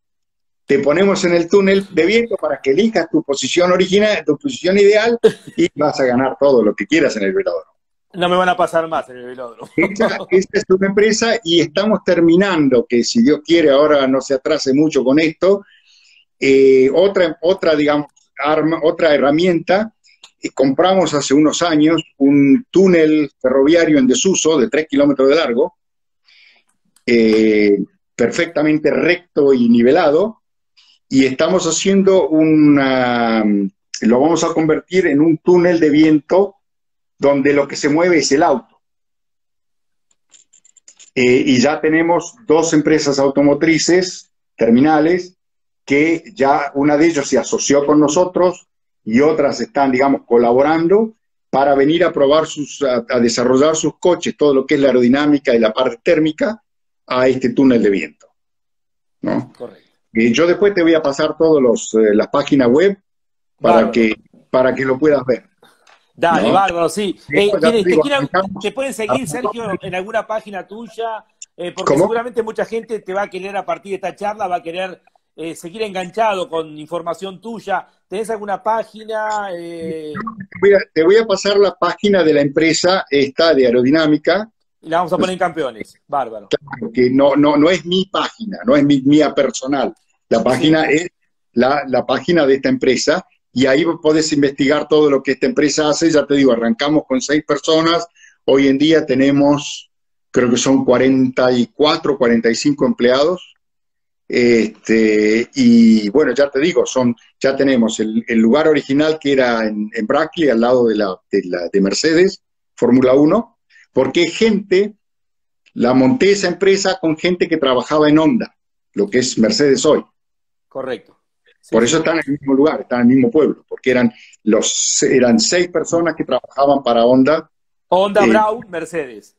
[SPEAKER 1] te ponemos en el túnel de viento para que elijas tu posición original, tu posición ideal y vas a ganar todo lo que quieras en el velódromo.
[SPEAKER 2] No me van a pasar más en el velódromo.
[SPEAKER 1] Esta es una empresa y estamos terminando, que si Dios quiere ahora no se atrase mucho con esto, digamos, otra herramienta. Compramos hace unos años un túnel ferroviario en desuso de 3 kilómetros de largo, perfectamente recto y nivelado, y estamos haciendo lo vamos a convertir en un túnel de viento donde lo que se mueve es el auto. Y ya tenemos 2 empresas automotrices terminales que ya una de ellas se asoció con nosotros y otras están, digamos, colaborando para venir a probar a desarrollar sus coches, todo lo que es la aerodinámica y la parte térmica, a este túnel de viento, ¿no?
[SPEAKER 2] Correcto.
[SPEAKER 1] Yo después te voy a pasar todas las páginas web para que lo puedas ver.
[SPEAKER 2] Dale,
[SPEAKER 1] ¿no?
[SPEAKER 2] bárbaro, sí. ¿Te pueden seguir, Sergio, en alguna página tuya? Porque
[SPEAKER 1] ¿Cómo?
[SPEAKER 2] seguramente mucha gente te va a querer, a partir de esta charla, va a querer seguir enganchado con información tuya, ¿tenés alguna página?
[SPEAKER 1] Te voy a pasar la página de la empresa esta de aerodinámica,
[SPEAKER 2] Y la vamos a poner en campeones. Bárbaro.
[SPEAKER 1] que no es mi página, no es mía personal. La página
[SPEAKER 2] Sí.
[SPEAKER 1] es la página de esta empresa, y ahí podés investigar todo lo que esta empresa hace. Ya te digo, arrancamos con 6 personas, hoy en día tenemos, creo que son 44, 45 empleados. Y bueno, ya te digo, ya tenemos el lugar original que era en Brackley, al lado de Mercedes, Fórmula 1, porque la monté esa empresa con gente que trabajaba en Honda, lo que es Mercedes hoy.
[SPEAKER 2] Correcto. Sí,
[SPEAKER 1] Por
[SPEAKER 2] sí.
[SPEAKER 1] eso están en el mismo lugar, están en el mismo pueblo, porque eran 6 personas que trabajaban para Honda.
[SPEAKER 2] Honda, Brown, Mercedes.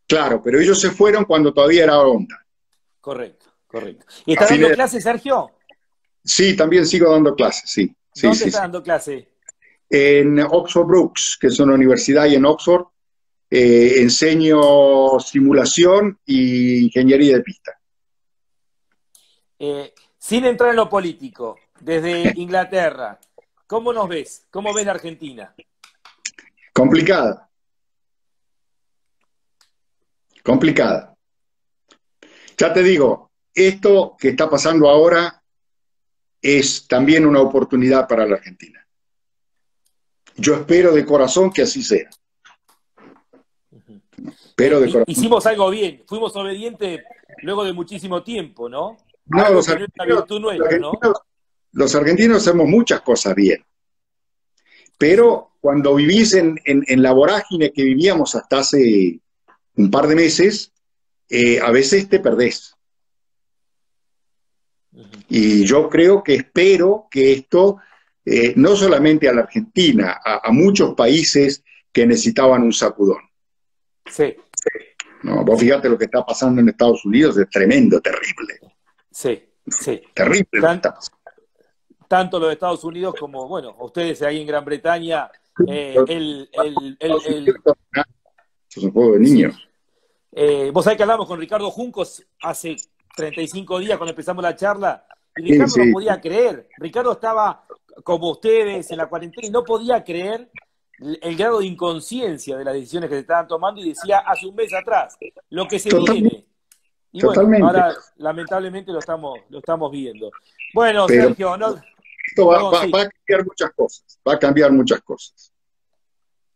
[SPEAKER 1] Claro, pero ellos se fueron cuando todavía era Honda.
[SPEAKER 2] Correcto, correcto. ¿Y estás dando clases, Sergio?
[SPEAKER 1] Sí, también sigo dando clases, sí.
[SPEAKER 2] ¿Dónde estás dando clase?
[SPEAKER 1] En Oxford Brookes, que es una universidad ahí en Oxford. Enseño simulación y ingeniería de pista.
[SPEAKER 2] Sin entrar en lo político, desde Inglaterra, ¿cómo nos ves? ¿Cómo ves la Argentina?
[SPEAKER 1] Complicada. Complicada. Ya te digo, esto que está pasando ahora es también una oportunidad para la Argentina. Yo espero de corazón que así sea. Pero de corazón.
[SPEAKER 2] Hicimos algo bien, fuimos obedientes luego de muchísimo tiempo, ¿no?
[SPEAKER 1] No,
[SPEAKER 2] Algo que no es una virtud nuestra, ¿no?
[SPEAKER 1] Los argentinos hacemos muchas cosas bien, pero cuando vivís en la vorágine que vivíamos hasta hace un par de meses, a veces te perdés. Y yo espero que esto, no solamente a la Argentina, a muchos países que necesitaban un sacudón.
[SPEAKER 2] Sí.
[SPEAKER 1] No, vos fíjate lo que está pasando en Estados Unidos, es tremendo, terrible.
[SPEAKER 2] Sí, sí.
[SPEAKER 1] Terrible lo que está pasando.
[SPEAKER 2] Tanto los Estados Unidos como, bueno, ustedes ahí en Gran Bretaña,
[SPEAKER 1] Eso es un juego de niños.
[SPEAKER 2] Vos sabés que hablamos con Ricardo Juncos hace 35 días cuando empezamos la charla, y Ricardo no podía creer. Ricardo estaba como ustedes en la cuarentena y no podía creer el grado de inconsciencia de las decisiones que se estaban tomando, y decía hace un mes atrás lo que se viene. Y bueno, ahora lamentablemente lo estamos viendo. Bueno, pero, Sergio,
[SPEAKER 1] esto va a cambiar muchas cosas. Va a cambiar muchas cosas.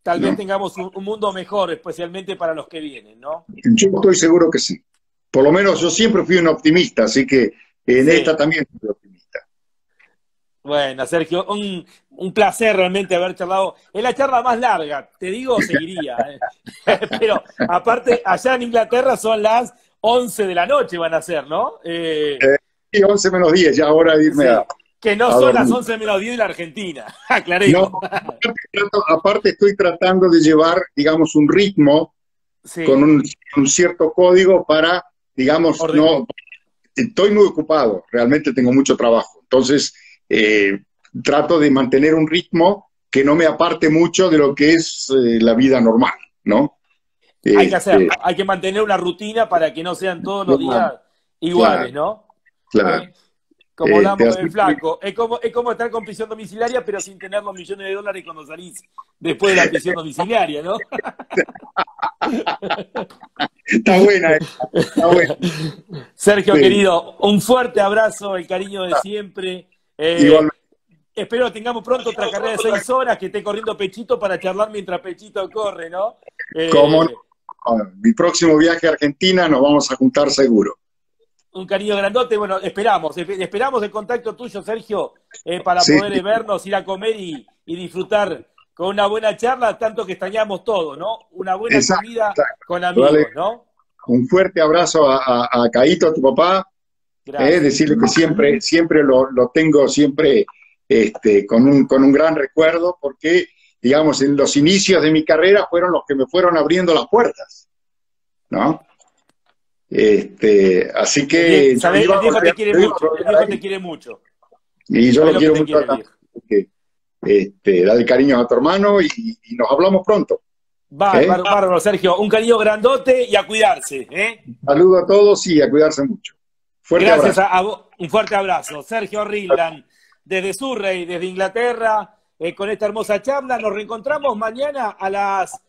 [SPEAKER 2] Tal vez tengamos un mundo mejor, especialmente para los que vienen, ¿no?
[SPEAKER 1] Yo estoy seguro que sí. Por lo menos yo siempre fui un optimista, así que en esta también soy optimista.
[SPEAKER 2] Bueno, Sergio, un placer realmente haber charlado. Es la charla más larga, te digo, seguiría. Pero aparte, allá en Inglaterra son las 11 de la noche, van a ser, ¿no?
[SPEAKER 1] Sí, 11 menos 10, ya hora de irme a...
[SPEAKER 2] Que no son las 11 menos 10 de la Argentina, aclaremos.
[SPEAKER 1] No, aparte estoy tratando de llevar, digamos, un ritmo con un cierto código para, digamos, no... Estoy muy ocupado, realmente tengo mucho trabajo. Entonces, trato de mantener un ritmo que no me aparte mucho de lo que es la vida normal, ¿no?
[SPEAKER 2] Hay que hacerlo, hay que mantener una rutina para que no sean todos los días iguales, ¿no?
[SPEAKER 1] Claro.
[SPEAKER 2] Como hablamos del flaco. Es como estar con prisión domiciliaria, pero sin tener los millones de dólares cuando salís después de la prisión domiciliaria, ¿no?
[SPEAKER 1] Está buena, está buena.
[SPEAKER 2] Sergio, querido, un fuerte abrazo, el cariño de siempre. Espero que tengamos pronto otra carrera de 6 horas, que esté corriendo Pechito para charlar mientras Pechito corre, ¿no?
[SPEAKER 1] ¿Cómo no? Mi próximo viaje a Argentina nos vamos a juntar seguro.
[SPEAKER 2] Un cariño grandote. Bueno, esperamos el contacto tuyo, Sergio, para poder vernos, ir a comer y disfrutar con una buena charla, tanto que extrañamos todo, ¿no? Una buena comida con amigos, ¿no?
[SPEAKER 1] Un fuerte abrazo a Caíto, a tu papá. Decirle que siempre lo tengo siempre con un gran recuerdo, porque, digamos, en los inicios de mi carrera fueron los que me fueron abriendo las puertas, ¿no? Así que...
[SPEAKER 2] El viejo te quiere mucho, el viejo te quiere mucho.
[SPEAKER 1] Y yo lo quiero mucho también. Dale cariño a tu hermano y nos hablamos pronto.
[SPEAKER 2] Bárbaro, Sergio. Un cariño grandote y a cuidarse.
[SPEAKER 1] Saludo a todos y a cuidarse mucho. Fuerte
[SPEAKER 2] Gracias
[SPEAKER 1] abrazo.
[SPEAKER 2] a vos. Un fuerte abrazo. Sergio Rildan, desde Surrey, desde Inglaterra, con esta hermosa charla. Nos reencontramos mañana a las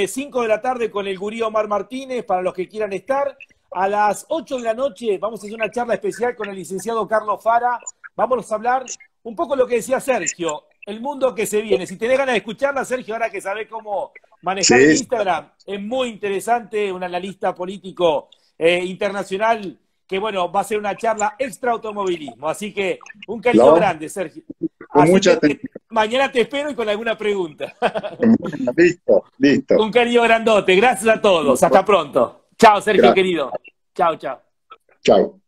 [SPEAKER 2] 5 de la tarde con el gurí Omar Martínez, para los que quieran estar. A las 8 de la noche vamos a hacer una charla especial con el licenciado Carlos Fara. Vamos a hablar un poco lo que decía Sergio, el mundo que se viene. Si tenés ganas de escucharla, Sergio, ahora que sabés cómo manejar el
[SPEAKER 1] Sí,
[SPEAKER 2] Instagram, es muy interesante, un analista político internacional, que bueno, va a ser una charla extra automovilismo. Así que un cariño
[SPEAKER 1] no,
[SPEAKER 2] grande, Sergio.
[SPEAKER 1] con
[SPEAKER 2] Así
[SPEAKER 1] mucha
[SPEAKER 2] que
[SPEAKER 1] atención.
[SPEAKER 2] mañana te espero y con alguna pregunta.
[SPEAKER 1] Listo, listo.
[SPEAKER 2] Un cariño grandote. Gracias a todos. Hasta pronto. Chao, Sergio
[SPEAKER 1] Gracias.
[SPEAKER 2] querido. Chao, chao.
[SPEAKER 1] Chao.